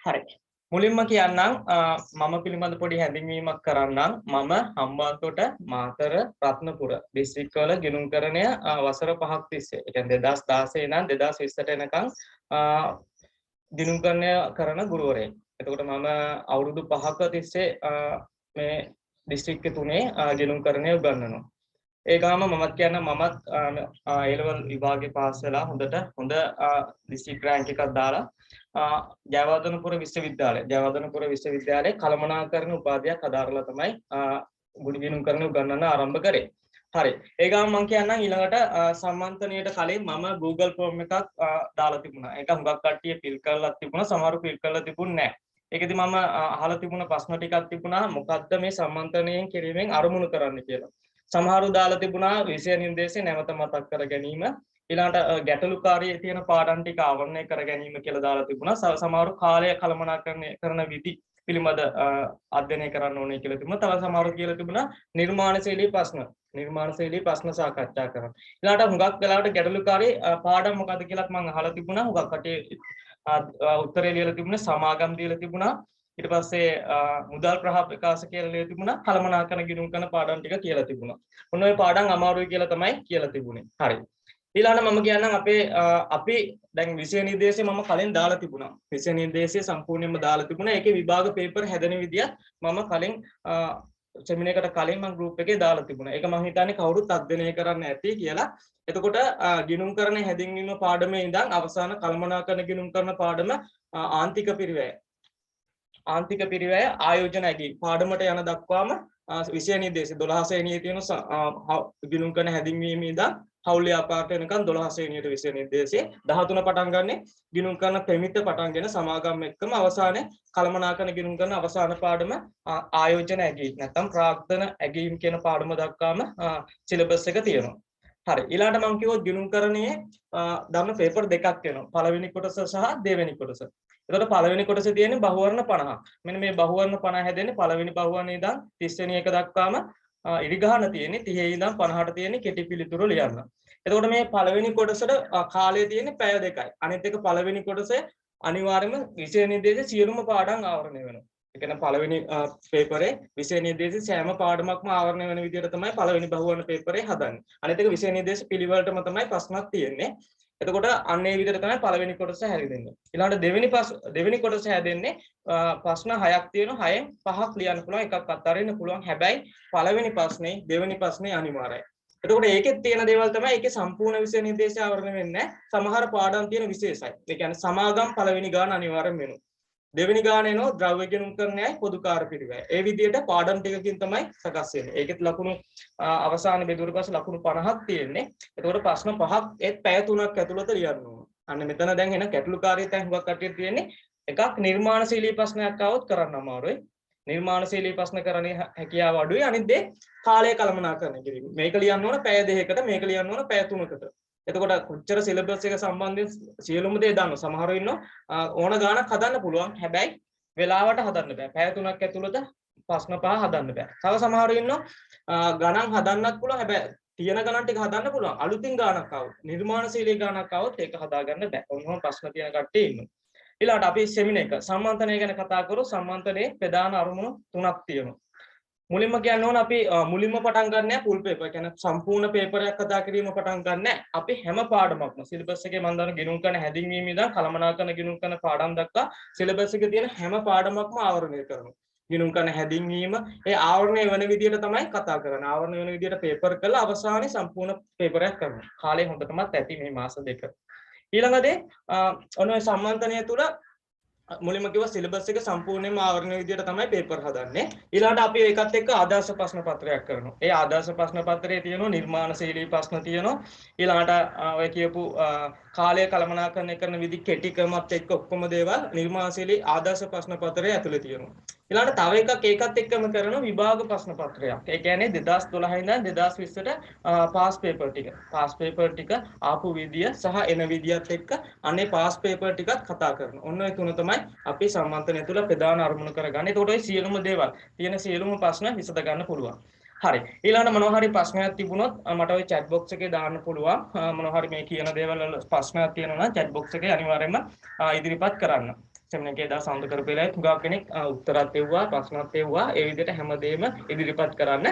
හරි. මුලින්ම කියන්නම් මම පිළිබඳ පොඩි හැඳින්වීමක් කරන්නම්. මම හම්බන්තොට මාතර රත්නපුර දිස්ත්‍රික්ක වල ගිණුම්කරණය වසර 5ක් තිස්සේ. ඒ කියන්නේ 2016 ඉඳන් 2020ට එනකම් ගිණුම්කරණය කරන ගුරුවරයෙක්. එතකොට මම අවුරුදු 5ක තිස්සේ මේ දිස්ත්‍රික්ක තුනේ ගිණුම්කරණය උගන්වනවා. ඒ ගාම මමත් කියන්න මමත් A-level විභාගේ පාස් වෙලා හොඳ දිස්ත්‍රික් රැන්ක් එකක් දාලා ජයවර්ධනපුර විශ්වවිද්‍යාලයේ කළමනාකරණ උපාධියක් අදාරලා තමයි ගිණුම්කරණය උගන්වන්න ආරම්භ කරේ. හරි. ඒ ගාම මම කියන්නම් ඊළඟට සම්මන්ත්‍රණයට කලින් මම Google Form එකක් දාලා තිබුණා. ඒක හුඟක් කට්ටිය ෆිල් කරලා තිබුණා. සමහරු ෆිල් කරලා තිබුණේ නැහැ. ඒකෙදි මම අහලා තිබුණ ප්‍රශ්න ටිකක් තිබුණා. මොකද්ද මේ සම්මන්ත්‍රණයෙන් කිරීමෙන් අරමුණු කරන්න කියලා. සමහරු දාලා තිබුණා විෂය නිර්දේශය නැවත මතක් කර ගැනීම, ඊළඟට ගැටලුකාරී තියෙන පාඩම් ටික ආවරණය කර ගැනීම කියලා දාලා තිබුණා. සමහරු කාලය කළමනාකරණය කරන විදි පිළිබඳ අධ්‍යයනය කරන්න ඕනේ කියලා තිබුණා. තව සමහරු කියලා තිබුණා නිර්මාණශීලී ප්‍රශ්න සාකච්ඡා කරන්න. ඊළඟට හුඟක් වෙලාවට ගැටලුකාරී පාඩම් මොකද්ද කියලාත් මම අහලා තිබුණා. හුඟක් කටේ උත්තරේ ලියලා තිබුණේ සමාගම් දීලා තිබුණා. ඊට පස්සේ මුදල් ප්‍රකාශ කියලා ලියලා තිබුණා. කළමනාකරණ ගිණුම් කරන පාඩම් ටික කියලා තිබුණා. ඔන්න ඔය පාඩම් අමාරුයි කියලා තමයි කියලා තිබුණේ. හරි. ඊළඟට මම කියන්නම් අපි දැන් විෂය නිර්දේශය මම කලින් දාලා තිබුණා. විෂය නිර්දේශය සම්පූර්ණයෙන්ම දාලා තිබුණා. ඒකේ විභාග පේපර් හැදෙන විදියත් මම කලින් සෙමිනාර් එකට කලින් මම ගෲප් එකේ දාලා තිබුණා. ඒක මම හිතන්නේ කවුරුත් අධ්‍යයනය කරන්න ඇති කියලා. එතකොට ගිණුම් කරන හැදින්වීම පාඩමේ ඉඳන් අවසාන කළමනාකරණ ගිණුම් කරන පාඩම ආන්තික පිරිවැය ආයෝජන ඇගී පාඩමට යන දක්වාම විෂය නිර්දේශය 12 ශ්‍රේණියේ තියෙන ගිණුම් කරන හැදින්වීම ඉඳන් හවුල් ව්‍යාපාරට වෙනකන් 12 ශ්‍රේණියට විෂය නිර්දේශය 13 පටන් ගන්න ගිණුම් කරන ප්‍රමිත පටන්ගෙන සමාගම් එක්කම අවසානයේ කළමනාකරණ ගිණුම් කරන අවසාන පාඩම ආයෝජන ඇගී නැත්නම් ප්‍රාග්ධන ඇගීම් කියන පාඩම දක්වාම සිලබස් එක තියෙනවා. හරි. ඊළඟට මම කිව්වොත් ගිණුම්කරණයේ ධර්ම පේපර් දෙකක් වෙනවා. පළවෙනි කොටස සහ දෙවෙනි කොටස. එතකොට පළවෙනි කොටසේ තියෙන්නේ බහුවර්ණ 50ක්. මෙන්න මේ බහුවර්ණ 50 හැදෙන්නේ පළවෙනි බහුවර්ණයේ ඉඳන් 30 වෙනි එක දක්වාම ඉරිගහන තියෙන්නේ 30 ඉඳන් 50ට තියෙන්නේ කෙටි පිළිතුරු ලියන්න. එතකොට මේ පළවෙනි කොටසට කාලය තියෙන්නේ පැය 2යි. අනිත් එක පළවෙනි කොටසේ අනිවාර්යයෙන්ම විෂය නිර්දේශ සියලුම පාඩම් ආවරණය වෙනවා. ඒ කියන්නේ පළවෙනි පේපරේ විෂය නිර්දේශ සෑම පාඩමක්ම ආවරණය වෙන විදිහට තමයි පළවෙනි බහුවර්ණ පේපරේ හදන්නේ. අනිත් එක විෂය නිර්දේශ පිළිවෙලටම තමයි ප්‍රශ්නක් තියෙන්නේ. එතකොට අන්න ඒ විදිහට තමයි පළවෙනි කොටස හැදෙන්නේ. ඊළඟට දෙවෙනි කොටස හැදෙන්නේ ප්‍රශ්න 6ක් තියෙනවා. 6න් 5ක් ලියන්න පුළුවන්, එකක් අත්හරින්න පුළුවන්. හැබැයි පළවෙනි ප්‍රශ්නේ දෙවෙනි ප්‍රශ්නේ අනිවාර්යයි. එතකොට ඒකෙත් තියෙන දේවල් තමයි ඒකේ සම්පූර්ණ විෂය නිර්දේශය ආවරණය වෙන්නේ නැහැ. සමහර පාඩම් තියෙන විශේෂයි. ඒ කියන්නේ සමාගම් පළවෙනි ගාන අනිවාර්යෙන් වෙනවා. දෙවෙනි ගාන එනවා ද්‍රව්‍ය ගිණුම්කරණයයි පොදුකාර පිරිවැය. ඒ විදිහට පාඩම් ටිකකින් තමයි සකස් වෙන්නේ. ඒකෙත් ලකුණු අවසාන බෙදුවට පස්සේ ලකුණු 50ක් තියෙන්නේ. එතකොට ප්‍රශ්න 5ක් ඒත් පැය 3ක් ඇතුළත ලියන්න ඕන. අන්න මෙතන දැන් එන ගැටලුකාරී තැන් හුඟක් කටියට තියෙන්නේ. එකක් නිර්මාණශීලී ප්‍රශ්නයක් આવොත් කරන්න අමාරුයි. නිර්මාණශීලී ප්‍රශ්න කරන්නේ හැකියාව අඩුයි. අනිත් දේ කාලය කළමනාකරණය කිරීම. මේක ලියන්න ඕන පැය 2කට, මේක ලියන්න ඕන පැය 3කට. එතකොට කොච්චර සිලබස් එක සම්බන්ධයෙන් සියලුම දේ දන්න සමහරව ඉන්නවා ඕන ගානක් හදන්න පුළුවන්. හැබැයි වෙලාවට හදන්න බෑ. පැය 3ක් ඇතුළත ප්‍රශ්න 5 හදන්න බෑ. තව සමහරව ඉන්නවා ගණන් හදන්නත් පුළුවන්. හැබැයි තියෙන ගණන් ටික හදන්න පුළුවන්. අලුතින් ගානක් આવොත් නිර්මාණශීලී ගානක් આવොත් ඒක හදාගන්න බෑ. ඔන්නෝම ප්‍රශ්න තියෙන කට්ටිය ඉන්නවා. ඊළඟට අපි සෙමිනාර් එක සම්මන්ත්‍රණය ගැන කතා කරමු. සම්මන්ත්‍රණයේ ප්‍රධාන අරමුණු 3ක් තියෙනවා. මුලින්ම කියන්න ඕන අපි මුලින්ම පටන් ගන්න නැහැ ෆුල් පේපර්. කියන්නේ සම්පූර්ණ පේපරයක් කතා කිරීම පටන් ගන්න නැහැ. අපි හැම පාඩමක්ම සිලබස් එකේ මම දන්න ගිණුම් කරන හැදින්වීම ඉඳන් කළමනාකරණ ගිණුම් කරන පාඩම් දක්වා සිලබස් එකේ තියෙන හැම පාඩමක්ම ආවරණය කරනවා. ගිණුම් කරන හැදින්වීම ඒ ආවරණය වෙන විදිහට තමයි කතා කරන්නේ. ආවරණය වෙන විදිහට පේපර් කරලා අවසානයේ සම්පූර්ණ පේපරයක් කරනවා. කාලය හොඳටමත් ඇති මේ මාස දෙක. ඊළඟදී ඔන්න ඔය සම්මන්ත්‍රණය තුල මුලින්ම කිව්වා සිලබස් එක සම්පූර්ණයෙන්ම ආවරණය විදියට තමයි පේපර් හදන්නේ. ඊළඟට අපි ඒකත් එක්ක ආදර්ශ ප්‍රශ්න පත්‍රයක් කරනවා. ඒ ආදර්ශ ප්‍රශ්න පත්‍රයේ තියෙනවා නිර්මාණශීලී ප්‍රශ්න තියෙනවා. ඊළඟට ඔය කියපු කාලය කළමනාකරණය කරන විදි කෙටි ක්‍රමත් එක්ක ඔක්කොම දේවල් නිර්මාණශීලී ආදර්ශ ප්‍රශ්න පත්‍රයේ ඇතුළේ තියෙනවා. ඊළඟට තව එකක් ඒකත් එක්කම කරන විභාග ප්‍රශ්න පත්‍රයක්. ඒ කියන්නේ 2012 ඉඳන් 2020ට පාස් පේපර් ටික ආපු විදිය සහ එන විදියත් එක්ක අනේ පාස් පේපර් ටිකත් කතා කරනවා. ඔන්න ඔය තුන තමයි අපි සම්මන්ත්‍රණය තුල ප්‍රධාන අරමුණු කරගන්නේ. ඒතකොට ඔය සියලුම දේවල් තියෙන සියලුම ප්‍රශ්න විසඳ ගන්න පුළුවන්. හරි. ඊළඟට මොනවා හරි ප්‍රශ්නයක් තිබුණොත් මට ඔය chat box එකේ දාන්න පුළුවන්. මොනවා හරි මේ කියන දේවල් වල ප්‍රශ්නයක් තියෙනවා නම් chat box එකේ අනිවාර්යයෙන්ම ඉදිරිපත් කරන්න. සෙමිනාර් එකේ දා සම්බන්ධ කරපෙලා තුගා කෙනෙක් උත්තරත් එව්වා ප්‍රශ්නත් එව්වා ඒ විදිහට හැමදේම ඉදිරිපත් කරන්න.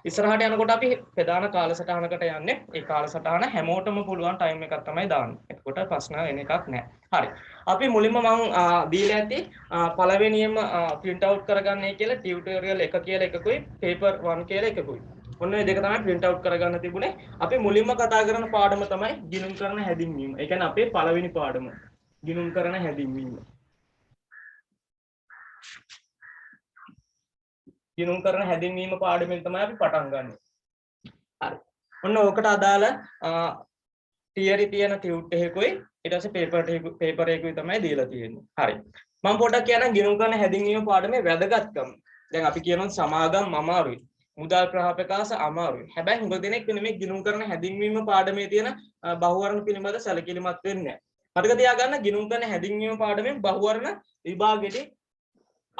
ඉස්සරහට යනකොට අපි ප්‍රධාන කාලසටහනකට යන්නේ. ඒ කාලසටහන හැමෝටම පුළුවන් ටයිම් එකක් තමයි දාන්නේ. එතකොට ප්‍රශ්න වෙන එකක් නැහැ. හරි. අපි මුලින්ම මම දීලා ඇති පළවෙනියෙන්ම print out කරගන්නයි කියලා ටියුටෝරියල් 1 කියලා එකකුයි paper 1 කියලා එකකුයි. ඔන්න ඔය දෙක තමයි print out කරගන්න තිබුණේ. අපි මුලින්ම කතා කරන පාඩම තමයි ගිණුම් කරන හැදින්වීම. ඒ කියන්නේ අපේ පළවෙනි පාඩම. ගිණුම් කරන හැදින්වීම. ගිණුම් කරන හැදින්වීම පාඩමෙන් තමයි අපි පටන් ගන්න. හරි. ඔන්න ඕකට අදාළ තියරි තියෙන ටියුට් එකකුයි ඊට පස්සේ පේපර් එකකුයි තමයි දීලා තියෙන්නේ. හරි. මම පොඩ්ඩක් කියන්නම් ගිණුම් කරන හැදින්වීම පාඩමේ වැදගත්කම. දැන් අපි කියනවා සමාගම් අමාරුයි. මුදල් ප්‍රහාපකාස අමාරුයි. හැබැයි හුඟ දෙනෙක් මේ ගිණුම් කරන හැදින්වීම පාඩමේ තියෙන බහුවර්ණ පිළිබඳ සැලකිලිමත් වෙන්නේ නැහැ. මතක තියාගන්න ගිණුම් කරන හැදින්වීම පාඩමෙන් බහුවර්ණ විභාගෙදී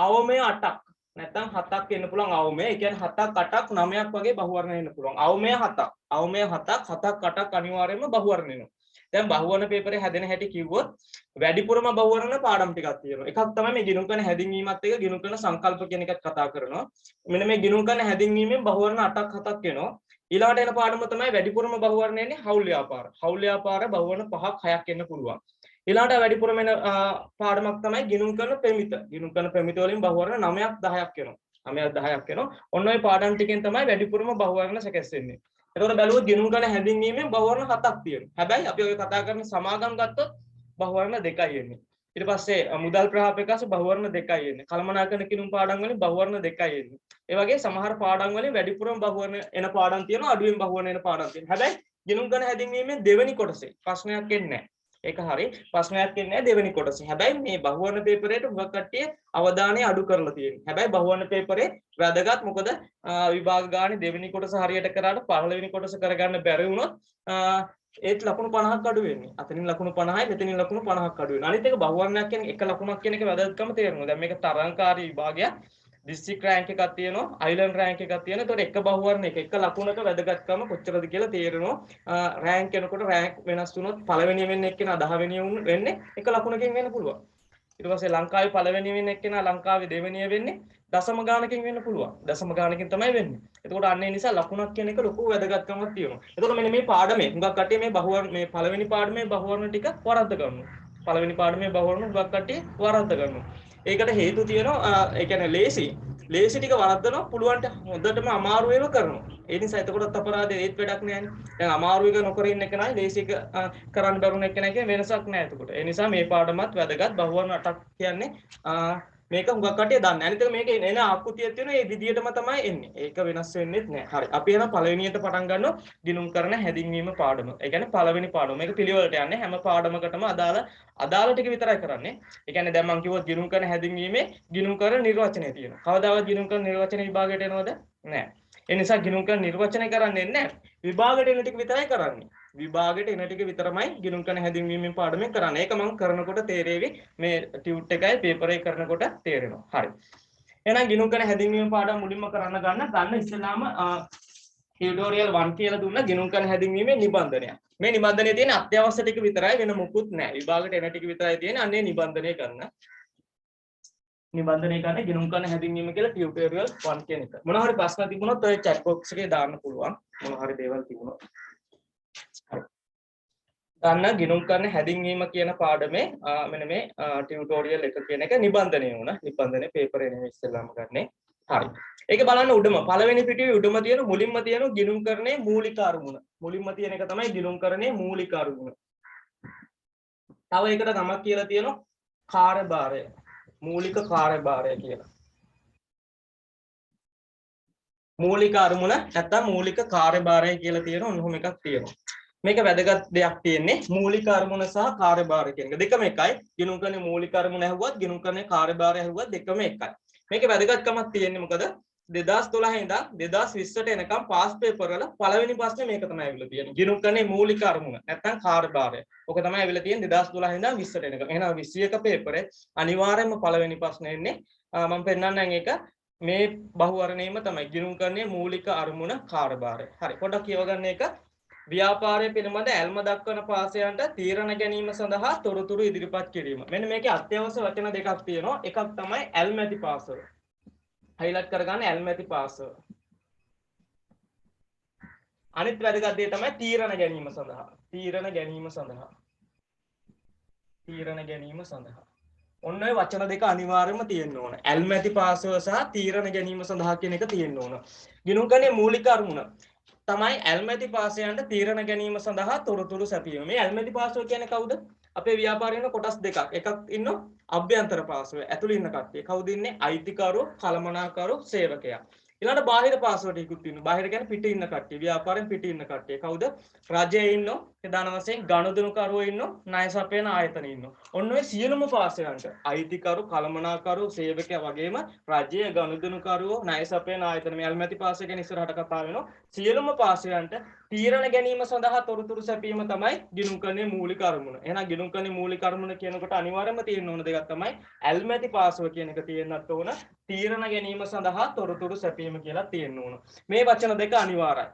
අවමය 8ක් නැත්නම් 7ක් එන්න පුළුවන් අවමය. ඒ කියන්නේ 7ක් 8ක් 9ක් වගේ බහුවර්ණ එන්න පුළුවන්. අවමය 7ක්. අවමය 7ක් 7ක් 8ක් අනිවාර්යයෙන්ම බහුවර්ණ එනවා. දැන් බහුවර්ණ පේපරේ හැදෙන හැටි කිව්වොත් වැඩිපුරම බහුවර්ණ පාඩම් ටිකක් තියෙනවා. එකක් තමයි මේ ගිණුම් කරන හැදින්වීමත් එක්ක ගිණුම් කරන සංකල්ප කියන එකත් කතා කරනවා. මෙන්න මේ ගිණුම් කරන හැදින්වීමෙන් බහුවර්ණ 8ක් 7ක් එනවා. ඊළඟට එන පාඩම තමයි වැඩිපුරම බහුවර්ණ එන්නේ හවුල් ව්‍යාපාර. හවුල් ව්‍යාපාර බහුවර්ණ 5ක් 6ක් එන්න පුළුවන්. ඊළඟට වැඩිපුරම එන පාඩමක් තමයි ගිණුම් කරන ප්‍රමිත. ගිණුම් කරන ප්‍රමිත වලින් බහුවර්ණ 9ක් 10ක් එනවා. 9ක් 10ක් එනවා. ඔන්න ඔය පාඩම් ටිකෙන් තමයි වැඩිපුරම බහුවර්ණ සැකස් වෙන්නේ. එතකොට බැලුවොත් ගිණුම් කරන හැදින්වීමෙන් බහුවර්ණ 7ක් තියෙනවා. හැබැයි අපි ඔය කතා කරන සමාගම් ගත්තොත් බහුවර්ණ 2යි එන්නේ. ඊට පස්සේ මුදල් ප්‍රහාපකාස බහුවර්ණ 2යි එන්නේ. කළමනාකරන කිනුම් පාඩම් වලින් බහුවර්ණ 2යි එන්නේ. ඒ වගේ සමහර පාඩම් වලින් වැඩිපුරම බහුවර්ණ එන පාඩම් තියෙනවා, අඩුවෙන් බහුවර්ණ එන පාඩම් තියෙනවා. හැබැයි ගිණුම් කරන හැදින්වීමෙන් දෙවෙනි කොටසේ ප්‍රශ්නයක් එන්නේ නැහැ. ඒක හරි. ප්‍රශ්නයක් එන්නේ නැහැ දෙවෙනි කොටසේ. හැබැයි මේ බහුවර්ණ පේපරේට හුඟක් කට්ටිය අවධානය අඩු කරලා තියෙනවා. හැබැයි බහුවර්ණ පේපරේ වැදගත්. මොකද විභාග ගානේ දෙවෙනි කොටස හරියට කරාට පළවෙනි කොටස කරගන්න බැරි වුණොත් ඒත් ලකුණු 50ක් අඩු වෙන්නේ. අතනින් ලකුණු 50යි මෙතනින් ලකුණු 50ක් අඩු වෙනවා. අනිත් එක බහුවර්ණයක් කියන්නේ එක ලකුණක් කියන එක වැදගත්කම තේරෙනවා. දැන් මේක තරංකාරී විභාගයක්. ඩිස්ට්‍රික්ට් රෑන්ක් එකක් තියෙනවා, අයිලන්ඩ් රෑන්ක් එකක් තියෙනවා. ඒතකොට එක බහුවර්ණයක එක ලකුණක වැදගත්කම කොච්චරද කියලා තේරෙනවා. රෑන්ක් එනකොට රෑන්ක් වෙනස් වුණොත් පළවෙනිය වෙන්නේ එක්කෙනා 10 වෙනිය වෙන්නේ එක ලකුණකින් වෙන්න පුළුවන්. ඊට පස්සේ ලංකාවේ පළවෙනිය වෙන්නේ එක්කෙනා ලංකාවේ දෙවෙනිය වෙන්නේ දශම ගානකින් වෙන්න පුළුවන්. දශම ගානකින් තමයි වෙන්නේ. එතකොට අන්න ඒ නිසා ලකුණක් කියන එක ලොකු වැදගත්කමක් තියෙනවා. එතකොට මෙන්න මේ පාඩමේ හුඟක් කට්ටිය මේ බහුවර්ණ මේ පළවෙනි පාඩමේ බහුවර්ණ ටික වරද්ද ගන්නවා. පළවෙනි පාඩමේ බහුවර්ණ හුඟක් කට්ටිය වරද්ද ගන්නවා. ඒකට හේතු තියෙනවා. ඒ කියන්නේ ලේසි ටික වරද්දනවා පුළුවන් හොඳටම අමාරු ඒවා කරනවා. ඒ නිසා එතකොටත් අපරාධේ ඒත් වැඩක් නෑනේ. දැන් අමාරු එක නොකර ඉන්න එක නයි ලේසි එක කරන්න බැරුණ එක නයි කියන වෙනසක් නෑ එතකොට. ඒ නිසා මේ පාඩමත් වැදගත්. බහුවර්ණ 8ක් කියන්නේ මේක හුඟක් කට්ටිය දන්නේ. අනිත් එක මේක එන ආකෘතිය තියෙන ඒ විදියටම තමයි එන්නේ. ඒක වෙනස් වෙන්නේත් නෑ. හරි. අපි එහෙනම් පළවෙනියට පටන් ගන්නවා ගිණුම් කරන හැදින්වීම පාඩම. ඒ කියන්නේ පළවෙනි පාඩම. මේක පිළිවෙලට යන්නේ හැම පාඩමකටම අදාළ ටික විතරයි කරන්නේ. ඒ කියන්නේ දැන් මම කිව්වොත් ගිණුම් කරන හැදින්වීමේ ගිණුම් කරන නිර්වචනය තියෙනවා. කවදාවත් ගිණුම් කරන නිර්වචන විභාගයට එනවද? නෑ. ඒ නිසා ගිණුම් කරන නිර්වචනය කරන්නේ නැහැ. විභාගයට එන ටික විතරයි කරන්නේ. විභාගයට එන ටික විතරමයි ගිණුම් කරන හැදින්වීමෙන් පාඩමෙන් කරන්නේ. ඒක මම කරනකොට තේරෙවි. මේ ටියුට් එකයි පේපර් එක කරනකොට තේරෙනවා. හරි. එහෙනම් ගිණුම් කරන හැදින්වීම පාඩම මුලින්ම ගන්න ඉස්සෙල්ලාම ටියුටෝරියල් 1 කියලා දුන්න ගිණුම් කරන හැදින්වීමේ නිබන්ධනය. මේ නිබන්ධනයේ තියෙන අත්‍යවශ්‍ය ටික විතරයි වෙන මොකුත් නැහැ. විභාගයට එන ටික විතරයි තියෙන්නේ. අන්නේ නිබන්ධනය කරන්න. නිබන්ධනය කරන්නේ ගිණුම් කරන හැදින්වීම කියලා ටියුටෝරියල් 1 කියන එක. මොනවා හරි ප්‍රශ්න තිබුණොත් ඔය chat box එකේ දාන්න පුළුවන්. මොනවා හරි දේවල් තිබුණොත්. හරි. ගන්න ගිණුම් කරන හැදින්වීම කියන පාඩමේ මෙන්න මේ ටියුටෝරියල් 1 කියන එක නිබන්ධනය වුණා. නිබන්ධනේ පේපර් එකේ නෙමෙයි ඉස්සෙල්ලාම ගන්නෙ. හරි. ඒක බලන්න උඩම පළවෙනි පිටුවේ උඩම තියෙන මුලින්ම තියෙන ගිණුම් කරන්නේ මූලික අරමුණ. මුලින්ම තියෙන එක තමයි ගිණුම් කරන්නේ මූලික අරමුණ. තව එකට නමක් කියලා තියෙනවා කාර්යභාරය. මූලික කාර්යභාරය කියලා. මූලික අරමුණ නැත්නම් මූලික කාර්යභාරය කියලා තියෙන ඔන්නෝම එකක් තියෙනවා. මේක වැදගත් දෙයක් තියෙන්නේ මූලික අරමුණ සහ කාර්යභාරය කියන එක. දෙකම එකයි. ගිණුම් කරන්නේ මූලික අරමුණ ඇහුවත් ගිණුම් කරන්නේ කාර්යභාරය ඇහුවත් දෙකම එකයි. මේකේ වැදගත්කමක් තියෙන්නේ මොකද? 2012 ඉඳන් 2020ට එනකම් පාස් පේපර් වල පළවෙනි ප්‍රශ්නේ මේක තමයි ඇවිල්ලා තියෙන්නේ. ගිණුම් කරන්නේ මූලික අරමුණ නැත්නම් කාර්යභාරය. ඔක තමයි ඇවිල්ලා තියෙන්නේ 2012 ඉඳන් 20ට එනකම්. එහෙනම් 21 පේපරේ අනිවාර්යයෙන්ම පළවෙනි ප්‍රශ්නේ එන්නේ මම පෙන්නන්නම් ඒක මේ බහුවර්ණයේම තමයි ගිණුම් කරන්නේ මූලික අරමුණ කාර්යභාරය. හරි. පොඩ්ඩක් කියව ගන්න එක ව්‍යාපාරයේ පිළිබඳ ඇල්ම දක්වන පාසයන්ට තීරණ ගැනීම සඳහා තොරතුරු ඉදිරිපත් කිරීම. මෙන්න මේකේ අත්‍යවශ්‍ය වචන දෙකක් තියෙනවා. එකක් තමයි ඇල්මැති පාසව. හයිලයිට් කරගන්න ඇල්මැති පාසව. අනිත් වැදගත් දේ තමයි තීරණ ගැනීම සඳහා. තීරණ ගැනීම සඳහා. තීරණ ගැනීම සඳහා. ඔන්න ඔය වචන දෙක අනිවාර්යයෙන්ම තියෙන්න ඕන. ඇල්මැති පාසව සහ තීරණ ගැනීම සඳහා කියන එක තියෙන්න ඕන. ගිණුම්කරණයේ මූලික අරමුණ තමයි ඇල්මැති පාසයන්ට තීරණ ගැනීම සඳහා තොරතුරු සැපයීම. මේ ඇල්මැති පාසව කියන්නේ කවුද? අපේ ව්‍යාපාරයේ කොටස් දෙකක්. එකක් ඉන්නවා අභ්‍යන්තර පාසව. ඇතුළේ ඉන්න කට්ටිය. කවුද ඉන්නේ? අයිතිකරු, කළමනාකරු, සේවකයා. ඊළඟට බාහිර පාසවට ඉක්ුත් ඉන්නවා. බාහිර කියන්නේ පිටේ ඉන්න කට්ටිය. ව්‍යාපාරයෙන් පිටේ ඉන්න කට්ටිය. කවුද? රජයේ ඉන්නෝ, ප්‍රධාන වශයෙන් ගනුදෙනුකරුවෝ ඉන්නෝ, ණය සපයන ආයතන ඉන්නෝ. ඔන්න ඔය සියලුම පාසයන්ට අයිතිකරු, කළමනාකරු, සේවකයා වගේම රජයේ ගනුදෙනුකරුවෝ, ණය සපයන ආයතන මේ ඇල්මැති පාසය ගැන ඉස්සරහට කතා වෙනවා. සියලුම පාසයන්ට තීරණ ගැනීම සඳහා තොරතුරු සැපීම තමයි ගිණුම්කරණයේ මූලික අරමුණ. එහෙනම් ගිණුම්කරණයේ මූලික අරමුණ කියනකොට අනිවාර්යයෙන්ම තියෙන්න ඕන දෙයක් තමයි ඇල්මැති පාසව කියන එක තියෙන්නත් ඕන. තීරණ ගැනීම සඳහා තොරතුරු සැපීම කියලා තියෙන්න ඕන. මේ වචන දෙක අනිවාර්යයි.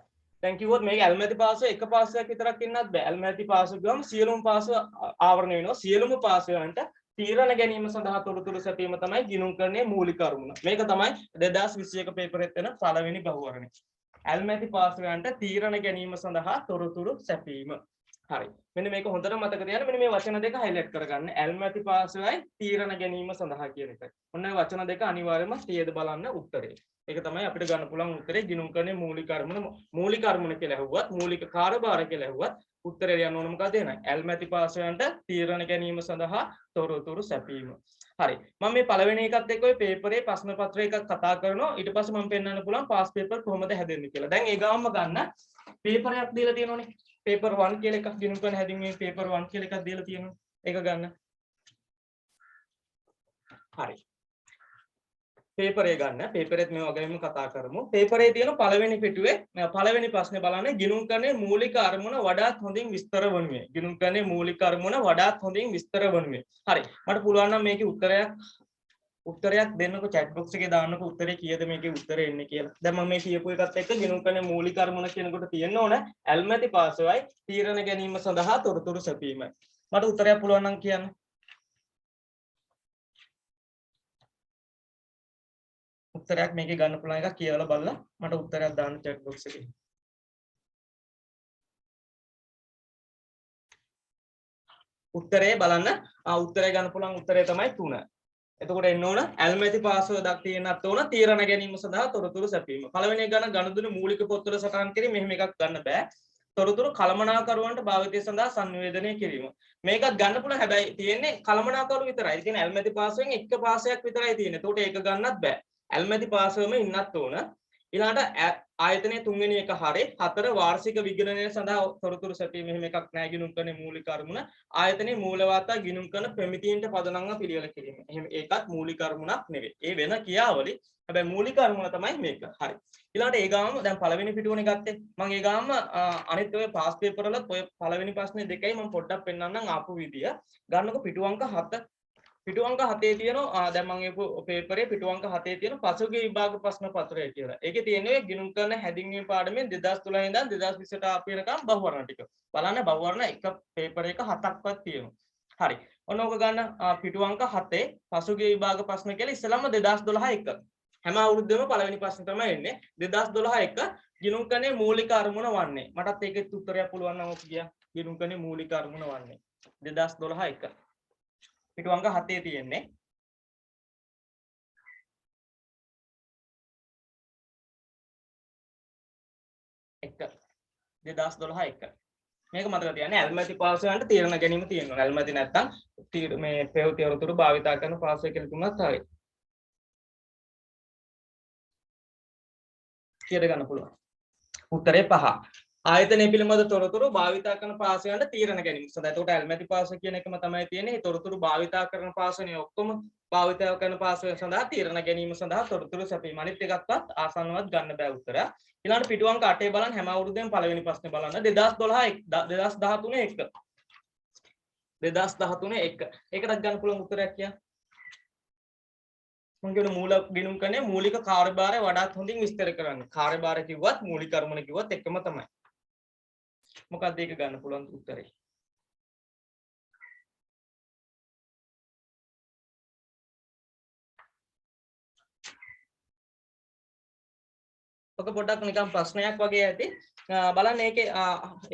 දැන් කිව්වොත් මේක ඇල්මැති පාසව එක පාසයක් විතරක් ඉන්නත් බෑ. ඇල්මැති පාසව ගම සියලුම පාසව ආවරණය වෙනවා. සියලුම පාසයන්ට තීරණ ගැනීම සඳහා තොරතුරු සැපීම තමයි ගිණුම්කරණයේ මූලික අරමුණ. මේක තමයි 2021 පේපරෙත් වෙන පළවෙනි බහුවරණය. ඇල්මැති පාසයන්ට තීරණ ගැනීම සඳහා තොරතුරු සැපීම. හරි. මෙන්න මේක හොඳට මතක තියාගන්න. මෙන්න මේ වචන දෙක highlight කරගන්න. ඇල්මැති පාසයයි තීරණ ගැනීම සඳහා කියන එක. ඔන්න ඔය වචන දෙක අනිවාර්යයෙන්ම තියද බලන්න උත්තරේ. ඒක තමයි අපිට ගන්න පුළුවන් උත්තරේ ගිණුම්කරණයේ මූලික අරමුණ කියලා ඇහුවත් මූලික කාර්යභාර කියලා ඇහුවත් උත්තරේ යන්න ඕන මොකද එහෙනම් ඇල්මැති පාසයන්ට තීරණ ගැනීම සඳහා තොරතුරු සැපීම. හරි. මම මේ පළවෙනි එකත් එක්ක ඔය පේපරේ ප්‍රශ්න පත්‍ර එකක් කතා කරනවා. ඊට පස්සේ මම පෙන්නන්න පුළුවන් පාස් පේපර් කොහොමද හැදෙන්නේ කියලා. දැන් ඒ ගාමම ගන්න පේපරයක් දීලා තියෙනවනේ. පේපර් 1 කියලා එකක් ගිණුම්කරණ හැදින්වීමේ පේපර් 1 කියලා එකක් දීලා තියෙනවා. ඒක ගන්න. හරි. පේපරේ ගන්න. පේපරෙත් මේ වගේම කතා කරමු. පේපරේ තියෙන පළවෙනි පිටුවේ පළවෙනි ප්‍රශ්නේ බලන්න ගිණුම්කරණයේ මූලික අරමුණ වඩාත් හොඳින් විස්තර වනුයේ. ගිණුම්කරණයේ මූලික අරමුණ වඩාත් හොඳින් විස්තර වනුයේ. හරි. මට පුළුවන් නම් මේකේ උත්තරයක් දෙන්නකෝ chat box එකේ දාන්නකෝ උත්තරේ කීයද මේකේ උත්තරේ එන්නේ කියලා. දැන් මම මේ කියපු එකත් එක්ක ගිණුම්කරණයේ මූලික අරමුණ කියනකොට තියෙන්න ඕන ඇල්මැති පාසවයි තීරණ ගැනීම සඳහා තොරතුරු සැපීමයි. මට උත්තරයක් පුළුවන් නම් කියන්න. උත්තරයක් මේකේ ගන්න පුළුවන් එකක් කියලා බලලා මට උත්තරයක් දාන්න chat box එකේ. උත්තරේ බලන්න උත්තරය ගන්න පුළුවන් උත්තරය තමයි 3. එතකොට එන්න ඕන ඇල්මැති පාසව දක් තියෙනත් ඕන තීරණ ගැනීම සඳහා තොරතුරු සැපීම. පළවෙනි එක ගන්න ගනුදෙනු මූලික පොත්වල සටහන් කිරීම මෙහෙම එකක් ගන්න බෑ. තොරතුරු කළමනාකරුවන්ට භාවිතය සඳහා සංවේදනය කිරීම. මේකත් ගන්න පුළුවන් හැබැයි තියෙන්නේ කළමනාකරු විතරයි. ඒ කියන්නේ ඇල්මැති පාසයෙන් එක පාසයක් විතරයි තියෙන්නේ. එතකොට ඒක ගන්නත් බෑ. ඇල්මැති පාසවම ඉන්නත් ඕන. ඊළඟට ආයතනයේ තුන්වෙනි එක හරි 4 වාර්ෂික විගණනය සඳහා තොරතුරු සැපීම මෙහෙම එකක් නෑ ගිණුම්කරණයේ මූලික අරමුණ. ආයතනයේ මූලවාතා ගිණුම්කරන ප්‍රමිතීන්ට පදනම්ව පිළිවෙල කිරීම. එහෙම ඒකත් මූලික අරමුණක් නෙවෙයි. ඒ වෙන ක්‍රියාවලි. හැබැයි මූලික අරමුණ තමයි මේක. හරි. ඊළඟට ඒ ගාම දැන් පළවෙනි පිටුවනේ ගත්තේ. මම ඒ ගාම අනිත් ඔය පාස් පේපර් වලත් ඔය පළවෙනි ප්‍රශ්නේ දෙකයි මම පොඩ්ඩක් පෙන්නන්නම් ආපු විදිය. ගන්නකො පිටු අංක 7 පිටු අංක 7 තියෙනවා දැන් මම කියපු පේපරේ පිටු අංක 7 තියෙන පසුගිය විභාග ප්‍රශ්න පත්‍රය කියලා. ඒකේ තියෙන්නේ ගිණුම්කරණ හැදින්වීම පාඩමෙන් 2012 ඉඳන් 2020ට ආපු වෙනකම් බහුවර්ණ ටික. බලන්න බහුවර්ණ එක පේපර් එක 7ක්වත් තියෙනවා. හරි. ඔන්න ඕක ගන්න පිටු අංක 7 පසුගිය විභාග ප්‍රශ්න කියලා ඉස්සලම 2012 එක. හැම අවුරුද්දෙම පළවෙනි ප්‍රශ්න තමයි එන්නේ 2012 එක ගිණුම්කරණයේ මූලික අරමුණ වන්නේ. මටත් ඒකෙත් උත්තරයක් පුළුවන් නම් ඔක ගියා. ගිණුම්කරණයේ මූලික අරමුණ වන්නේ 2012 එක. පිටු අංක 7 තියෙන්නේ 2012 එක. මේක මතක තියාගන්න ඇල්මැති පාසයන්ට තීරණ ගැනීම තියෙනවා. ඇල්මැති නැත්තම් මේ තොරතුරු භාවිතා කරන පාසය කියලා තුනක් හරි. කීයද ගන්න පුළුවන්? උත්තරේ 5. ආයතනයේ පිළිබඳ තොරතුරු භාවිතා කරන පාසයන්ට තීරණ ගැනීම සඳහා. එතකොට ඇල්මැති පාසය කියන එකම තමයි තියෙන්නේ. මේ තොරතුරු භාවිතා කරන පාසයනේ ඔක්කොම භාවිතා කරන පාසය සඳහා තීරණ ගැනීම සඳහා තොරතුරු සැපීම. අනිත් එකක්වත් ආසන්නවත් ගන්න බෑ උත්තර. ඊළඟට පිටු අංක 8 බලන්න හැම අවුරුද්දෙම පළවෙනි ප්‍රශ්නේ බලන්න 2013 1 2013 1 ඒකටත් ගන්න පුළුවන් උත්තරයක් කියන්න. මම කියන මූල ගිණුම්කරණයේ මූලික කාර්යභාරය වඩාත් හොඳින් විස්තර කරන්න. කාර්යභාරය කිව්වත් මූලික අරමුණ කිව්වත් එකම තමයි. මොකක්ද ඒක ගන්න පුළුවන් උත්තරේ? ඔක පොඩ්ඩක් නිකන් ප්‍රශ්නයක් වගේ ඇති. බලන්න ඒකේ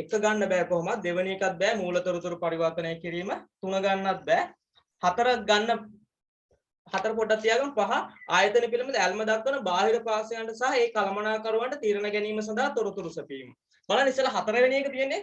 එක ගන්න බෑ කොහොමද? දෙවෙනි එකත් බෑ මූලතොරතුරු පරිවර්තනය කිරීම. තුන ගන්නත් බෑ. හතර ගන්න හතර පොඩ්ඩක් තියාගමු. පහ ආයතන පිළිබඳ ඇල්ම දක්වන බාහිර පාර්ශ්වයන්ට සහ ඒ කළමනාකරුවන්ට තීරණ ගැනීම සඳහා තොරතුරු සැපීම. බලන්න ඉස්සෙල්ලා හතරවෙනි එක තියෙන්නේ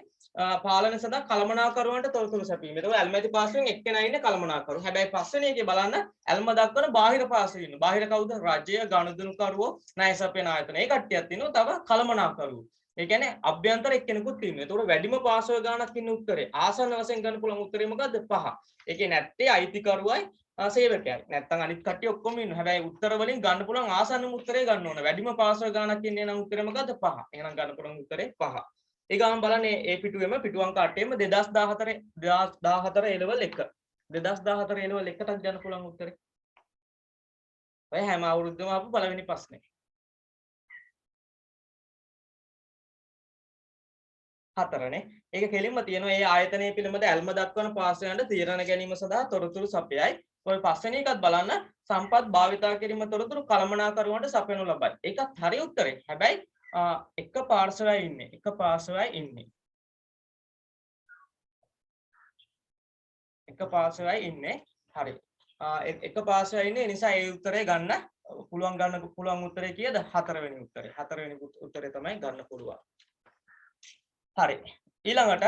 පාලන සඳහා කළමනාකරුවන්ට තොරතුරු සැපීම. ඒක ඇල්මැති පාර්ශ්වයෙන් එක්කෙනා ඉන්නේ කළමනාකරුවෝ. හැබැයි පස්වෙනි එකේ බලන්න ඇල්ම දක්වන බාහිර පාර්ශ්වය ඉන්න. බාහිර කවුද? රජය, ගනුදෙනුකරුවෝ, ණය සපයන ආයතන. ඒ කට්ටියක් ඉන්නවා. තව කළමනාකරුවෝ. ඒ කියන්නේ අභ්‍යන්තර එක්කෙනෙකුත් ඉන්නවා. ඒතකොට වැඩිම පාර්ශ්ව ගාණක් ඉන්න උත්තරේ. ආසන්න වශයෙන් ගන්න පුළුවන් උත්තරේ මොකද්ද? 5. ඒකේ නැත්තේ අයිතිකරුවයි සේවකයයි. නැත්තම් අනිත් කට්ටිය ඔක්කොම ඉන්නවා. හැබැයි උත්තර වලින් ගන්න පුළුවන් ආසන්නම උත්තරේ ගන්න ඕන. වැඩිම පාර්ශ්ව ගාණක් ඉන්නේ නම් උත්තරේ මොකද්ද? 5. එහෙනම් ගන්න පුළුවන් උත්තරේ 5. ඒ ගමන් බලන්නේ ඒ පිටුවේම පිටු අංක 8ෙම 2014 A level 1. 2014 A level 1ටත් ගන්න පුළුවන් උත්තරේ. ඔය හැම අවුරුද්දම ආපු පළවෙනි ප්‍රශ්නේ. හතරනේ. ඒක කෙලින්ම තියෙනවා ඒ ආයතනයේ පිළිබඳ ඇල්ම දක්වන පාර්ශ්වයන්ට තීරණ ගැනීම සඳහා තොරතුරු සපයයි. ඔය පස්වෙනි එකත් බලන්න සම්පත් භාවිතා කිරීම තොරතුරු කළමනාකරුවන්ට සපයනු ලබයි. ඒකත් හරි උත්තරේ. හැබැයි එක පාර්ශ්වයයි ඉන්නේ. එක පාර්ශ්වයයි ඉන්නේ. එක පාර්ශ්වයයි ඉන්නේ. හරි. එක පාර්ශ්වයයි ඉන්නේ. ඒ නිසා ඒ උත්තරේ ගන්න පුළුවන් උත්තරේ කීයද? හතරවෙනි උත්තරේ. හතරවෙනි උත්තරේ තමයි ගන්න පුළුවන්. හරි. ඊළඟට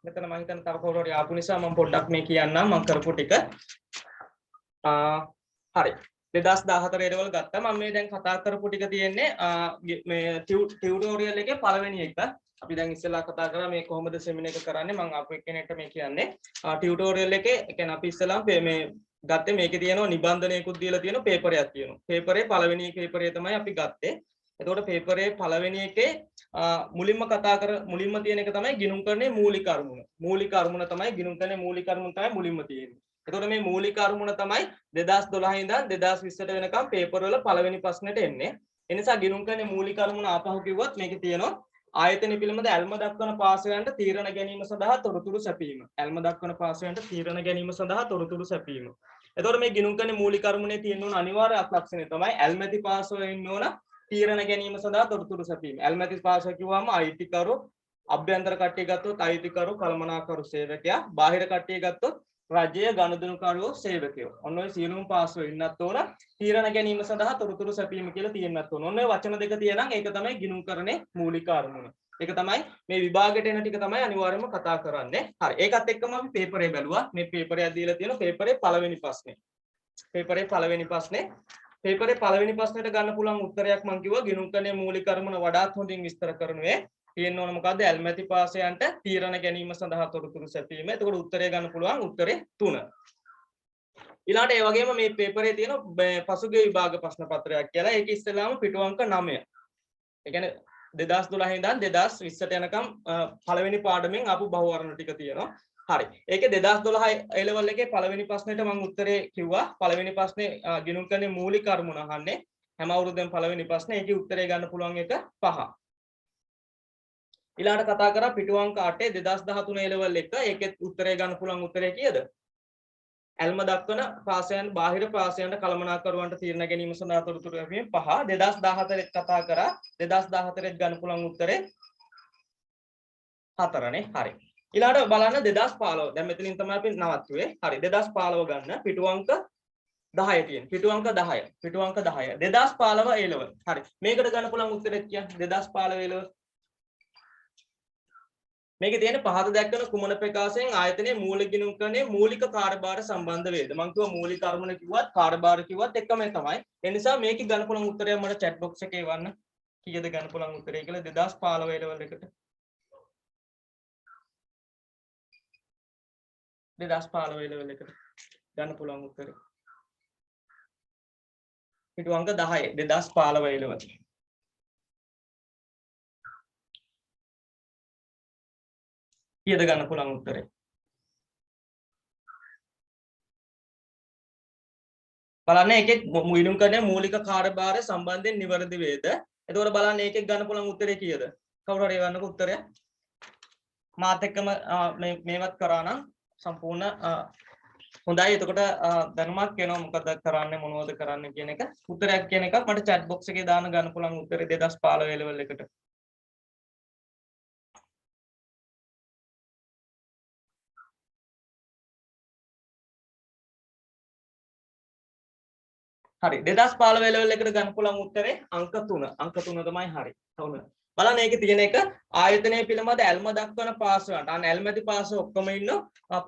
මෙතන මම හිතන්නේ තව කවුරු හරි ආපු නිසා මම පොඩ්ඩක් මේ කියන්නම් මම කරපු ටික. හරි. 2014 ලෙවල් ගත්තා. මම මේ දැන් කතා කරපු ටික තියෙන්නේ මේ ටියුටෝරියල් එකේ පළවෙනි එක. අපි දැන් ඉස්සෙල්ලා කතා කරා මේ කොහොමද සෙමිනාර් එක කරන්නේ. මම ආපු එක්කෙනෙක්ට මේ කියන්නේ. ටියුටෝරියල් එකේ ඒ කියන්නේ අපි ඉස්සෙල්ලා මේ ගත්තේ මේකේ තියෙනවා නිබන්ධනයකුත් දීලා තියෙනවා පේපරයක් තියෙනවා. පේපරේ පළවෙනි පේපරේ තමයි අපි ගත්තේ. එතකොට පේපරේ පළවෙනි එකේ මුලින්ම තියෙන එක තමයි ගිණුම් කරන්නේ මූලික අරමුණ. මූලික අරමුණ තමයි ගිණුම් කරන්නේ මූලික අරමුණ තමයි මුලින්ම තියෙන්නේ. එතකොට මේ මූලික අරමුණ තමයි 2012 ඉඳන් 2020ට වෙනකම් පේපර් වල පළවෙනි ප්‍රශ්නෙට එන්නේ. ඒ නිසා ගිණුම් කරන්නේ මූලික අරමුණ ආපහු කිව්වොත් මේකේ තියෙනවා ආයතන පිළිබඳ ඇල්ම දක්වන පාර්ශ්වයන්ට තීරණ ගැනීම සඳහා තොරතුරු සැපීම. ඇල්ම දක්වන පාර්ශ්වයන්ට තීරණ ගැනීම සඳහා තොරතුරු සැපීම. එතකොට මේ ගිණුම් කරන්නේ මූලික අරමුණේ තියෙන ඕන අනිවාර්ය ලක්ෂණය තමයි ඇල්මැති පාර්ශ්වයේ ඉන්න ඕන තීරණ ගැනීම සඳහා තොරතුරු සැපීම. ඇල්මැති පාර්ශ්ව කිව්වම අයිතිකරු අභ්‍යන්තර කට්ටිය ගත්තොත් අයිතිකරු කළමනාකරු සේවකයා, බාහිර කට්ටිය ගත්තොත් රජය ගනුදෙනුකරුවෝ සේවකයෝ. ඔන්න ඔය සියලුම පාර්ශ්ව ඉන්නත් ඕන තීරණ ගැනීම සඳහා තොරතුරු සැපීම කියලා තියෙන්නත් ඕන. ඔන්න ඔය වචන දෙක තියෙනම් ඒක තමයි ගිණුම් කරන්නේ මූලික අරමුණ. ඒක තමයි මේ විභාගයට එන ටික තමයි අනිවාර්යයෙන්ම කතා කරන්නේ. හරි. ඒකත් එක්කම අපි පේපරේ බැලුවා. මේ පේපරයක් දීලා තියෙනවා පේපරේ පළවෙනි ප්‍රශ්නේ. පේපරේ පළවෙනි ප්‍රශ්නේ පේපරේ පළවෙනි ප්‍රශ්නෙට ගන්න පුළුවන් උත්තරයක් මම කිව්වා ගිණුම් කරන්නේ මූලික අරමුණ වඩාත් හොඳින් විස්තර කරනුවේ තියෙන්න ඕන මොකද්ද ඇල්මැති පාර්ශ්වයන්ට තීරණ ගැනීම සඳහා තොරතුරු සැපීම. එතකොට උත්තරය ගන්න පුළුවන් උත්තරේ 3. ඊළාට ඒ වගේම මේ පේපරේ තියෙන පසුගිය විභාග ප්‍රශ්න පත්‍රයක් කියලා. ඒක ඉස්සෙල්ලාම පිටු අංක 9. ඒ කියන්නේ 2012 ඉඳන් 2020ට යනකම් පළවෙනි පාඩමෙන් ආපු බහුවර්ණ ටික තියෙනවා. හරි. ඒකේ 2012 A level එකේ පළවෙනි ප්‍රශ්නෙට මම උත්තරේ කිව්වා. පළවෙනි ප්‍රශ්නේ ගිණුම් කරන්නේ මූලික අරමුණ අහන්නේ. හැම අවුරුද්දෙම පළවෙනි ප්‍රශ්නේ. ඒකේ උත්තරේ ගන්න පුළුවන් එක 5. ඊළාට කතා කරා පිටු අංක 8 2013 A level 1. ඒකෙත් උත්තරේ ගන්න පුළුවන් උත්තරේ කීයද? ඇල්ම දක්වන පාර්ශ්වයන් බාහිර පාර්ශ්වයන්ට කළමනාකරුවන්ට තීරණ ගැනීම සඳහා තොරතුරු ලැබීම 5. 2014 කතා කරා 2014 ගන්න පුළුවන් උත්තරේ 4නේ. හරි. ඊළාට බලන්න 2015. දැන් මෙතනින් තමයි අපි නවත්තුවේ. හරි 2015 ගන්න පිටු අංක 10 තියෙන. පිටු අංක 10. පිටු අංක 10. 2015 A level. හරි. මේකට ගන්න පුළුවන් උත්තරේ කියන්නේ 2015 A level. මේකේ තියෙන පහත දැක්කන කුමන ප්‍රකාශයෙන් ආයතනයේ මූලික ගිණුම් කරන්නේ මූලික කාර්යභාර සම්බන්ධ වේද? මම කිව්වා මූලික අරමුණ කිව්වත් කාර්යභාර කිව්වත් එකම තමයි. ඒ නිසා මේකේ ගන්න පුළුවන් උත්තරය මට chat box එකේ එවන්න. කීයද ගන්න පුළුවන් උත්තරය කියලා 2015 A level එකට. 2015 A level එකට ගන්න පුළුවන් උත්තරේ. පිටු අංක 10 2015 A level. කීයද ගන්න පුළුවන් උත්තරේ? බලන්න ඒකේ ගිණුම් කරන්නේ මූලික කාර්යභාරය සම්බන්ධයෙන් නිවැරදි වේද? එතකොට බලන්න ඒකේ ගන්න පුළුවන් උත්තරේ කීයද? කවුරු හරි ගන්නකො උත්තරය? මාත් එක්කම මේවත් කරා නම් සම්පූර්ණ හොඳයි. එතකොට දැනුමක් එනවා මොකද කරන්නේ මොනවද කරන්න කියන එක. උත්තරයක් කියන එක මට chat box එකේ දාන්න ගන්න පුළුවන් උත්තරේ 2015 level එකට. හරි 2015 level එකට ගන්න පුළුවන් උත්තරේ අංක 3. අංක 3 තමයි හරි. 3. බලන්න ඒකේ තියෙන එක ආයතනයේ පිළිබඳ ඇල්ම දක්වන පාසුවන්ට අන්න ඇල්මැති පාසුව ඔක්කොම ඉන්න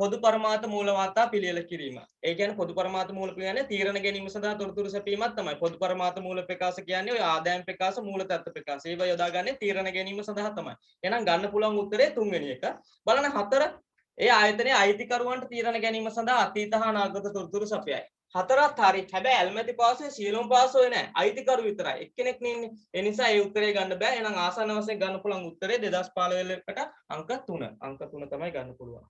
පොදු පරමාර්ථ මූල වාර්තා පිළියෙල කිරීම. ඒ කියන්නේ පොදු පරමාර්ථ මූල කියන්නේ තීරණ ගැනීම සඳහා තොරතුරු සැපීමක් තමයි. පොදු පරමාර්ථ මූල ප්‍රකාශ කියන්නේ ඔය ආදායම් ප්‍රකාශ මූල තත්ත්ව ප්‍රකාශ. ඒවා යොදාගන්නේ තීරණ ගැනීම සඳහා තමයි. එහෙනම් ගන්න පුළුවන් උත්තරේ 3 වෙනි එක. බලන්න 4 ඒ ආයතනයේ අයිතිකරුවන්ට තීරණ ගැනීම සඳහා අතීත හා අනාගත තොරතුරු සපයයි. 4ත් හරි. හැබැයි ඇල්මැති පාසුවේ සියලුම පාසුවේ නැහැ. අයිතිකරු විතරයි. එක්කෙනෙක් නෙන්නේ. ඒ නිසා ඒ උත්තරේ ගන්න බෑ. එහෙනම් ආසන්න වශයෙන් ගන්න පුළුවන් උත්තරේ 2015 එකට අංක 3. අංක 3 තමයි ගන්න පුළුවන්.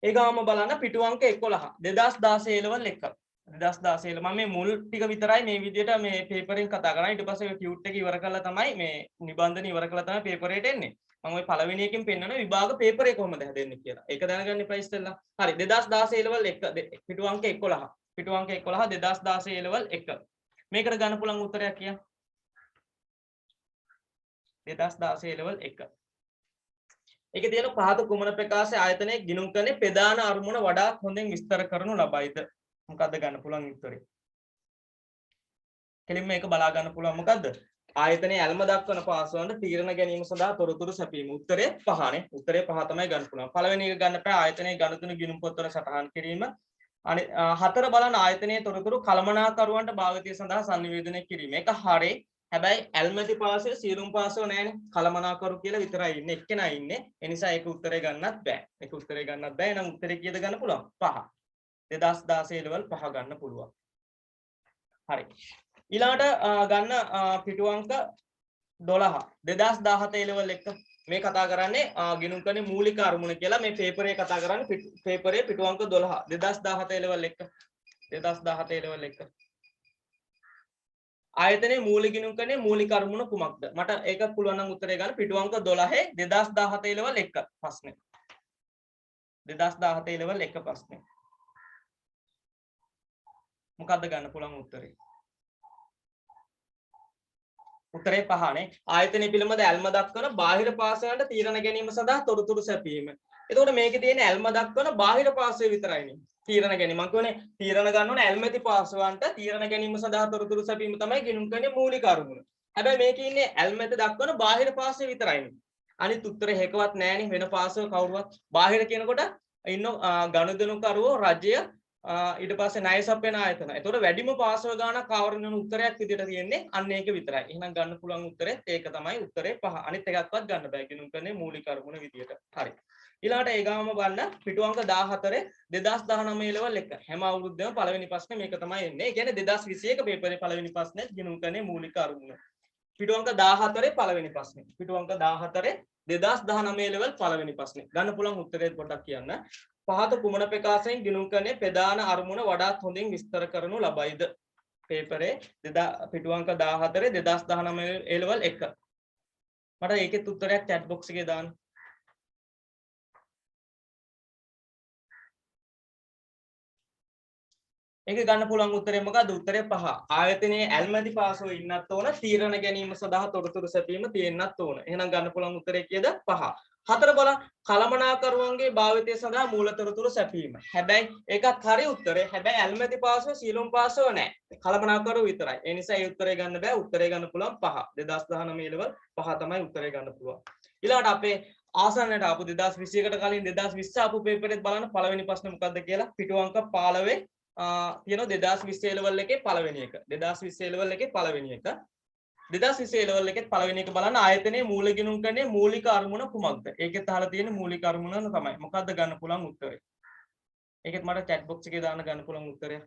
ඒ ගාම බලන්න පිටු අංක 11. 2016 level 1. 2016 මම මේ මුල් ටික විතරයි මේ විදිහට මේ පේපරෙන් කතා කරන්නේ. ඊට පස්සේ ටියුට් එක ඉවර කරලා තමයි මේ නිබන්ධන ඉවර කරලා තමයි පේපරේට එන්නේ. මම ওই පළවෙනි එකකින් පෙන්නන විභාග පේපරේ කොහොමද හැදෙන්නේ කියලා. ඒක දැනගන්න එපා ඉස්සෙල්ලා. හරි 2016 level 1 පිටු අංක 11. පිටු අංක 11 2016 level 1. මේකට ගන්න පුළුවන් උත්තරයක් කියන්න. 2016 level 1. ඒකේ තියෙන පහත කුමන ප්‍රකාශය ආයතනයේ ගිණුම් කරන්නේ ප්‍රධාන අරමුණ වඩාත් හොඳින් විස්තර කරනු ලබයිද? මොකද්ද ගන්න පුළුවන් උත්තරේ? කෙලින්ම මේක බලා ගන්න පුළුවන් මොකද්ද? ආයතනයේ ඇල්ම දක්වන පාසුවන්ට තීරණ ගැනීම සඳහා තොරතුරු සැපීම. උත්තරේ 5නේ. උත්තරේ 5 තමයි ගන්න පුළුවන්. පළවෙනි එක ගන්න බෑ ආයතනයේ ගණතුණු ගිණුම් පොත්වල සටහන් කිරීම. අනිත් 4 බලන ආයතනයේ තොරතුරු කළමනාකරුවන්ට භාවිතය සඳහා sannivedanaya කිරීම. ඒක හරේ. හැබැයි ඇල්මැති පාසුවේ සියලුම පාසුව නැහැනේ. කළමනාකරු කියලා විතරයි ඉන්නේ. එක්කෙනා ඉන්නේ. ඒ නිසා ඒක උත්තරේ ගන්නත් බෑ. ඒක උත්තරේ ගන්නත් බෑ. එහෙනම් උත්තරේ කීයද ගන්න පුළුවන්? 5. 2016 level 5 ගන්න පුළුවන්. හරි. ඊළඟට ගන්න පිටු අංක 12 2017 level 1 මේ කතා කරන්නේ ගිණුම් කරන්නේ මූලික අරමුණ කියලා මේ පේපරේ කතා කරන්නේ පේපරේ පිටු අංක 12 2017 level 1 2017 level 1 ආයතනයේ මූලික ගිණුම් කරන්නේ මූලික අරමුණ කුමක්ද මට ඒක පුළුවන් නම් උත්තරේ ගන්න පිටු අංක 12 2017 level 1 ප්‍රශ්නේ 2017 level 1 ප්‍රශ්නේ මොකද්ද ගන්න පුළුවන් උත්තරේ උත්තරේ 5නේ ආයතනයේ පිළිබඳ ඇල්ම දක්වන බාහිර පාසයන්ට තීරණ ගැනීම සඳහා තොරතුරු සැපීම. එතකොට මේකේ තියෙන ඇල්ම දක්වන බාහිර පාසය විතරයිනේ. තීරණ ගැනීම. මම කියන්නේ තීරණ ගන්න ඕන ඇල්මැති පාසවන්ට තීරණ ගැනීම සඳහා තොරතුරු සැපීම තමයි ගිණුම් කරන්නේ මූලික අරමුණ. හැබැයි මේකේ ඉන්නේ ඇල්මැති දක්වන බාහිර පාසය විතරයිනේ. අනිත් උත්තරේ හේකවත් නැහැනේ වෙන පාසව කවුරුවත්. බාහිර කියනකොට ඉන්න ගනුදෙනුකරුවෝ රජය ඊට පස්සේ ණය සපයන ආයතන. ඒතකොට වැඩිම පාසව ගානක් ආවරණ වෙන උත්තරයක් විදිහට තියෙන්නේ අන්න ඒක විතරයි. එහෙනම් ගන්න පුළුවන් උත්තරෙත් ඒක තමයි උත්තරේ 5. අනිත් එකක්වත් ගන්න බෑ. ගිණුම් කරන්නේ මූලික අරමුණ විදිහට. හරි. ඊළඟට ඒ ගාම බලන්න පිටු අංක 14 2019 level 1. හැම අවුරුද්දෙම පළවෙනි ප්‍රශ්නේ මේක තමයි එන්නේ. ඒ කියන්නේ 2021 පේපරේ පළවෙනි ප්‍රශ්නේ ගිණුම් කරන්නේ මූලික අරමුණ. පිටු අංක 14 පළවෙනි ප්‍රශ්නේ. පිටු අංක 14 2019 level පළවෙනි ප්‍රශ්නේ. ගන්න පුළුවන් උත්තරේ පොඩ්ඩක් කියන්න. පහත කුමන ප්‍රකාශයෙන් ගිණුම් කරන්නේ ප්‍රධාන අරමුණ වඩාත් හොඳින් විස්තර කරනු ලබයිද පේපරේ පිටු අංක 14 2019 level 1 මට ඒකෙත් උත්තරයක් chat box එකේ දාන්න ඒක ගන්න පුළුවන් උත්තරේ මොකද්ද උත්තරේ 5 ආයතනයේ ඇල්මැති පාසුව ඉන්නත් ඕන තීරණ ගැනීම සඳහා තොරතුරු සැපීම තියෙන්නත් ඕන එහෙනම් ගන්න පුළුවන් උත්තරේ කීයද 5 හතර බලන්න කළමනාකරුවන්ගේ භාවිතය සඳහා මූලතොරතුරු සැපීම. හැබැයි ඒකත් හරි උත්තරේ. හැබැයි ඇල්මැති පාසුව සීලුම් පාසුව නැහැ. කළමනාකරුවෝ විතරයි. ඒ නිසා ඒ උත්තරේ ගන්න බෑ. උත්තරේ ගන්න පුළුවන් 5. 2019 level 5 තමයි උත්තරේ ගන්න පුළුවන්. ඊළඟට අපේ ආසන්නට ආපු 2021කට කලින් 2020 ආපු පේපරෙත් බලන්න පළවෙනි ප්‍රශ්නේ මොකද්ද කියලා පිටු අංක 15 තියෙනවා 2020 level එකේ පළවෙනි එක. 2020 level එකේ පළවෙනි එක. 2020 level එකේ පළවෙනි එක බලන්න ආයතනයේ මූල ගිණුම් කරන්නේ මූලික අරමුණ කුමක්ද? ඒකෙත් අහලා තියෙන්නේ මූලික අරමුණ තමයි. මොකද්ද ගන්න පුළුවන් උත්තරේ? ඒකෙත් මට chat box එකේ දාන්න ගන්න පුළුවන් උත්තරය.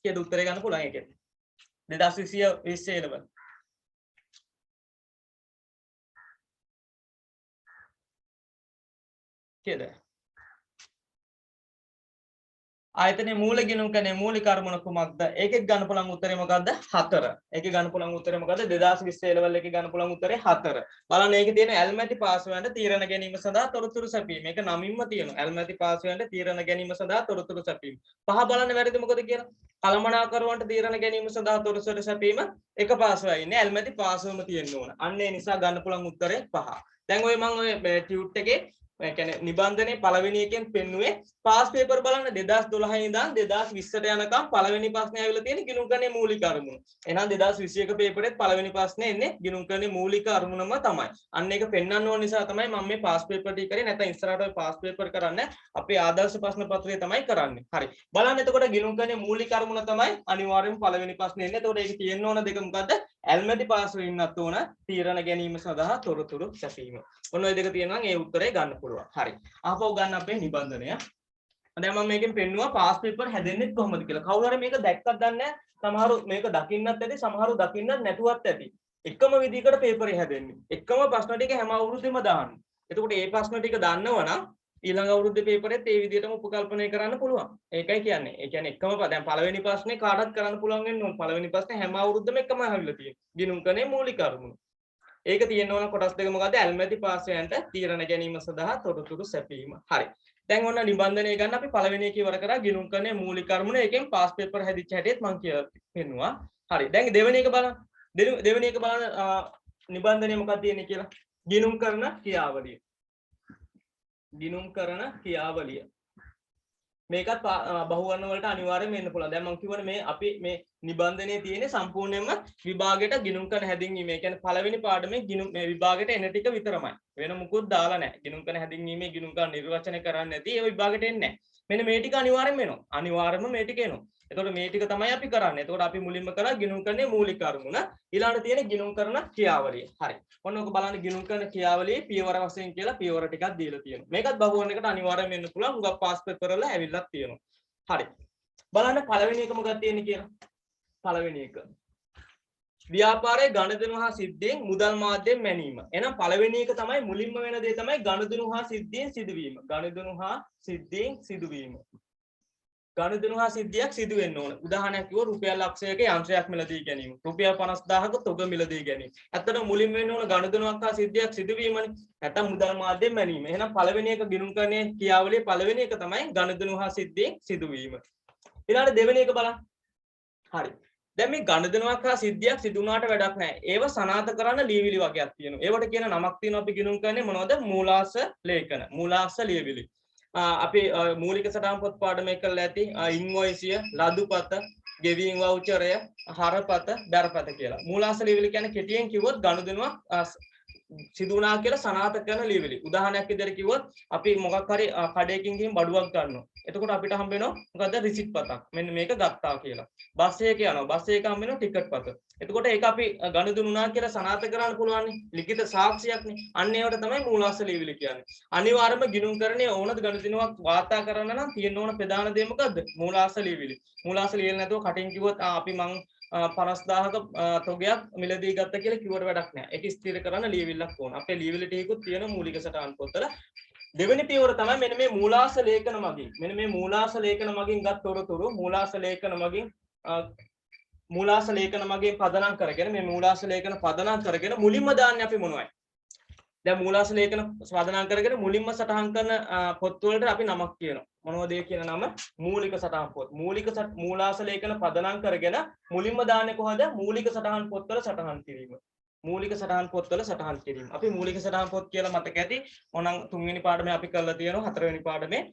කීයද උත්තරේ ගන්න පුළුවන් ඒකෙත්? 2020 level. කීයද? ආයතනයේ මූල ගිණුම් කනේ මූලික අරමුණ කුමක්ද? ඒකෙත් ගන්න පුළුවන් උත්තරේ මොකද්ද? 4. ඒකේ ගන්න පුළුවන් උත්තරේ මොකද්ද? 2020 ලෙවල් එකේ ගන්න පුළුවන් උත්තරේ 4. බලන්න ඒකේ තියෙන ඇල්මැති පාසුවන්ට තීරණ ගැනීම සඳහා තොරතුරු සැපීම. මේක නමින්ම තියෙනවා. ඇල්මැති පාසුවන්ට තීරණ ගැනීම සඳහා තොරතුරු සැපීම. පහ බලන්න වැරදි මොකද කියලා? කළමනාකරුවන්ට තීරණ ගැනීම සඳහා තොරතුරු සැපීම එක පාසුවයි ඉන්නේ. ඇල්මැති පාසුවම තියෙන්න ඕන. අන්න ඒ නිසා ගන්න පුළුවන් උත්තරේ 5. දැන් ඔය මම ඔය ටියුට් එකේ ඒ කියන්නේ නිබන්ධනයේ පළවෙනි එකෙන් පෙන්නුවේ පාස් පේපර් බලන්න 2012 ඉඳන් 2020ට යනකම් පළවෙනි ප්‍රශ්නේ ආවිලා තියෙන ගිණුම්කරණයේ මූලික අරමුණු. එහෙනම් 2021 පේපරෙත් පළවෙනි ප්‍රශ්නේ එන්නේ ගිණුම්කරණයේ මූලික අරමුණම තමයි. අන්න ඒක පෙන්වන්න ඕන නිසා තමයි මම මේ පාස් පේපර් ටික කරේ. නැත්නම් ඉස්සරහට ඔය පාස් පේපර් කරන්න අපේ ආදර්ශ ප්‍රශ්න පත්‍රය තමයි කරන්නේ. හරි. බලන්න එතකොට ගිණුම්කරණයේ මූලික අරමුණ තමයි අනිවාර්යයෙන්ම පළවෙනි ප්‍රශ්නේ එන්නේ. එතකොට ඒක තියෙන්න ඕන දෙක මොකද්ද? ඇල්මැති පාසුව ඉන්නත් ඕන තීරණ ගැනීම සඳහා තොරතුරු සැපීම. ඔන්න ඔය දෙක තියෙනවා ඒ උත්තරේ ගන්න පුළුවන්. හරි. ආපහු ගන්න අපේ නිබන්ධනය. දැන් මම මේකෙන් පෙන්නුවා පාස් පේපර් හැදෙන්නේ කොහොමද කියලා. කවුරු හරි මේක දැක්කත් දන්නේ නැහැ. සමහරු මේක දකින්නත් ඇති, සමහරු දකින්නත් නැතුවත් ඇති. එකම විදිහකට පේපරේ හැදෙන්නේ. එකම ප්‍රශ්න ටික හැම අවුරුද්දෙම දාන්නේ. එතකොට මේ ප්‍රශ්න ටික දන්නවනම් ඊළඟ අවුරුද්දේ පේපරෙත් ඒ විදිහටම උපකල්පනය කරන්න පුළුවන්. ඒකයි කියන්නේ. ඒ කියන්නේ එකම දැන් පළවෙනි ප්‍රශ්නේ කාටත් කරන්න පුළුවන් වෙන්න ඕන. පළවෙනි ප්‍රශ්නේ හැම අවුරුද්දෙම එකම අහවිලා තියෙනවා. ගිණුම්කරණයේ මූලික අරමුණු. ඒක තියෙන්න ඕන කොටස් දෙක මොකද්ද? ඇල්මැති පාසයන්ට තීරණ ගැනීම සඳහා තොරතුරු සැපීම. හරි. දැන් ඔන්න නිබන්ධනය ගන්න අපි පළවෙනි එක ඉවර කරා ගිණුම්කරණයේ මූලික අරමුණ. ඒකෙන් පාස් පේපර් හැදිච්ච හැටිත් මම කියලා පෙන්නුවා. හරි. දැන් දෙවෙනි එක බලන්න. දෙවෙනි එක බලන්න නිබන්ධනයේ මොකක්ද තියෙන්නේ කියලා. ගිණුම්කරණ ක්‍රියාවලිය. ගිණුම්කරණ ක්‍රියාවලිය. මේකත් බහුවර්ණ වලට අනිවාර්යයෙන් වෙන්න පුළුවන්. දැන් මම කියවනේ මේ අපි මේ නිබන්ධනයේ තියෙන සම්පූර්ණයෙන්ම විභාගයට ගිණුම්කරණ හැදින්වීම. ඒ කියන්නේ පළවෙනි පාඩමේ මේ විභාගයට එන ටික විතරමයි. වෙන මුකුත් දාලා නැහැ. ගිණුම්කරණ හැදින්වීමේ ගිණුම්කරණ නිර්වචනය කරන්නේ නැති ඒ විභාගයට එන්නේ නැහැ. මෙන්න මේ ටික අනිවාර්යයෙන් වෙනවා. අනිවාර්යයෙන්ම මේ ටික එනවා. එතකොට මේ ටික තමයි අපි කරන්නේ. එතකොට අපි මුලින්ම කරා ගිණුම්කරණයේ මූලික අරමුණ. ඊළඟට තියෙන ගිණුම්කරණ ක්‍රියාවලිය. හරි. ඔන්න ඔක බලන්න ගිණුම්කරණ ක්‍රියාවලියේ පියවර වශයෙන් කියලා පියවර ටිකක් දීලා තියෙනවා. මේකත් බහුවර්ණයකට අනිවාර්යයෙන් වෙන්න පුළුවන්. උගක් පාස් පේපර් වල ඇවිල්ලා තියෙනවා. හරි. බලන්න පළවෙනි එක මොකක්ද තියෙන්නේ කියලා. පළවෙනි එක. ව්‍යාපාරයේ ගනුදෙනු හා සිද්ධියෙන් මුදල් මාධ්‍යයෙන් මැනීම. එහෙනම් පළවෙනි එක තමයි මුලින්ම වෙන දේ තමයි ගනුදෙනු හා සිද්ධියෙන් සිදුවීම. ගනුදෙනු හා සිද්ධියෙන් සිදුවීම. ගනුදෙනු හා සිද්ධියක් සිදු වෙන්න ඕන. උදාහරණයක් කිව්වොත් රුපියල් ලක්ෂයක යන්ත්‍රයක් මිලදී ගැනීම. රුපියල් 50000ක තොග මිලදී ගැනීම. ඇත්තටම මුලින්ම වෙන්න ඕන ගනුදෙනුවක් හා සිද්ධියක් සිදුවීමනේ. නැත්නම් මුදල් මාධ්‍යයෙන් මැනීම. එහෙනම් පළවෙනි එක ගිණුම්කරණයේ ක්‍රියාවලියේ පළවෙනි එක තමයි ගනුදෙනු හා සිද්ධියෙන් සිදුවීම. ඊළඟට දෙවෙනි එක බලන්න. හරි. දැන් මේ ගනුදෙනුවක් හා සිද්ධියක් සිදු වුණාට වැඩක් නැහැ. ඒව සනාථ කරන්න ලියවිලි වගේක් තියෙනවා. ඒවට කියන නමක් තියෙනවා අපි ගිණුම්කරණයේ මොනවද? මූලාශ්‍ර ලේඛන. මූලාශ්‍ර ලියවිලි. අපි මූලික සටහන් පොත් පාඩම එකල ඇති ඉන්වොයිසිය, ලදුපත, ගෙවීම් වවුචරය, හරපත, බැරපත කියලා. මූලාශ්‍ර ලියවිලි කියන්නේ කෙටියෙන් කිව්වොත් ගනුදෙනුවක් සිදු වුණා කියලා සනාථ කරන ලියවිලි. උදාහරණයක් විදිහට කිව්වොත් අපි මොකක් හරි කඩේකින් ගිහින් බඩුවක් ගන්නවා. එතකොට අපිට හම්බ වෙනවා මොකද්ද? රිසිට් පතක්. මෙන්න මේක ගත්තා කියලා. බස් එකේ යනවා. බස් එකේ හම්බ වෙනවා ටිකට් පත. එතකොට ඒක අපි ගනුදෙනු වුණා කියලා සනාථ කරන්න පුළුවන් නේ. ලිඛිත සාක්ෂියක්නේ. අන්න ඒවට තමයි මූලාශ්‍ර ලියවිලි කියන්නේ. අනිවාර්යයෙන්ම ගිණුම්කරණයේ ඕනද ගනුදෙනුවක් වාර්තා කරන්න නම් තියෙන්න ඕන ප්‍රධාන දේ මොකද්ද? මූලාශ්‍ර ලියවිලි. මූලාශ්‍ර ලියලා නැතුව කටින් කිව්වොත් අපි මං 50000ක තොගයක් මිලදී ගත්ත කියලා කිව්වට වැඩක් නැහැ. ඒක ස්ථිර කරන්න ලියවිල්ලක් ඕන. අපේ ලියවිලි ටිකකුත් තියෙන මූලික සටහන් පොතවල. දෙවෙනි පියවර තමයි මෙන්න මේ මූලාශ්‍ර ලේඛන මගින්. මෙන්න මේ මූලාශ්‍ර ලේඛන මගින් ගත් තොරතුරු මූලාශ්‍ර ලේඛන මගින් පදනම් කරගෙන මේ මූලාශ්‍ර ලේඛන පදනම් කරගෙන මුලින්ම දාන්නේ අපි මොනවයි? දැන් මූලාශ්‍ර ලේඛන පදනම් කරගෙන මුලින්ම සටහන් කරන පොත් වලට අපි නමක් කියනවා. මොනවද ඒ කියන නම? මූලික සටහන් පොත්. මූලාශ්‍ර ලේඛන පදනම් කරගෙන මුලින්ම දාන්නේ කොහොමද? මූලික සටහන් පොත්වල සටහන් කිරීම. මූලික සටහන් පොත්වල සටහන් කිරීම. අපි මූලික සටහන් පොත් කියලා මතක ඇති. ඕනම් 3 වෙනි පාඩමේ අපි කරලා තියෙනවා. 4 වෙනි පාඩමේ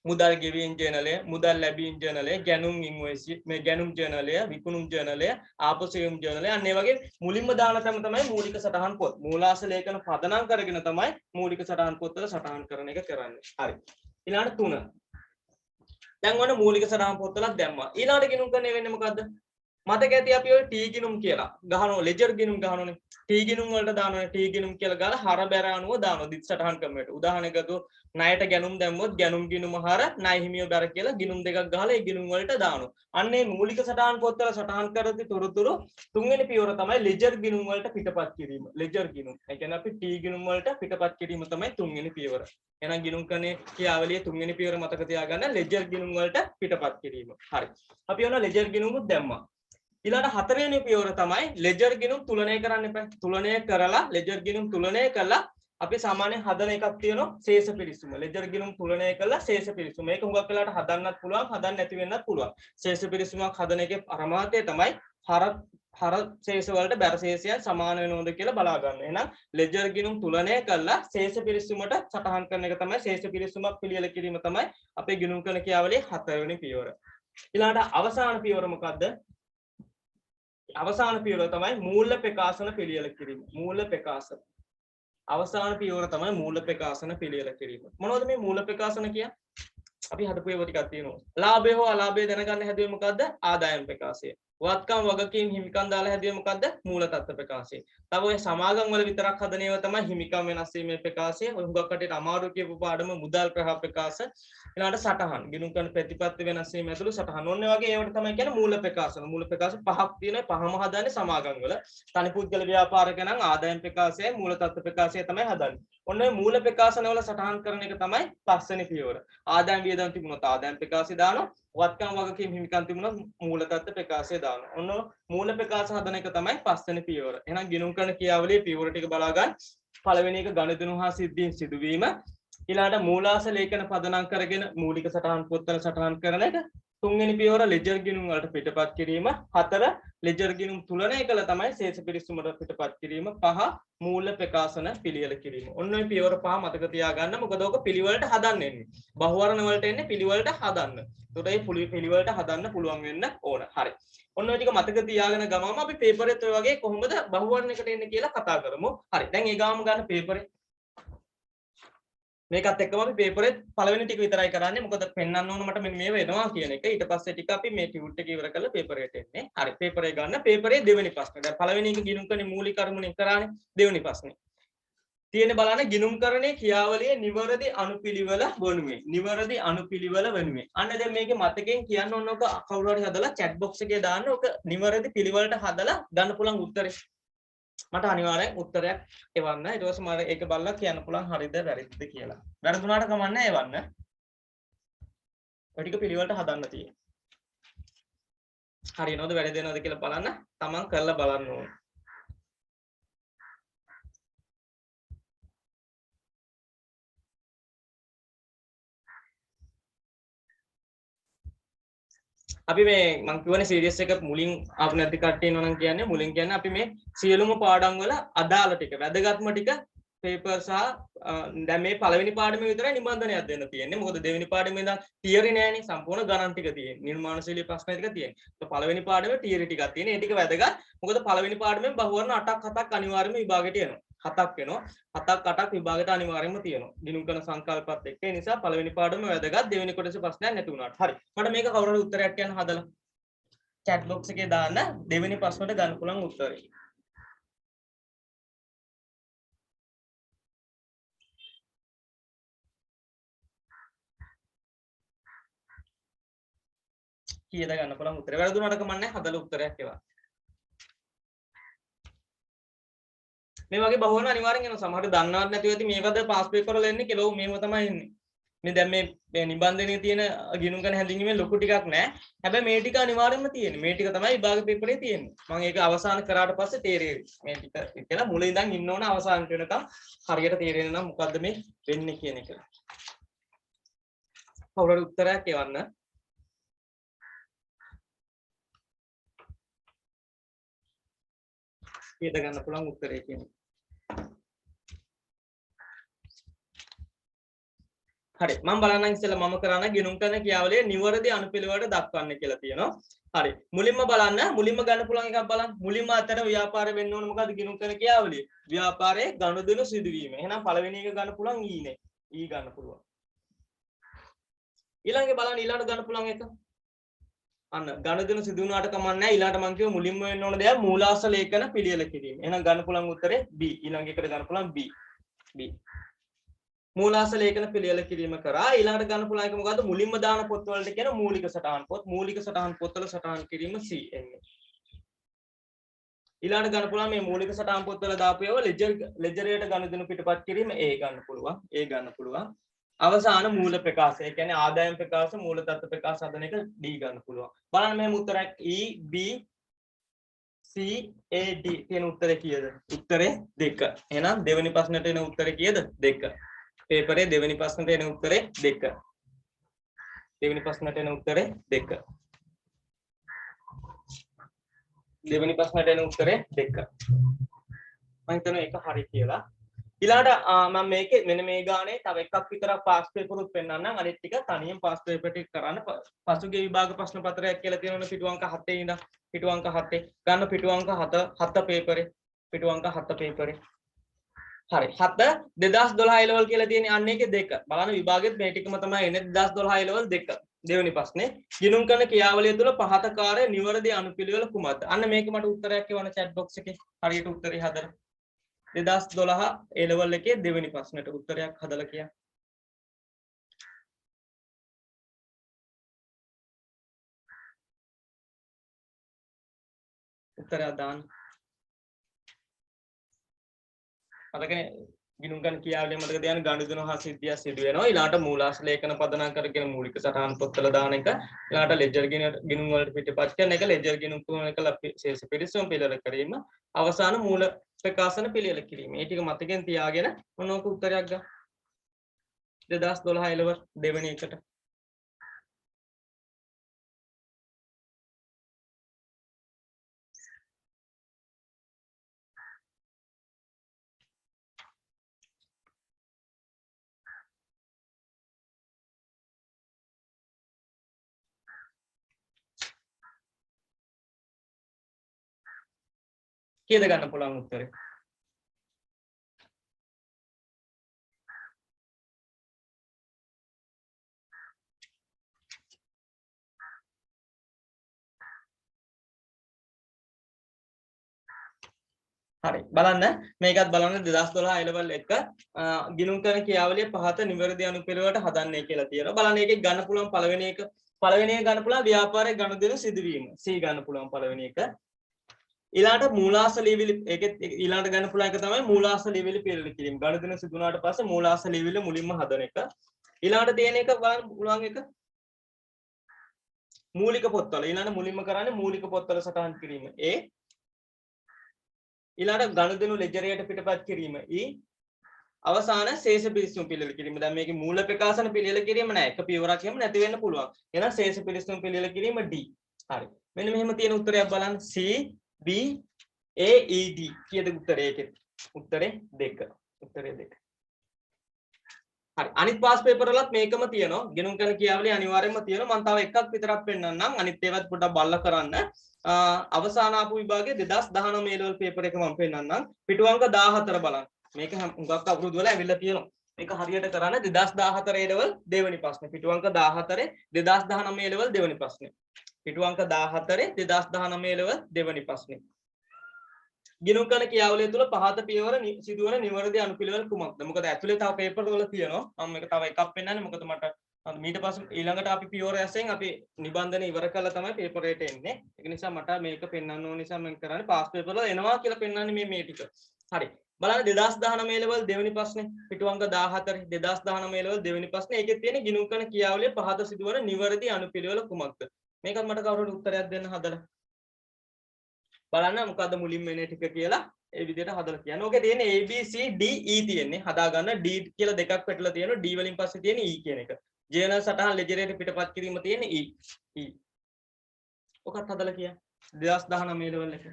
මුදල් ගෙවීම් ජර්නලය, මුදල් ලැබීම් ජර්නලය, ගැනුම් ඉන්වොයිස්, මේ ගැනුම් ජර්නලය, විකුණුම් ජර්නලය, ආපසුයුම් ජර්නලය, අන්න ඒ වගේ මුලින්ම දාන තැන තමයි මූලික සටහන් පොත්. මූලාශ්‍ර ලේඛන පදනම් කරගෙන තමයි මූලික සටහන් පොත්වල සටහන් කරන එක කරන්නේ. හරි. ඊළඟට 3. දැන් ඔන්න මූලික සටහන් පොත්වලක් දැම්මා. ඊළඟට ගිණුම්කරණය වෙන්නේ මොකද්ද? මතක ඇති අපි ඔය ටී ගිණුම් කියලා ගහනවා. ලෙජර් ගිණුම් ගහනෝනේ. ටී ගිණුම් වලට දානෝනේ. ටී ගිණුම් කියලා ගාලා හර බැර අනුව දානවා. දිත් සටහන් ක්‍රමයට. උදාහරණයක් ගත්තොත් ණයට ගැනුම් දැම්මොත් ගැනුම් ගිණුම හර ණය හිමියෝ බැර කියලා ගිණුම් දෙකක් ගහලා ඒ ගිණුම් වලට දානවා. අන්න ඒ මූලික සටහන් පොත්වල සටහන් කරති තොරතුරු තුන්වෙනි පියවර තමයි ලෙජර් ගිණුම් වලට පිටපත් කිරීම. ලෙජර් ගිණුම්. ඒ කියන්නේ අපි T ගිණුම් වලට පිටපත් කිරීම තමයි තුන්වෙනි පියවර. එහෙනම් ගිණුම් කරන්නේ ක්‍රියාවලියේ තුන්වෙනි පියවර මතක තියාගන්න ලෙජර් ගිණුම් වලට පිටපත් කිරීම. හරි. අපි ඔන්න ලෙජර් ගිණුමුත් දැම්මා. ඊළඟ හතරවෙනි පියවර තමයි ලෙජර් ගිණුම් තුලනය කරන්න එපා. තුලනය කරලා ලෙජර් ගිණුම් තුලනය කළා අපි සාමාන්‍යයෙන් හදන එකක් තියෙනවා ශේෂ පිරිසුම. ලෙජර් ගිණුම් තුලනය කළා ශේෂ පිරිසුම. මේක හුඟක් වෙලාවට හදන්නත් පුළුවන්, හදන්න නැති වෙන්නත් පුළුවන්. ශේෂ පිරිසුමක් හදන එකේ පරමාර්ථය තමයි හර ශේෂ වලට බැර ශේෂයන් සමාන වෙනවද කියලා බලා ගන්න. එහෙනම් ලෙජර් ගිණුම් තුලනය කළා ශේෂ පිරිසුමට සටහන් කරන එක තමයි ශේෂ පිරිසුමක් පිළියෙල කිරීම තමයි අපේ ගිණුම් කරන ක්‍රියාවලියේ හතරවෙනි පියවර. ඊළඟට අවසාන පියවර මොකද්ද? අවසාන පියවර තමයි මූල ප්‍රකාශන පිළියෙල කිරීම. මූල ප්‍රකාශන. අවසාන පියවර තමයි මූල ප්‍රකාශන පිළියෙල කිරීම. මොනවද මේ මූල ප්‍රකාශන කියන්නේ? අපි හදපු ඒවා ටිකක් තියෙනවා. ලාභය හෝ අලාභය දැනගන්න හැදුවේ මොකද්ද? ආදායම් ප්‍රකාශය. වත්කම් වගකීම් හිමිකම් දාලා හැදුවේ මොකද්ද? මූල තත්ත්ව ප්‍රකාශය. තව ඔය සමාගම් වල විතරක් හදන ඒවා තමයි හිමිකම් වෙනස් වීමේ ප්‍රකාශය. ඔය හුඟක් කටට අමාරු කියපු පාඩම මුදල් ප්‍රවාහ ප්‍රකාශ. ඊළඟට සටහන්. ගිණුම් කරන ප්‍රතිපත්ති වෙනස් වීම ඇතුළු සටහන්. ඔන්න වගේ ඒවට තමයි කියන්නේ මූල ප්‍රකාශන. මූල ප්‍රකාශ පහක් තියෙනවා. පහම හදන්නේ සමාගම් වල. තනි පුද්ගල ව්‍යාපාරික නම් ආදායම් ප්‍රකාශයයි මූල තත්ත්ව ප්‍රකාශය තමයි හදන්නේ. ඔන්න ඔය මූල ප්‍රකාශන වල සටහන් කරන එක තමයි පස්වෙනි පියවර. ආදායම් වියදම් තිබුණොත් ආදායම් ප්‍රකාශය දානවා. වත්කම් වගකීම් හිමිකම් තිබුණොත් මූල තත්ත්ව ප්‍රකාශය දානවා. ඔන්න මූල ප්‍රකාශ හදන එක තමයි පස්වෙනි පියවර. එහෙනම් ගිණුම් කරන ක්‍රියාවලියේ පියවර ටික බලා ගන්න. පළවෙනි එක ගණිතණු හා සිද්ධීන් සිදුවීම. ඊළඟට මූලාස ලේඛන පදනම් කරගෙන මූලික සටහන් පොත්වල සටහන් කරන එක. තුන්වෙනි පියවර ලෙජර් ගිණුම් වලට පිටපත් කිරීම. හතර ලෙජර් ගිණුම් තුලනය කළ තමයි ශේෂ පිරිසුමට පිටපත් කිරීම. පහ මූල ප්‍රකාශන පිළියෙල කිරීම. ඔන්න ඔය පියවර පහ මතක තියාගන්න. මොකද ඔක පිළිවෙලට හදන්න එන්නේ. බහුවර්ණ වලට එන්නේ පිළිවෙලට හදන්න. ඒකට මේ පිළිවෙලට හදන්න පුළුවන් වෙන්න ඕන. හරි. ඔන්න ඔය ටික මතක තියාගෙන ගමම අපි පේපරෙත් ඔය වගේ කොහොමද බහුවර්ණයකට එන්නේ කියලා කතා කරමු. හරි. දැන් ඒ ගාම ගන්න පේපරේ මේකත් එක්කම අපි පේපරේ පළවෙනි ටික විතරයි කරන්නේ. මොකද පෙන්වන්න ඕන මට මෙන්න මේව එනවා කියන එක. ඊට පස්සේ ටික අපි මේ ටියුට් එක ඉවර කරලා පේපරේට එන්නේ. හරි. පේපරේ ගන්න. පේපරේ දෙවෙනි ප්‍රශ්නේ. දැන් පළවෙනි එක ගිණුම් කරන්නේ මූලික කර්මණය කරානේ. දෙවෙනි ප්‍රශ්නේ. තියෙන බලන්න ගිණුම් කරන්නේ ක්‍රියාවලියේ නිවැරදි අනුපිළිවෙල වනුවේ. නිවැරදි අනුපිළිවෙල වනුවේ. අන්න දැන් මේකේ මතකයෙන් කියන්න ඕන ඔක කවුරු හරි හදලා chat box එකේ දාන්න. ඔක නිවැරදි පිළිවෙලට හදලා ගන්න පුළුවන් උත්තරේ. මට අනිවාර්යෙන් උත්තරයක් එවන්න. ඊට පස්සේ මම ඒක බලලා කියන්න පුළුවන් හරිද වැරදිද කියලා. වැරදුනාට කමක් නැහැ එවන්න. ඔය ටික පිළිවෙලට හදන්න තියෙනවා. හරියනවද වැරදිනවද කියලා බලන්න. තමන් කරලා බලන්න ඕනේ. අපි මේ මම කියවනේ සීරීස් එක මුලින් ආපු නැති කට්ටිය ඉන්නවනම් කියන්නේ මුලින් කියන්නේ අපි මේ සියලුම පාඩම් වල අදාළ ටික වැදගත්ම ටික පේපර් සහ දැන් මේ පළවෙනි පාඩමේ විතරයි නිබන්ධනයක් දෙන්න තියෙන්නේ. මොකද දෙවෙනි පාඩමේ ඉඳන් තියරි නෑනේ සම්පූර්ණ ගණන් ටික තියෙන්නේ. නිර්මාණශීලී ප්‍රශ්න ටික තියෙන්නේ. ඒක පළවෙනි පාඩමේ තියරි ටිකක් තියෙන්නේ. ඒ ටික වැදගත්. මොකද පළවෙනි පාඩමෙන් බහුවර්ණ 8ක් 7ක් අනිවාර්යයෙන්ම විභාගෙට එනවා. 7ක් වෙනවා. 7ක් 8ක් විභාගෙට අනිවාර්යයෙන්ම තියෙනවා. ගිණුම් කරන සංකල්පات එක්ක. ඒ නිසා පළවෙනි පාඩම වැදගත්. දෙවෙනි කොටසේ ප්‍රශ්නයක් නැති වුණාට. හරි. මට මේක කවුරු හරි උත්තරයක් කියන්න හදලා chat box එකේ දාන්න දෙවෙනි ප්‍රශ්නට ගන්න පුළුවන් උත්තරේ. කීයද ගන්න පුළුවන් උත්තරේ. වැරදුනට කමන්නේ හදලා උත්තරයක් ඒවා. මේ වගේ බහුවන අනිවාර්යෙන් එනවා. සමහරට දන්නවත් නැතිව ඇති මේකද පාස් පේපර් වල එන්නේ කියලා මේව තමයි එන්නේ. මේ දැන් මේ නිබන්ධනයේ තියෙන ගිණුම් කරන හැඳින්වීමේ ලොකු ටිකක් නැහැ. හැබැයි මේ ටික අනිවාර්යෙන්ම තියෙන්නේ. මේ ටික තමයි විභාග පේපරේ තියෙන්නේ. මම ඒක අවසන් කරාට පස්සේ තේරෙයි. මේ ටික කියලා මුල ඉඳන් ඉන්න ඕන අවසන් වෙනකම් හරියට තේරෙන්නේ නම් මොකද්ද මේ වෙන්නේ කියන එක. කවුරුහරි උත්තරයක් එවන්න. කීයද ගන්න පුළුවන් උත්තරේ කියන්නේ. හරි මම බලන්නම් ඉස්සෙල්ලා මම කරන ගිණුම් කරන ක්‍රියාවලියේ නිවැරදි අනුපිළිවෙලට දක්වන්න කියලා තියෙනවා. හරි මුලින්ම බලන්න මුලින්ම ගන්න පුළුවන් එකක් බලන්න. මුලින්ම අතර ව්‍යාපාර වෙන්න ඕන මොකද්ද ගිණුම් කරන ක්‍රියාවලිය? ව්‍යාපාරයේ ගනුදෙනු සිදුවීම. එහෙනම් පළවෙනි එක ගන්න පුළුවන් ඊනේ. ඊ ගන්න පුළුවන්. ඊළඟේ බලන්න ඊළඟට ගන්න පුළුවන් එක. අන්න ගනුදෙනු සිදු වුණාට කමක් නැහැ. ඊළඟට මම කිව්ව මුලින්ම වෙන්න ඕන දෙයක් මූලාශ්‍ර ලේඛන පිළියෙල කිරීම. එහෙනම් ගන්න පුළුවන් උත්තරේ B. ඊළඟ එකට ගන්න පුළුවන් B. මූලාශ්‍ර ලේඛන පිළියෙල කිරීම කරා. ඊළඟට ගන්න පුළුවන් එක මොකද්ද? මුලින්ම දාන පොත් වලට කියන මූලික සටහන් පොත්. මූලික සටහන් පොත්වල සටහන් කිරීම C එන්නේ. ඊළඟට ගන්න පුළුවන් මේ මූලික සටහන් පොත්වල දාපු ඒවා ලෙජරයට ගනුදෙනු පිටපත් කිරීම A ගන්න පුළුවන්. A ගන්න පුළුවන්. අවසාන මූල ප්‍රකාශය. ඒ කියන්නේ ආදායම් ප්‍රකාශ, මූල තත්ත්ව ප්‍රකාශ හදන එක D ගන්න පුළුවන්. බලන්න මෙහෙම උත්තරයක් E B C A D කියන උත්තරේ කීයද? උත්තරේ 2. එහෙනම් දෙවෙනි ප්‍රශ්නට එන උත්තරේ කීයද? 2. පේපරේ දෙවෙනි ප්‍රශ්නට එන උත්තරේ 2. දෙවෙනි ප්‍රශ්නට එන උත්තරේ 2. දෙවෙනි ප්‍රශ්නට එන උත්තරේ 2. මම හිතනවා ඒක හරි කියලා. ඊළඟට මම මේකේ මෙන්න මේ ගානේ තව එකක් විතරක් පාස් පේපර් උත් පෙන්නන්නම්. අනිත් ටික තනියෙන් පාස් පේපර් ටික කරන්න. පසුගිය විභාග ප්‍රශ්න පත්‍රයක් කියලා තියෙනවනේ පිටු අංක 7 ඉඳන් පිටු අංක 7 ගන්න පිටු අංක 7 පේපරේ පිටු අංක 7 පේපරේ හරි 7 2012 A level කියලා තියෙන්නේ අන්න ඒකේ 2. බලන්න විභාගෙත් මේ ටිකම තමයි එන්නේ 2012 A level 2. දෙවෙනි ප්‍රශ්නේ ගිණුම් කරන ක්‍රියාවලිය තුළ පහත කාර්ය නිවැරදි අනුපිළිවෙල කුමක්ද? අන්න මේක මට උත්තරයක් එවන chat box එකේ හරියට උත්තරේ හදලා 2012 A level එකේ දෙවෙනි ප්‍රශ්නෙට උත්තරයක් හදලා කියන්න. උත්තරය දාන්න. අරගෙන ගිණුම් කරන ක්‍රියාවලිය මතක තියාගන්න ගනුදෙනු හා සිද්ධිය සිදු වෙනවා. ඊළාට මූලාශ්‍ර ලේඛන පදනම් කරගෙන මූලික සටහන් පොත්වල දාන එක. ඊළාට ලෙජර් ගිණුම් වලට පිටපත් කරන එක. ලෙජර් ගිණුම් කරන එක ශේෂ පිරිසුම් පිළිවෙල කිරීම. අවසාන මූල ප්‍රකාශන පිළිවෙල කිරීම. මේ ටික මතකෙන් තියාගෙන මොනවාක උත්තරයක් ගන්න. 2012 A level දෙවෙනි එකට. කීයද ගන්න පුළුවන් උත්තරේ? හරි බලන්න මේකත් බලන්න 2012 A level 1 ගිණුම් කරන ක්‍රියාවලිය පහත නිවැරදි අනුපිළිවෙලට හදන්නේ කියලා තියෙනවා. බලන්න ඒකේ ගන්න පුළුවන් පළවෙනි එක ගන්න පුළුවන් ව්‍යාපාරයේ ගනුදෙනු සිදුවීම. C ගන්න පුළුවන් පළවෙනි එක. ඊළාට මූලාශ්‍ර ලියවිලි ඒකෙත් ඊළාට ගන්න පුළුවන් එක තමයි මූලාශ්‍ර ලියවිලි පිළිවෙල කිරීම. ගනුදෙනු සිදු වුණාට පස්සේ මූලාශ්‍ර ලියවිලි මුලින්ම හදන එක. ඊළාට තියෙන එක බලන්න පුළුවන් එක මූලික පොත්වල. ඊළාට මුලින්ම කරන්නේ මූලික පොත්වල සටහන් කිරීම. A ඊළාට ගනුදෙනු ලෙජරයට පිටපත් කිරීම. E අවසාන ශේෂ පිරිසුම් පිළිවෙල කිරීම. දැන් මේකේ මූල ප්‍රකාශන පිළිවෙල කිරීම නෑ. එක පියවරක් එහෙම නැති වෙන්න පුළුවන්. එහෙනම් ශේෂ පිරිසුම් පිළිවෙල කිරීම D. හරි. මෙන්න මෙහෙම තියෙන උත්තරයක් බලන්න. C B A E D කීයද උත්තරේ ඒකේ? උත්තරේ 2. උත්තරේ 2. හරි. අනිත් පාස් පේපර් වලත් මේකම තියෙනවා. ගිණුම් කරන ක්‍රියාවලිය අනිවාර්යයෙන්ම තියෙනවා. මම තව එකක් විතරක් පෙන්නන්නම්. අනිත් ඒවත් පොඩ්ඩක් බලලා කරන්න. අවසාන ආපු විභාගයේ 2019 A level පේපර් එක මම පෙන්නන්නම්. පිටු අංක 14 බලන්න. මේක හුඟක් අවුරුදු වල ඇවිල්ලා තියෙනවා. මේක හරියට කරන්න 2014 A level දෙවෙනි ප්‍රශ්නේ. පිටු අංක 14 2019 A level දෙවෙනි ප්‍රශ්නේ. පිටු අංක 14 2019 A level දෙවෙනි ප්‍රශ්නේ. ගිණුම් කරන ක්‍රියාවලිය තුළ පහත පියවර සිදුවන නිවැරදි අනුපිළිවෙල කුමක්ද? මොකද ඇතුලේ තව පේපර් වල තියෙනවා. මම මේක තව එකක් පෙන්නන්නේ. මොකද මට ඊට පස්සේ ඊළඟට අපි පියවර ඇසෙන් අපි නිබන්ධන ඉවර කළා තමයි පේපර් එකට එන්නේ. ඒක නිසා මට මේක පෙන්වන්න ඕන නිසා මම කරන්නේ පාස් පේපර් වල එනවා කියලා පෙන්වන්නේ මේ ටික. හරි. බලන්න 2019 A level දෙවෙනි ප්‍රශ්නේ පිටු අංක 14 2019 A level දෙවෙනි ප්‍රශ්නේ. ඒකේ තියෙන ගිණුම් කරන ක්‍රියාවලිය පහත සිදුවන නිවැරදි අනුපිළිවෙල කුමක්ද? මේකත් මට කවුරුහරි උත්තරයක් දෙන්න හදලා. බලන්න මොකද්ද මුලින්ම එන ටික කියලා ඒ විදිහට හදලා කියන්න. ඕකේ තියෙන A B C D E තියෙන්නේ. හදා ගන්න D කියලා දෙකක් පැටලලා තියෙනවා. D වලින් පස්සේ තියෙන E කියන එක. ජර්නල් සටහන් ලෙජරයට පිටපත් කිරීම තියෙන E. E. ඔකත් හදලා කියන්න. 2019 level එක.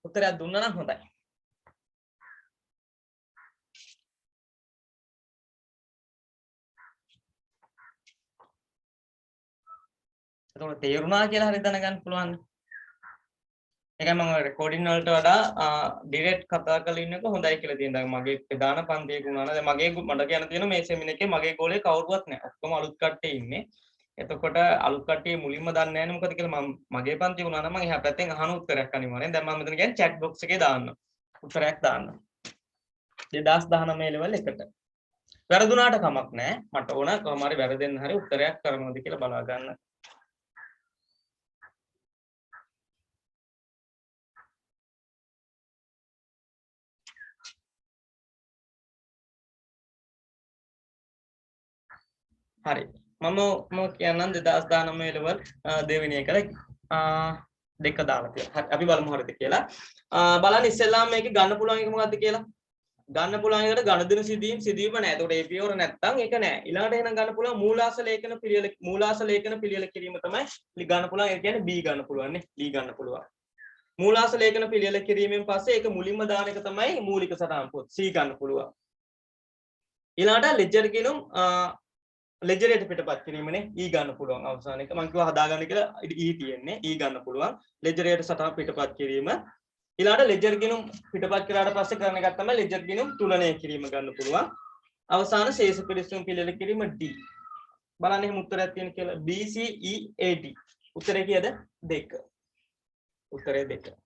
උත්තරයක් දුන්නා නම් හොඳයි. එතකොට තේරුණා කියලා හරි දැනගන්න පුළුවන්. ඒකයි මම රෙකෝඩින් වලට වඩා ඩිරෙක්ට් කතා කරලා ඉන්නක හොඳයි කියලා තියෙනවා. මගේ ප්‍රධාන පන්තියක වුණා නම් මට කියන්න තියෙනවා මේ සෙමින එකේ මගේ ගෝලේ කවුරුවත් නැහැ. ඔක්කොම අලුත් කට්ටිය ඉන්නේ. එතකොට අලුත් කට්ටිය මුලින්ම දන්නේ නැහැ නේ මොකද කියලා මගේ පන්ති වුණා නම් මම එහා පැත්තෙන් අහන උත්තරයක් අනිවාර්යෙන්. දැන් මම මෙතන කියන්නේ chat box එකේ දාන්න. උත්තරයක් දාන්න. 2019 ලෙවල් එකට. වැරදුනාට කමක් නැහැ. මට ඕන කොහොම හරි වැරදෙන්න හරි උත්තරයක් කරනවද කියලා බලා ගන්න. හරි. මම කියන්නම් 2019 ලෙවල් දෙවෙනි එකට දෙක දාලා තියෙනවා. හරි අපි බලමු හරිද කියලා. බලන්න ඉස්සෙල්ලාම මේකේ ගන්න පුළුවන් එක මොකද්ද කියලා. ගන්න පුළුවන් එකට ගණදින සිදුවීම නැහැ. ඒකට ඒ පියවර නැත්තම් ඒක නැහැ. ඊළඟට එහෙනම් ගන්න පුළුවන් මූලාශ්‍ර ලේඛන පිළියෙල කිරීම තමයි ගන්න පුළුවන්. ඒ කියන්නේ B ගන්න පුළුවන් නේ. B ගන්න පුළුවන්. මූලාශ්‍ර ලේඛන පිළියෙල කිරීමෙන් පස්සේ ඒක මුලින්ම දාන එක තමයි මූලික සටහන් පොත්. C ගන්න පුළුවන්. ඊළඟට ලෙජර් කියනුම් ලෙජරේට පිටපත් කිරීමනේ E ගන්න පුළුවන් අවසාන එක. මම කිව්වා හදාගන්න කියලා E තියෙන්නේ. E ගන්න පුළුවන්. ලෙජරේට සටහන් පිටපත් කිරීම. ඊළඟට ලෙජර් ගිණුම් පිටපත් කරාට පස්සේ කරන එකක් තමයි ලෙජර් ගිණුම් තුලනය කිරීම ගන්න පුළුවන්. අවසාන ශේෂ පිළිස්සුම් පිළියෙල කිරීම D. බලන්න එහෙම උත්තරයක් තියෙන කියලා B C E A D. උත්තරේ කීයද? 2. උත්තරේ 2.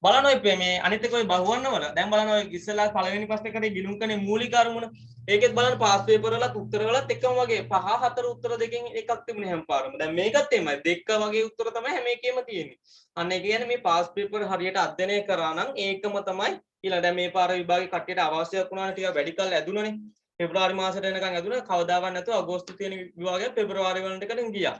බලන්න ඔය මේ අනිත් එක ඔය බහුවර්ණ වල දැන් බලන්න ඔය ඉස්සෙල්ලා පළවෙනි ප්‍රශ්නේ කරේ ගිණුම් කනේ මූලික අරමුණ. ඒකෙත් බලන්න පාස් පේපර් වලත් උත්තර වලත් එකම වගේ 5 4 උත්තර දෙකෙන් එකක් තිබුණේ හැම පාරම. දැන් මේකත් එමය. දෙක වගේ උත්තර තමයි හැම එකෙම තියෙන්නේ. අන්න ඒ කියන්නේ මේ පාස් පේපර් හරියට අධ්‍යයනය කරා නම් ඒකම තමයි ඊළඟ දැන් මේ පාර විභාගේ කට්ටියට අවශ්‍යයක් වුණානේ ටිකක් වැඩි කල් ඇදුණනේ. පෙබ්‍රවාරි මාසෙට එනකන් ඇදුණා. කවදාවත් නැතුව අගෝස්තු තියෙන විභාගය පෙබ්‍රවාරි වලට ගියා.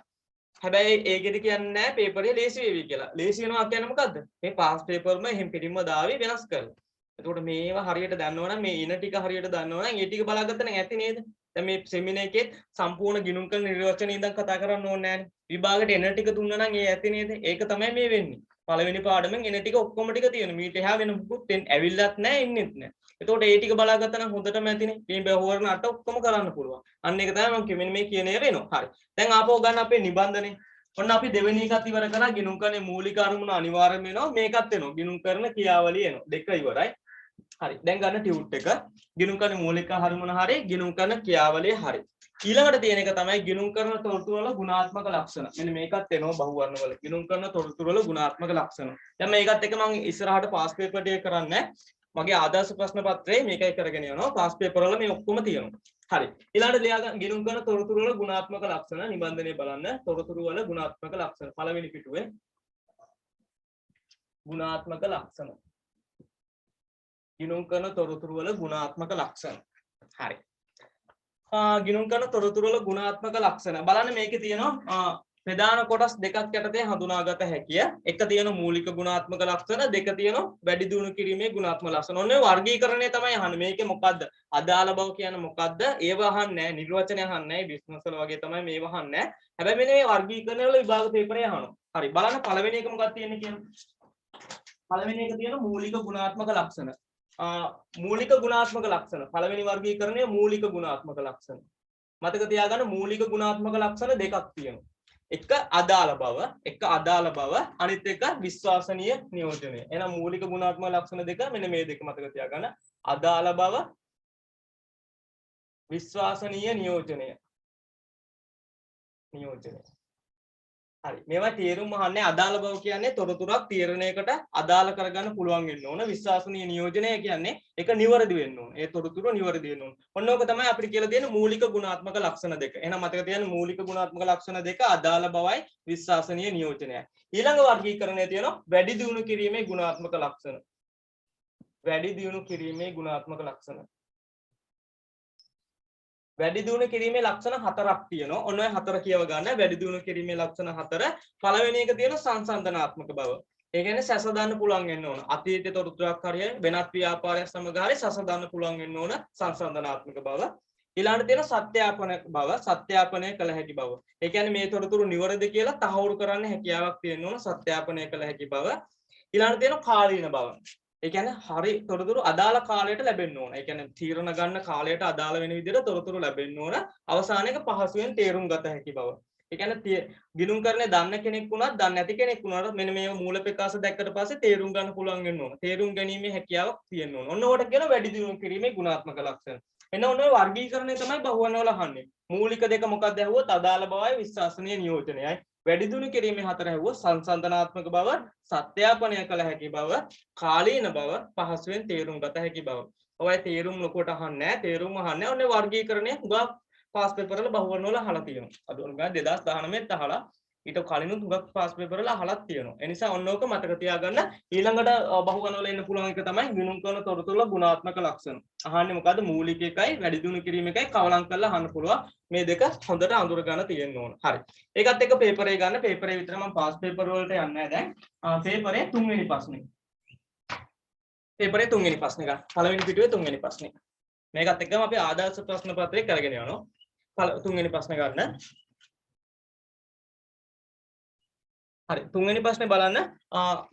හැබැයි ඒකෙදි කියන්නේ නැහැ පේපරේ ලේසි වේවි කියලා. ලේසි වෙනවා කියන්නේ මොකද්ද? මේ පාස් පේපර්ම එහෙන් පිටින්ම දාවි වෙනස් කරලා. එතකොට මේවා හරියට දන්නවනම් මේ ඉන ටික හරියට දන්නවනම් ඒ ටික බලාගත්ත නම් ඇති නේද? දැන් මේ සෙමිනාර් එකේ සම්පූර්ණ ගිණුම් කරන නිර්වචන ඉඳන් කතා කරන්න ඕනේ නැහැනේ. විභාගයට එන ටික දුන්නා නම් ඒ ඇති නේද? ඒක තමයි මේ වෙන්නේ. පළවෙනි පාඩමෙන් එන ටික ඔක්කොම ටික තියෙනවා. මීට එහා වෙන මුකුත් ඇවිල්ලත් නැහැ එන්නෙත් නැහැ. එතකොට ඒ ටික බලාගත්තා නම් හොඳටම ඇතිනේ. මේ බහුවර්ණ අට ඔක්කොම කරන්න පුළුවන්. අන්න ඒක තමයි මම කියන්නේ මේ කියන ඒ වෙනවා. හරි. දැන් ආපහු ගන්න අපේ නිබන්ධනේ. ඔන්න අපි දෙවෙනි එකත් ඉවර කරා ගිණුම් කරන්නේ මූලික අරමුණ අනිවාර්යම වෙනවා. මේකත් එනවා. ගිණුම් කරන ක්‍රියාවලිය එනවා. දෙක ඉවරයි. හරි. දැන් ගන්න ටියුට් එක. ගිණුම් කරන මූලික අරමුණ හරි, ගිණුම් කරන ක්‍රියාවලිය හරි. ඊළඟට තියෙන එක තමයි ගිණුම් කරන තොරතුරු වල ගුණාත්මක ලක්ෂණ. මෙන්න මේකත් එනවා බහුවර්ණ වල. ගිණුම් කරන තොරතුරු වල ගුණාත්මක ලක්ෂණ. දැන් මේකත් එක මම ඉස්සරහට පාස් පේපර් එක කරන්නේ මගේ ආදර්ශ ප්‍රශ්න පත්‍රයේ මේකයි කරගෙන යනවා. පාස් පේපර් වල මේ ඔක්කොම තියෙනවා. හරි. ඊළඟට ලියා ගන්න ගිණුම් කරන තොරතුරු වල ගුණාත්මක ලක්ෂණ නිබන්ධනය බලන්න. තොරතුරු වල ගුණාත්මක ලක්ෂණ. පළවෙනි පිටුවේ ගුණාත්මක ලක්ෂණ. ගිණුම් කරන තොරතුරු වල ගුණාත්මක ලක්ෂණ. හරි. ගිණුම් කරන තොරතුරු වල ගුණාත්මක ලක්ෂණ. බලන්න මේකේ තියෙනවා ප්‍රධාන කොටස් දෙකක් යටතේ හඳුනාගත හැකිය. එක තියෙන මූලික ගුණාත්මක ලක්ෂණ, දෙක තියෙන වැඩි දියුණු කිරීමේ ගුණාත්මක ලක්ෂණ. ඔන්නේ වර්ගීකරණය තමයි අහන්නේ. මේකේ මොකද්ද? අදාළ බව කියන්නේ මොකද්ද? ඒව අහන්නේ නැහැ. නිර්වචනය අහන්නේ නැහැ. බිස්නස් වල වගේ තමයි මේව අහන්නේ. හැබැයි මෙන්න මේ වර්ගීකරණ වල විභාග පේපරේ අහනවා. හරි. බලන්න පළවෙනි එක මොකක්ද තියෙන්නේ කියන්නේ. පළවෙනි එක තියෙන මූලික ගුණාත්මක ලක්ෂණ. මූලික ගුණාත්මක ලක්ෂණ. පළවෙනි වර්ගීකරණය මූලික ගුණාත්මක ලක්ෂණ. මතක තියාගන්න මූලික ගුණාත්මක ලක්ෂණ දෙකක් තියෙනවා. එක අදාළ බව අනිත් එක විශ්වාසනීය නියෝජනය. එහෙනම් මූලික ගුණාත්මක ලක්ෂණ දෙක මෙන්න මේ දෙක මතක තියාගන්න. අදාළ බව විශ්වාසනීය නියෝජනය. හරි. මේවා තේරුම් අහන්නේ අදාළ බව කියන්නේ තොරතුරක් තීරණයකට අදාළ කරගන්න පුළුවන් වෙන්න ඕන. විශ්වාසනීය නියෝජනය කියන්නේ ඒක නිවැරදි වෙන්න ඕන. ඒ තොරතුරු නිවැරදි වෙන්න ඕන. ඔන්න ඕක තමයි අපිට කියලා දෙන මූලික ගුණාත්මක ලක්ෂණ දෙක. එහෙනම් මතක තියාගන්න මූලික ගුණාත්මක ලක්ෂණ දෙක අදාළ බවයි විශ්වාසනීය නියෝජනයයි. ඊළඟ වර්ගීකරණය තියෙනවා වැඩි දියුණු කිරීමේ ගුණාත්මක ලක්ෂණ. වැඩි දියුණු කිරීමේ ගුණාත්මක ලක්ෂණ. වැඩි දියුණු කිරීමේ ලක්ෂණ හතරක් තියෙනවා. ඔන්න ඔය හතර කියව ගන්න. වැඩි දියුණු කිරීමේ ලක්ෂණ හතර. පළවෙනි එක තියෙන සංසන්දනාත්මක බව. ඒ කියන්නේ සැස දාන්න පුළුවන් වෙන්න ඕන. අතීතයේ තොරතුරක් හරිය වෙනත් ව්‍යාපාරයක් සමග හරිය සැස දාන්න පුළුවන් වෙන්න ඕන සංසන්දනාත්මක බව. ඊළඟට තියෙන සත්‍යාපන බව. සත්‍යාපනය කළ හැකි බව. ඒ කියන්නේ මේ තොරතුරු නිවැරදි කියලා තහවුරු කරන්න හැකියාවක් තියෙන්න ඕන සත්‍යාපනය කළ හැකි බව. ඊළඟට තියෙන කාලීන බව. ඒ කියන්නේ හරි තොරතුරු අදාළ කාලයට ලැබෙන්න ඕන. ඒ කියන්නේ තීරණ ගන්න කාලයට අදාළ වෙන විදිහට තොරතුරු ලැබෙන්න ඕන. අවසානයේක පහසුවෙන් තේරුම් ගත හැකි බව. ඒ කියන්නේ ගිණුම් කරන්නේ දන්න කෙනෙක් වුණත් දන්නේ නැති කෙනෙක් වුණාට මෙන්න මේ මූල ප්‍රකාශ දැක්කට පස්සේ තේරුම් ගන්න පුළුවන් වෙන්න ඕන. තේරුම් ගැනීමේ හැකියාවක් තියෙන්න ඕන. ඔන්න ඕකට කියන වැඩි දියුණු කිරීමේ ගුණාත්මක ලක්ෂණ. එන්න ඔන්න ඔය වර්ගීකරණය තමයි බහුවර්ණ වල අහන්නේ. මූලික දෙක මොකක්ද ඇහුවොත් අදාළ බවයි විශ්වාසනීය නියෝජනයයි. වැඩි දියුණු කිරීමේ හතර ඇහුවොත් සංසන්දනාත්මක බව, සත්‍යාපනය කළ හැකි බව, කාලීන බව, පහසුවෙන් තේරුම් ගත හැකි බව. ඔය තේරුම් ලොකුවට අහන්නේ නැහැ. තේරුම් අහන්නේ ඔන්න වර්ගීකරණය හුඟක් පාස් පේපර් වල බහුවර්ණ වල අහලා තියෙනවා. අද උන් ගා 2019 ත් අහලා ඊට කලිනුත් හුඟක් පාස් පේපර් වල අහලත් තියෙනවා. ඒ නිසා ඔන්න ඕක මතක තියාගන්න. ඊළඟට බහුවර්ණ වල එන්න පුළුවන් එක තමයි ගිණුම් කරන තොරතුරු වල ගුණාත්මක ලක්ෂණ. අහන්නේ මොකද්ද? මූලික එකයි වැඩි දියුණු කිරීම එකයි කවලම් කරලා අහන්න පුළුවන්. මේ දෙක හොඳට අඳුර ගන්න තියෙන්න ඕන. හරි. ඒකත් එක්ක පේපරේ ගන්න. පේපරේ විතර මම පාස් පේපර් වලට යන්නේ නැහැ දැන්. පේපරේ 3 වෙනි ප්‍රශ්නේ. පේපරේ 3 වෙනි ප්‍රශ්නේ ගන්න. පළවෙනි පිටුවේ 3 වෙනි ප්‍රශ්නේ. මේකත් එක්කම අපි ආදර්ශ ප්‍රශ්න පත්‍රය කරගෙන යනවා. 3 වෙනි ප්‍රශ්නේ ගන්න. හරි 3 වෙනි ප්‍රශ්නේ බලන්න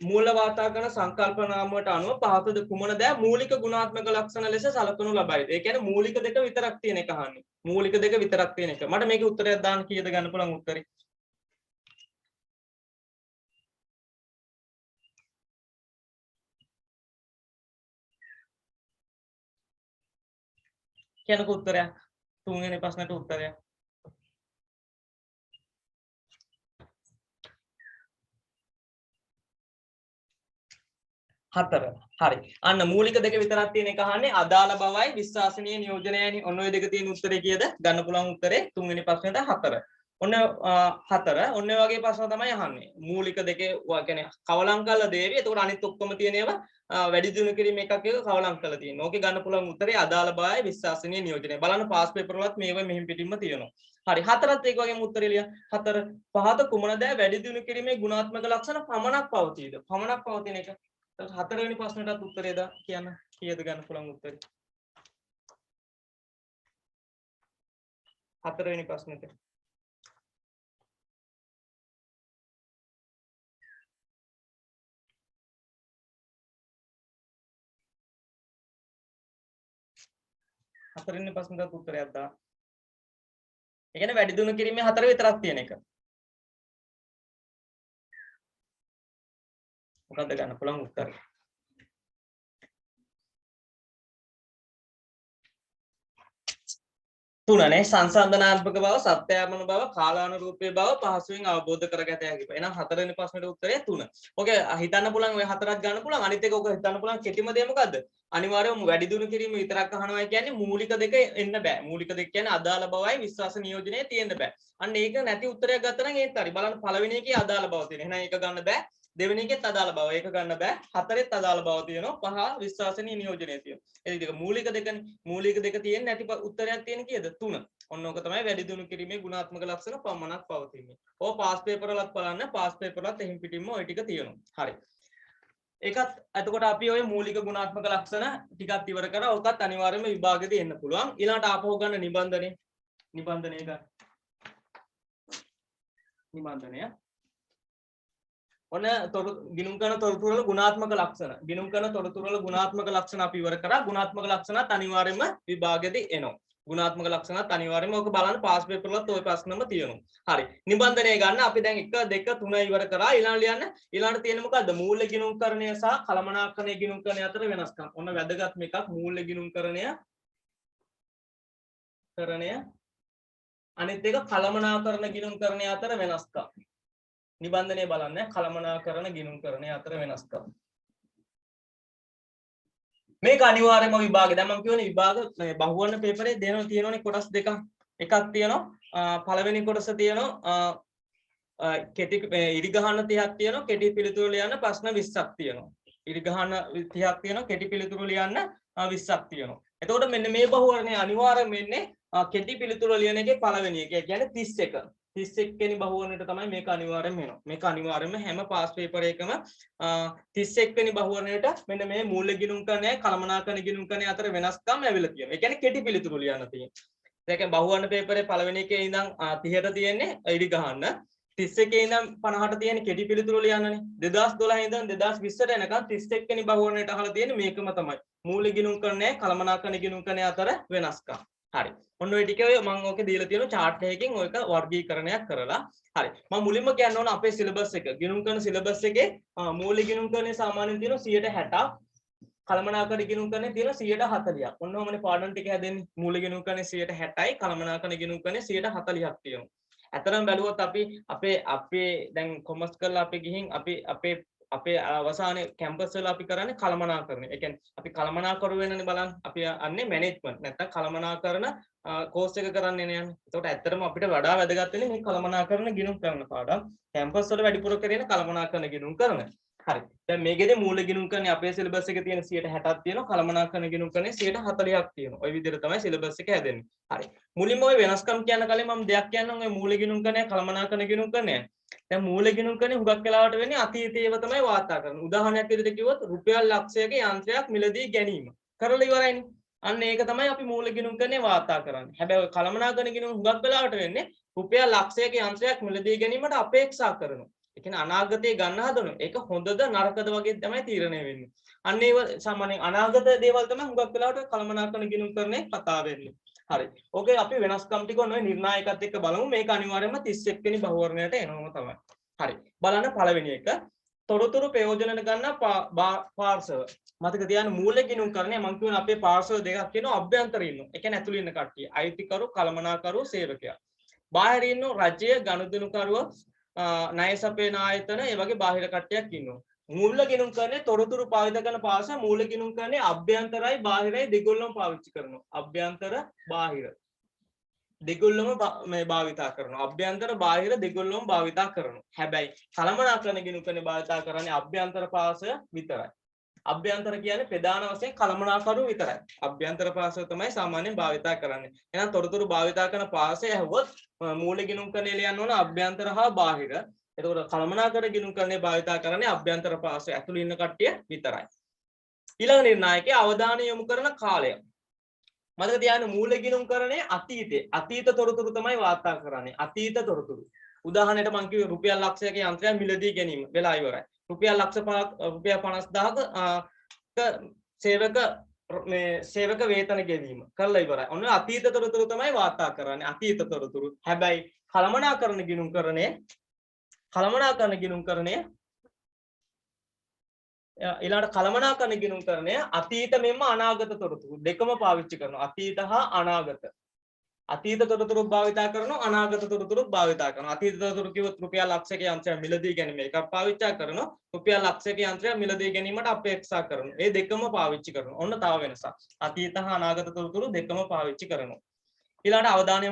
මූල වාර්තා කරන සංකල්පනාමයට අනුව පහතද කුමන දෑ මූලික ගුණාත්මක ලක්ෂණ ලෙස සලකනු ලබයි. ඒ කියන්නේ මූලික දෙක විතරක් තියෙන එක අහන්නේ. මූලික දෙක විතරක් තියෙන එක. මට මේකේ උත්තරයක් දාන්න කීයද ගන්න පුළුවන් උත්තරේ? කියනක උත්තරයක්. 3 වෙනි ප්‍රශ්නට උත්තරයක්. හතර. හරි. අන්න මූලික දෙක විතරක් තියෙන එක අහන්නේ අදාළ බවයි විශ්වාසනීය නියෝජනයයි. ඔන්න ඔය දෙක තියෙන උත්තරේ කීයද? ගන්න පුළුවන් උත්තරේ 3 වෙනි ප්‍රශ්නෙට 4. ඔන්න 4. ඔන්න ඔය වගේ ප්‍රශ්න තමයි අහන්නේ. මූලික දෙකේ කියන්නේ කවලම් කරලා දේවි. එතකොට අනිත් ඔක්කොම තියෙන ඒවා වැඩි දියුණු කිරීම එකක් එක කවලම් කරලා තියෙනවා. ඕකේ ගන්න පුළුවන් උත්තරේ අදාළ බවයි විශ්වාසනීය නියෝජනය. බලන්න පාස් පේපර් වලත් මේව මෙහින් පිටින්ම තියෙනවා. හරි. 4ත් ඒක වගේම උත්තරේ ලියන්න. 4 පහත කුමන දෑ වැඩි දියුණු කිරීමේ ගුණාත්මක ලක්ෂණ පමණක් පවතීද? පමණක් පවතින එක. 4 වෙනි ප්‍රශ්නටත් උත්තරේ දා කියන්න. කීයද ගන්න පුළුවන් උත්තරේ? 4 වෙනි ප්‍රශ්නෙට. හතරවෙනි ප්‍රශ්නට උත්තරයක් දා. ඒ කියන්නේ වැඩි දියුණු කිරීමේ 4 විතරක් තියෙන එක. මොකක්ද ගන්න පුළුවන් උත්තරය? තුනනේ සංසන්දනාත්මක බව, සත්‍යාපන බව, කාලානුරූපී බව පහසුවෙන් අවබෝධ කරගත හැකි. එහෙනම් 4 වෙනි ප්‍රශ්නෙට උත්තරය 3. ඔකේ හිතන්න පුළුවන් ඔය 4ක් ගන්න පුළුවන්. අනිත් එක ඔක හිතන්න පුළුවන් කෙටිම දේ මොකද්ද? අනිවාර්යයෙන්ම වැඩි දියුණු කිරීම විතරක් අහනවා කියන්නේ මූලික දෙක එන්න බෑ. මූලික දෙක කියන්නේ අදාළ බවයි විශ්වාස නියෝජනයේ තියෙන්න බෑ. අන්න ඒක නැති උත්තරයක් ගත්තා නම් ඒත් හරි. බලන්න පළවෙනි එකේ අදාළ බව තියෙන. එහෙනම් ඒක ගන්න බෑ. දෙවෙනි එකෙත් අදාළ බව. ඒක ගන්න බෑ. හතරෙත් අදාළ බව තියෙනවා. පහ විශ්වාසනීය නියෝජනයේ තියෙනවා. ඒ දෙක මූලික දෙකනේ. මූලික දෙක තියෙන්නේ නැති උත්තරයක් තියෙන කීයද? 3. ඔන්න ඕක තමයි වැඩි දියුණු කිරීමේ ගුණාත්මක ලක්ෂණ පමණක් පවතින්නේ. ඕක පාස් පේපර් වලත් බලන්න. පාස් පේපර් වලත් එහින් පිටින්ම ওই ටික තියෙනවා. හරි. ඒකත් එතකොට අපි ওই මූලික ගුණාත්මක ලක්ෂණ ටිකක් ඉවර කරා. ඕකත් අනිවාර්යයෙන්ම විභාගෙදී එන්න පුළුවන්. ඊළඟට ආපහු ගන්න නිබන්ධනය. නිබන්ධනය ගන්න. නිබන්ධනය. ඔන්න ගිණුම් කරන තොරතුරු වල ගුණාත්මක ලක්ෂණ. ගිණුම් කරන තොරතුරු වල ගුණාත්මක ලක්ෂණ අපි ඉවර කරා. ගුණාත්මක ලක්ෂණත් අනිවාර්යයෙන්ම විභාගෙදී එනවා. ගුණාත්මක ලක්ෂණත් අනිවාර්යයෙන්ම ඔක බලන්න පාස් පේපර් වලත් ওই ප්‍රශ්නම තියෙනවා. හරි. නිබන්ධනය ගන්න අපි දැන් 1 2 3 ඉවර කරා. ඊළඟ ලියන්න. ඊළඟට තියෙන්නේ මොකද්ද? මූල්‍ය ගිණුම්කරණය සහ කළමනාකරණය ගිණුම්කරණය අතර වෙනස්කම්. ඔන්න වැදගත් මේකක් මූල්‍ය ගිණුම්කරණය අනිත් එක කළමනාකරණ ගිණුම්කරණය අතර වෙනස්කම්. නිබන්ධනය බලන්න කළමනාකරණ ගිණුම්කරණය අතර වෙනස්කම්. මේක අනිවාර්යයෙන්ම විභාගේ. දැන් මම කියවනේ විභාග බහුවර්ණ පේපරේ දෙනවා තියෙනවනේ කොටස් දෙකක්. එකක් තියෙනවා පළවෙනි කොටස තියෙනවා කෙටි ඉරිගහන 30ක් තියෙනවා. කෙටි පිළිතුරු ලියන්න ප්‍රශ්න 20ක් තියෙනවා. ඉරිගහන 30ක් තියෙනවා. කෙටි පිළිතුරු ලියන්න 20ක් තියෙනවා. එතකොට මෙන්න මේ බහුවර්ණයේ අනිවාර්යයෙන් වෙන්නේ කෙටි පිළිතුරු ලියන එකේ පළවෙනි එක. ඒ කියන්නේ 31. 31 වෙනි බහුවර්ණයට තමයි මේක අනිවාර්යයෙන්ම එනවා. මේක අනිවාර්යයෙන්ම හැම පාස් පේපර් එකම 31 වෙනි බහුවර්ණයට මෙන්න මේ මූල්‍ය ගිණුම්කරණයයි කළමනාකරණ ගිණුම්කරණය අතර වෙනස්කම් ඇවිල්ලා තියෙනවා. ඒ කියන්නේ කෙටි පිළිතුරු ලියන්න තියෙනවා. ඒ කියන්නේ බහුවර්ණ පේපරේ පළවෙනි එකේ ඉඳන් 30ට තියෙන්නේ ඉරි ගහන්න. 31 ඉඳන් 50ට තියෙන්නේ කෙටි පිළිතුරු ලියන්නනේ. 2012 ඉඳන් 2020ට එනකම් 31 වෙනි බහුවර්ණයට අහලා තියෙන්නේ මේකම තමයි. මූල්‍ය ගිණුම්කරණයයි කළමනාකරණ ගිණුම්කරණය අතර වෙනස්කම්. හරි. ඔන්න ඔය ටික මම ඕකේ දීලා තියෙන chart එකකින් ඔයක වර්ගීකරණයක් කරලා හරි. මම මුලින්ම කියන්න ඕන අපේ සිලබස් එක. ගිණුම් කරන සිලබස් එකේ මූල්‍ය ගිණුම් කරන්නේ සාමාන්‍යයෙන් තියෙනවා 60ක්. කළමනාකරණ ගිණුම්කරණය තියෙන 140ක්. ඔන්න ඔමනේ පාඩම් ටික හැදෙන්නේ. මූල ගිණුම්කරණය 60යි, කළමනාකරණ ගිණුම්කරණය 140ක් තියෙනවා. ඇතරම් බැලුවොත් අපේ දැන් කොමර්ස් කරලා අපි ගිහින් අපේ අවසානයේ කැම්පස් වල අපි කරන්නේ කළමනාකරණය. ඒ කියන්නේ අපි කළමනාකරු වෙනනේ බලන්න. අපි යන්නේ මැනේජ්මන්ට්. නැත්නම් කළමනාකරණ කෝස් එක කරන්නේ නේ යන්නේ. ඒකට ඇත්තටම අපිට වඩා වැදගත් වෙන්නේ මේ කළමනාකරණ ගිණුම් කරන පාඩම්. කැම්පස් වල වැඩිපුර කරගෙන කළමනාකරණ ගිණුම් කරන. හරි. දැන් මේකෙදී මූල ගිණුම් කරන්නේ අපේ සිලබස් එකේ තියෙන 60ක් තියෙනවා. කළමනාකරණ ගිණුම් කරන්නේ 140ක් තියෙනවා. ওই විදිහට තමයි සිලබස් එක හැදෙන්නේ. හරි. මුලින්ම ওই වෙනස්කම් කියන කලින් මම දෙයක් කියන්නම්. ওই මූල ගිණුම් කරන්නේ කළමනාකරණ ගිණුම් කරන්නේ. දැන් මූල ගිණුම් කරන්නේ හුඟක් වෙලාවට වෙන්නේ අතීතයේව තමයි වාර්තා කරන්නේ. උදාහරණයක් විදිහට කිව්වොත් රුපියල් ලක්ෂයක යන්ත්‍රයක් මිලදී ගැනීම. කරලා ඉවරයිනේ. අන්න ඒක තමයි අපි මූල ගිණුම් කරන්නේ වාර්තා කරන්නේ. හැබැයි කළමනාකරණ ගිණුම් හුඟක් වෙලාවට වෙන්නේ රුපියල් ලක්ෂයක යන්ත්‍රයක් මිලදී ගැනීමට අපේක්ෂා කරනවා. ඒ කියන්නේ අනාගතේ ගන්න හදනවා. ඒක හොඳද නරකද වගේ තමයි තීරණය වෙන්නේ. අන්න ඒව සාමාන්‍යයෙන් අනාගත දේවල් තමයි හුඟක් වෙලාවට කළමනාකරණ ගිණුම් කරන්නේ කතා වෙන්නේ. හරි. ඕකේ අපි වෙනස්කම් ටික ඔන්න ඔය නිර්ණායකත් එක්ක බලමු. මේක අනිවාර්යයෙන්ම 31 වෙනි බහුවර්ණයට එනවම තමයි. හරි. බලන්න පළවෙනි එක. තොරතුරු ප්‍රයෝජන ගන්න පාර්ශව. මතක තියාගන්න මූල ගිණුම් කරන්නේ මම කියනවා අපේ පාර්ශව දෙකක් තියෙනවා අභ්‍යන්තරේ ඉන්නවා. ඒ කියන්නේ ඇතුළේ ඉන්න කට්ටිය. අයිතිකරු, කළමනාකරු, සේවකයා. බාහිර ඉන්න රජය, ගනුදෙනුකරුව, ණය සපයන ආයතන, ඒ වගේ බාහිර කට්ටියක් ඉන්නවා. මූල ගිණුම් කරන්නේ තොරතුරු පාවිච්චි කරන පාර්ශව මූල ගිණුම් කරන්නේ අභ්‍යන්තරයි බාහිරයි දෙගොල්ලම පාවිච්චි කරනවා. අභ්‍යන්තර බාහිර දෙගොල්ලම මේ භාවිතා කරනවා. අභ්‍යන්තර බාහිර දෙගොල්ලම භාවිතා කරනවා. හැබැයි කළමනාකරණ ගිණුම් කරන්නේ භාවිතා කරන්නේ අභ්‍යන්තර පාර්ශව විතරයි. අභ්‍යන්තර කියන්නේ ප්‍රධාන වශයෙන් කළමනාකරු විතරයි. අභ්‍යන්තර පාර්ශව තමයි සාමාන්‍යයෙන් භාවිතා කරන්නේ. එහෙනම් තොරතුරු භාවිතා කරන පාර්ශවය ඇහුවොත් මූල ගිණුම් කරන්නේ ලියන්න ඕන අභ්‍යන්තර හා බාහිර. එතකොට කළමනාකරණ ගිණුම් කරන්නේ භාවිතා කරන්නේ අභ්‍යන්තර පාර්ශවය ඇතුළේ ඉන්න කට්ටිය විතරයි. ඊළඟ නිර්ණායකයේ අවධානය යොමු කරන කාලය. මතක තියාගන්න මූල ගිණුම් කරන්නේ අතීතේ. අතීත තොරතුරු තමයි වාර්තා කරන්නේ. අතීත තොරතුරු. උදාහරණයට මම කිව්වේ රුපියල් ලක්ෂයක යන්ත්‍රයක් මිලදී ගැනීම වෙලා ඉවරයි. රුපියල් ලක්ෂ 5ක් රුපියල් 50000ක සේවක වේතන ගෙවීම කරලා ඉවරයි. ඔන්න අතීත තොරතුරු තමයි වාර්තා කරන්නේ. අතීත තොරතුරු. හැබැයි කළමනාකරණ ගිණුම් කරන්නේ ඊළඟට කළමනාකරණ ගිණුම් කරන්නේ අතීත මෙන්ම අනාගත තොරතුරු දෙකම පාවිච්චි කරනවා. අතීත හා අනාගත. අතීත තොරතුරු භාවිතා කරනවා, අනාගත තොරතුරු භාවිතා කරනවා. අතීත තොරතුරු කිව්වොත් රුපියල් ලක්ෂයක යන්ත්‍රයක් මිලදී ගැනීම එකක් පාවිච්චි කරනවා. රුපියල් ලක්ෂයක යන්ත්‍රයක් මිලදී ගැනීමට අපේක්ෂා කරනවා. මේ දෙකම පාවිච්චි කරනවා. ඔන්න තව වෙනසක්. අතීත හා අනාගත තොරතුරු දෙකම පාවිච්චි කරනවා. ඊළඟට අවධානය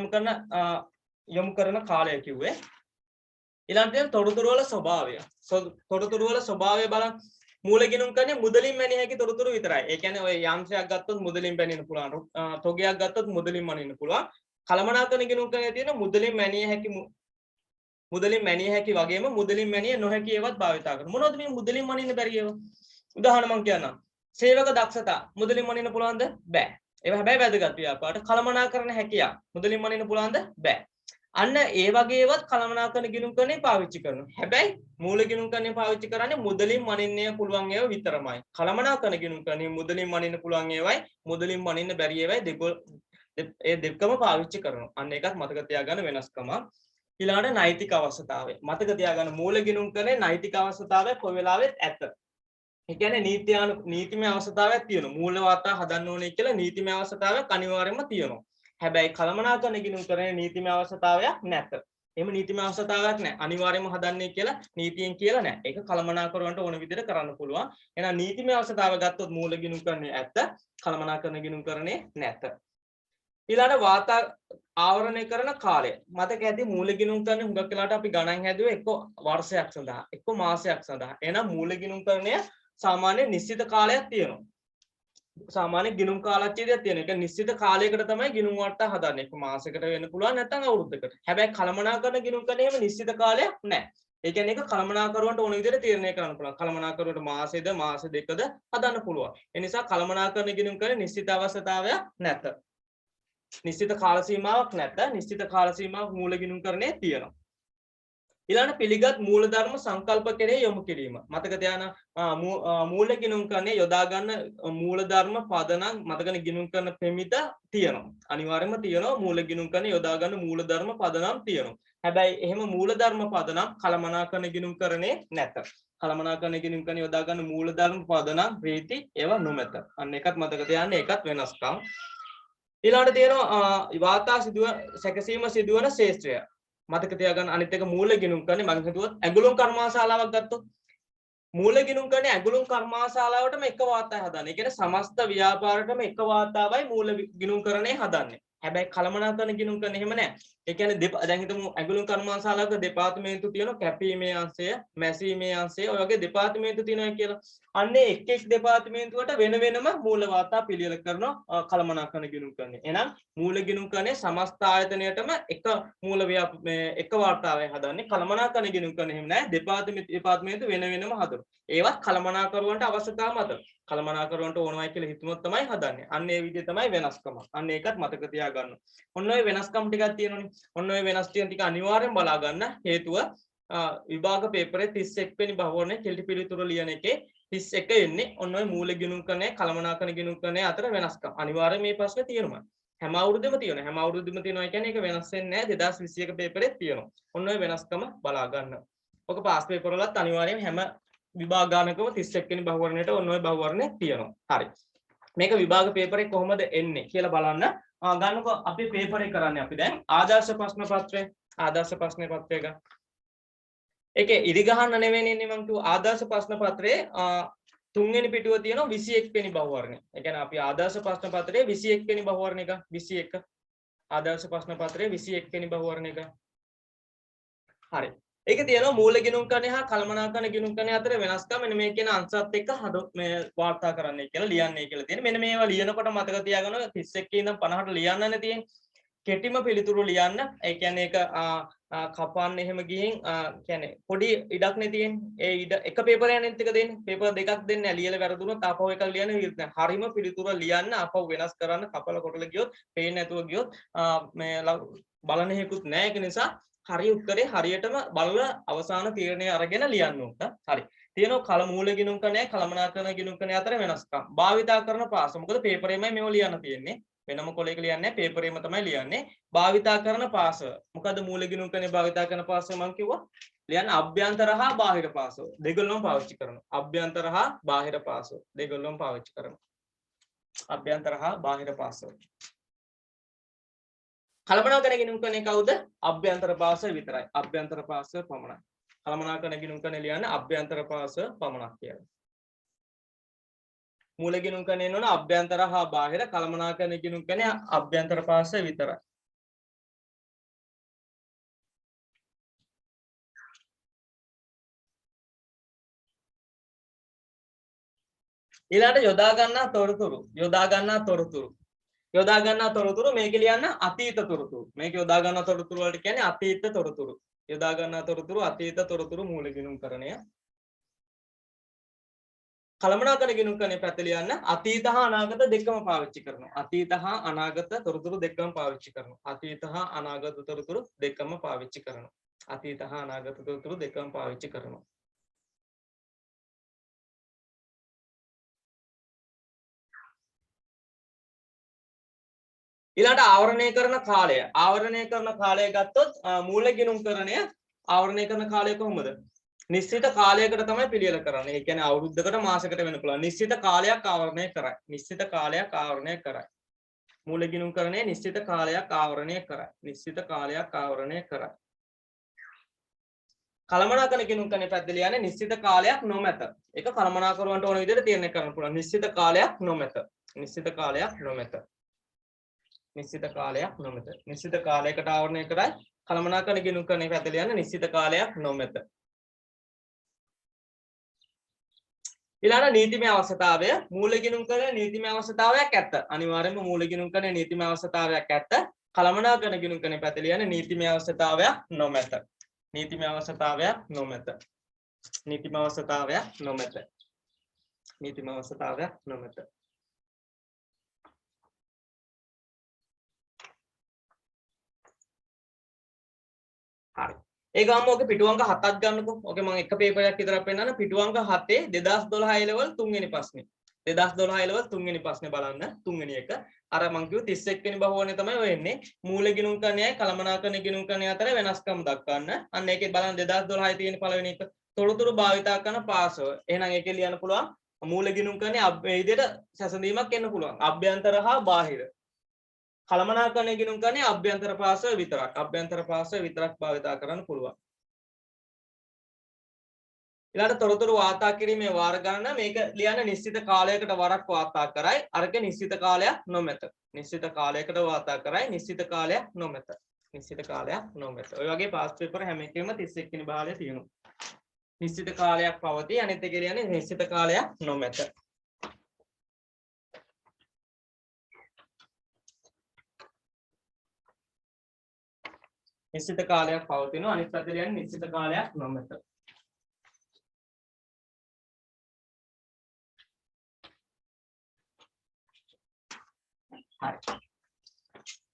යොමු කරන කාලය කිව්වේ. ඊළඟට තොරතුරු වල ස්වභාවය. තොරතුරු වල ස්වභාවය බලන්න. මූල ගිණුම් කරන්නේ මුදලින් මැනිය හැකි තොරතුරු විතරයි. ඒ කියන්නේ ඔය යන්ත්‍රයක් ගත්තොත් මුදලින් බැනින්න පුළුවන්. තොගයක් ගත්තොත් මුදලින් මනින්න පුළුවන්. කළමනාකරණ ගිණුම් කරන්නේ තියෙන මුදලින් මැනිය හැකි වගේම මුදලින් මැනිය නොහැකි ඒවත් භාවිතා කරනවා. මොනවද මේ මුදලින් මනින්න බැරි ඒවා? උදාහරණ මම කියන්නම්. සේවක දක්ෂතා මුදලින් මනින්න පුළුවන්ද? බෑ. ඒවා හැබැයි වැදගත් ව්‍යාපාරට කළමනාකරණ හැකියාව මුදලින් මනින්න පුළුවන්ද? බෑ. අන්න ඒ වගේ ඒවත් කළමනාකරණ ගිණුම් කරන්නේ පාවිච්චි කරනවා. හැබැයි මූල ගිණුම් කරන්නේ පාවිච්චි කරන්නේ මුදලින් මනින්න පුළුවන් ඒවා විතරමයි. කළමනාකරණ ගිණුම් කරන්නේ මුදලින් මනින්න පුළුවන් ඒවයි මුදලින් මනින්න බැරි ඒවයි ඒ දෙකම පාවිච්චි කරනවා. අන්න ඒකත් මතක තියාගන්න වෙනස්කම. ඊළඟට නෛතික අවශ්‍යතාවය. මතක තියාගන්න මූල ගිණුම් කරන්නේ නෛතික අවශ්‍යතාවය කොයි වෙලාවෙත් ඇත. ඒ කියන්නේ නීතිමය අවශ්‍යතාවයක් තියෙනවා. මූල වාර්තා හදන්න ඕනේ කියලා නීතිමය අවශ්‍යතාවයක් අනිවාර්යයෙන්ම තියෙනවා. හැබැයි කළමනාකරණ ගිණුම් කරන්නේ නීතිමය අවශ්‍යතාවයක් නැත. එහෙම නීතිමය අවශ්‍යතාවයක් නැහැ. අනිවාර්යයෙන්ම හදන්නේ කියලා නීතියෙන් කියලා නැහැ. ඒක කළමනාකරණයට ඕන විදිහට කරන්න පුළුවන්. එහෙනම් නීතිමය අවශ්‍යතාවය ගත්තොත් මූල ගිණුම් කරන්නේ ඇත. කළමනාකරණ ගිණුම් කරන්නේ නැත. ඊළඟ වාර්තා ආවරණය කරන කාලය. මතක ඇති මූල ගිණුම් කරන්නේ හුඟක් වෙලාවට අපි ගණන් හැදුවේ එක්ක වර්ෂයක් සඳහා, එක්ක මාසයක් සඳහා. එහෙනම් මූල ගිණුම් කරණය සාමාන්‍ය නිශ්චිත කාලයක් තියෙනවා. සාමාන්‍ය ගිණුම් කාලච්ඡේදයක් තියෙනවා. ඒක නිශ්චිත කාලයකට තමයි ගිණුම් වට්ටා හදන්නේ. ඒක මාසයකට වෙන්න පුළුවන් නැත්නම් අවුරුද්දකට. හැබැයි කළමනාකරණ ගිණුම් කරන්නේ එහෙම නිශ්චිත කාලයක් නැහැ. ඒ කියන්නේ ඒක කළමනාකරුවන්ට ඕන විදිහට තීරණය කරන්න පුළුවන්. කළමනාකරුවට මාසෙද මාස දෙකද හදන්න පුළුවන්. ඒ නිසා කළමනාකරණ ගිණුම් කරන්නේ නිශ්චිත අවශ්‍යතාවයක් නැත. නිශ්චිත කාල සීමාවක් නැත. නිශ්චිත කාල සීමාවක් මූල ගිණුම් කරන්නේ තියෙනවා. ඊළඟ පිළිගත් මූලධර්ම සංකල්ප කෙරෙහි යොමු කිරීම. මතක තියාගන්න මූල ගිණුම් කරන්නේ යොදා ගන්න මූලධර්ම පදනම් මතකනේ ගිණුම් කරන පෙමිත තියෙනවා. අනිවාර්යයෙන්ම තියෙනවා මූල ගිණුම් කරන යොදා ගන්න මූලධර්ම පදනම් තියෙනවා. හැබැයි එහෙම මූලධර්ම පදනම් කලමනාකරණ ගිණුම් කරන්නේ නැත. කලමනාකරණ ගිණුම් කරන යොදා ගන්න මූලධර්ම පදනම් රීති ඒවා නොමැත. අන්න ඒකත් මතක තියාගන්න ඒකත් වෙනස්කම්. ඊළඟට තියෙනවා වාර්තා සැකසීම සිදුවන ශේෂ්ත්‍රය. මතක තියාගන්න අනිත් එක මූල ගිණුම් කරන්නේ මම හිතුවත් ඇඟලුම් කර්මාශාලාවක් ගත්තොත් මූල ගිණුම් කරන්නේ ඇඟලුම් කර්මාශාලාවටම එක වාර්තාවක් හදන්නේ. ඒ කියන්නේ සමස්ත ව්‍යාපාරයටම එක වාර්තාවයි මූල ගිණුම් කරන්නේ හදන්නේ. හැබැයි කලමනාකරණ ගිණුම් කරන්නේ එහෙම නැහැ. ඒ කියන්නේ දැන් හිතමු ඇඟලුම් කර්මාශාලාවක දෙපාර්තමේන්තු තියෙනවා කැපීමේ අංශය, මැසීමේ අංශය, ඔය වගේ දෙපාර්තමේන්තු තියෙනවා කියලා. අන්නේ එක් එක් දෙපාර්තමේන්තුවට වෙන වෙනම මූල වාර්තා පිළියෙල කරනවා කලමනාකරණ ගිණුම් කරන්නේ. එහෙනම් මූල ගිණුම් කරන්නේ සමස්ත ආයතනයටම එක මූල එක වාර්තාවයි හදන්නේ. කලමනාකරණ ගිණුම් කරන්නේ එහෙම නැහැ. දෙපාර්තමේන්තු වෙන වෙනම හදනවා. ඒවත් කලමනාකරුවන්ට අවශ්‍යතාව මත කලමනාකරුවන්ට ඕනවයි කියලා හිතුනොත් තමයි හදන්නේ. අන්න ඒ විදිහ තමයි වෙනස්කම. අන්න ඒකත් මතක තියාගන්න. ඔන්න ඔය වෙනස්කම් ටිකක් තියෙනවනේ. ඔන්න ඔය වෙනස් ටික අනිවාර්යෙන් බලා ගන්න. හේතුව විභාග පේපරේ 31 වෙනි බහුවර්ණයේ කෙටි පිළිතුරු ලියන එකේ 31 එන්නේ ඔන්න ඔය මූල ගිණුම් කරන්නේ කලමනාකරණ ගිණුම් කරන්නේ අතර වෙනස්කම්. අනිවාර්යෙන් මේ ප්‍රශ්නේ තියෙනවා. හැම අවුරුද්දෙම තියෙනවා. හැම අවුරුද්දෙම තියෙනවා කියන්නේ ඒක වෙනස් වෙන්නේ නැහැ. 2021 පේපරේත් තියෙනවා. ඔන්න ඔය වෙනස්කම බලා ගන්න. ඔක පාස් පේපර් වලත් අනිවාර්යෙන් හැම විභාග ගානකම 31 වෙනි බහුවර්ණයට ඔන්න ඔය බහුවර්ණය තියෙනවා. හරි. මේක විභාග පේපරේ කොහොමද එන්නේ කියලා බලන්න. ගන්නකො අපි පේපරේ කරන්නේ අපි දැන් ආදර්ශ ප්‍රශ්න පත්‍රය. ආදර්ශ ප්‍රශ්න පත්‍රයක. ඒකේ ඉරි ගහන්න නෙවෙයි ඉන්නේ මම කිව්ව ආදර්ශ ප්‍රශ්න පත්‍රයේ තුන්වෙනි පිටුව තියෙනවා 21 වෙනි බහුවර්ණය. ඒ කියන්නේ අපි ආදර්ශ ප්‍රශ්න පත්‍රයේ 21 වෙනි බහුවර්ණයක 21 ආදර්ශ ප්‍රශ්න පත්‍රයේ 21 වෙනි බහුවර්ණයක. හරි. ඒකේ තියෙනවා මූල ගිණුම් කරණය හා කලමනාකරණ ගිණුම් කරණය අතර වෙනස්කම් මෙන්න මේ කියන අංශات එක්ක මේ වාර්තා කරන්නයි කියලා ලියන්නේ කියලා තියෙනවා. මෙන්න මේවා ලියනකොට මතක තියාගන්න 31 ඉඳන් 50ට ලියන්නනේ තියෙන්නේ. කෙටිම පිළිතුරු ලියන්න. ඒ කියන්නේ ඒක කපන්න එහෙම ගිහින් කියන්නේ පොඩි ඉඩක් නේ තියෙන්නේ. ඒ ඉඩ එක පේපරයක් නෙත් එක දෙන්නේ. පේපර් දෙකක් දෙන්නේ නැහැ. ලියලා වැරදුනොත් ආපහු එකක් ලියන්න විදිහට නැහැ. හරිම පිළිතුර ලියන්න ආපහු වෙනස් කරන්න කපල කොටල ගියොත් පේන්නේ නැතුව ගියොත් මේ බලන හේකුත් නැහැ. ඒක නිසා හරි උත්තරේ හරියටම බලලා අවසාන තීරණය අරගෙන ලියන්න ඕන. හරි. තියෙනවා කල මූල ගිණුම් කරණය කලමනාකරණ ගිණුම් කරණය අතර වෙනස්කම්. භාවිතා කරන පාස. මොකද පේපරේමයි මේව ලියන්න තියෙන්නේ. වෙනම කොලයක ලියන්නේ නැහැ. පේපරේම තමයි ලියන්නේ. භාවිතා කරන පාස. මොකද මූල ගිණුම් කරණය භාවිතා කරන පාස මම කිව්වා. ලියන්න අභ්‍යන්තර හා බාහිර පාස. දෙකලම පාවිච්චි කරනවා. අභ්‍යන්තර හා බාහිර පාස. දෙකලම පාවිච්චි කරනවා. අභ්‍යන්තර හා බාහිර පාස. කලමනාකරණ ගිණුම් කරන්නේ කවුද? අභ්‍යන්තර පාස විතරයි. අභ්‍යන්තර පාස පමණයි. කලමනාකරණ ගිණුම් කරන්නේ ලියන්න අභ්‍යන්තර පාස පමණක් කියලා. මූල ගිණුම් කරන්නේ නෝන අභ්‍යන්තර හා බාහිර කලමනාකරණ ගිණුම් කරන්නේ අභ්‍යන්තර පාස විතරයි. ඊළඟට යොදා ගන්නා තොරතුරු. යොදා ගන්නා තොරතුරු. යොදා ගන්නා තොරතුරු මේක ලියන්න අතීත තොරතුරු. මේක යොදා ගන්නා තොරතුරු වලට කියන්නේ අතීත තොරතුරු. යොදා ගන්නා තොරතුරු අතීත තොරතුරු මූල ගිණුම් කරණය. කලමනාකරණ ගිණුම් කරණය පැත්ත ලියන්න අතීත හා අනාගත දෙකම පාවිච්චි කරනවා. අතීත හා අනාගත තොරතුරු දෙකම පාවිච්චි කරනවා. අතීත හා අනාගත තොරතුරු දෙකම පාවිච්චි කරනවා. අතීත හා අනාගත තොරතුරු දෙකම පාවිච්චි කරනවා. ඊළඟට ආවරණය කරන කාලය. ආවරණය කරන කාලය ගත්තොත් මූල ගිණුම් කරණය ආවරණය කරන කාලය කොහොමද? නිශ්චිත කාලයකට තමයි පිළියෙල කරන්නේ. ඒ කියන්නේ අවුරුද්දකට මාසයකට වෙන්න පුළුවන්. නිශ්චිත කාලයක් ආවරණය කරයි. නිශ්චිත කාලයක් ආවරණය කරයි. මූල ගිණුම් කරණය නිශ්චිත කාලයක් ආවරණය කරයි. නිශ්චිත කාලයක් ආවරණය කරයි. කලමනාකරණ ගිණුම් කරණය පැත්ත ලියන්නේ නිශ්චිත කාලයක් නොමැත. ඒක කලමනාකරුවන්ට ඕන විදිහට තීරණය කරන්න පුළුවන්. නිශ්චිත කාලයක් නොමැත. නිශ්චිත කාලයක් නොමැත. නිශ්චිත කාලයක් නොමැත. නිශ්චිත කාලයකට ආවරණය කරයි. කලමනාකරණ ගිණුම් කරණය පැත්ත ලියන්නේ නිශ්චිත කාලයක් නොමැත. ඊළඟ නීතිමය අවශ්‍යතාවය මූල ගිණුම් කරන නීතිමය අවශ්‍යතාවයක් ඇත්ත. අනිවාර්යයෙන්ම මූල ගිණුම් කරන නීතිමය අවශ්‍යතාවයක් ඇත්ත. කලමනාකරණ ගිණුම් කරන පැත්ත ලියන්නේ නීතිමය අවශ්‍යතාවයක් නොමැත. නීතිමය අවශ්‍යතාවයක් නොමැත. නීතිමය අවශ්‍යතාවයක් නොමැත. නීතිමය අවශ්‍යතාවයක් නොමැත. හරි. ඒ ගාම ඔගේ පිටු අංක 7ක් ගන්නකො. ඔකේ මම එක පේපර් එකක් විතරක් පෙන්නන්න. පිටු අංක 7 2012 A level 3 වෙනි ප්‍රශ්නේ. 2012 A level 3 වෙනි ප්‍රශ්නේ බලන්න. 3 වෙනි එක. අර මම කිව්ව 31 වෙනි බහුවනේ තමයි ඔය එන්නේ. මූල ගිණුම් කරණයයි කළමනාකරණ ගිණුම් කරණය අතර වෙනස්කම් දක්වන්න. අන්න ඒකේ බලන්න 2012 තියෙන පළවෙනි එක. තොරතුරු භාවිතා කරන පාසව. එහෙනම් ඒකේ ලියන්න පුළුවන් මූල ගිණුම් කරණයේ මේ විදිහට සැසඳීමක් එන්න පුළුවන්. අභ්‍යන්තර හා බාහිර. කළමනාකරණය ගිණුම් කරණයේ අභ්‍යන්තර පාසව විතරක්. අභ්‍යන්තර පාසව විතරක් භාවිතා කරන්න පුළුවන්. ඊළඟ තොරතුරු වාර්තා කිරීමේ වාර ගණන මේක ලියන්න නිශ්චිත කාලයකට වරක් වාර්තා කරයි. අරක නිශ්චිත කාලයක් නොමැත. නිශ්චිත කාලයකට වාර්තා කරයි. නිශ්චිත කාලයක් නොමැත. නිශ්චිත කාලයක් නොමැත. ඔය වගේ පාස් පේපර් හැම එකෙම 31 වෙනි භාගයේ තියෙනවා. නිශ්චිත කාලයක් පවතී. අනිත් එක කියන්නේ නිශ්චිත කාලයක් නොමැත. නිශ්චිත කාලයක් පවතිනවා. අනිත් පැත්තේ කියන්නේ නිශ්චිත කාලයක් නොමැත. හරි.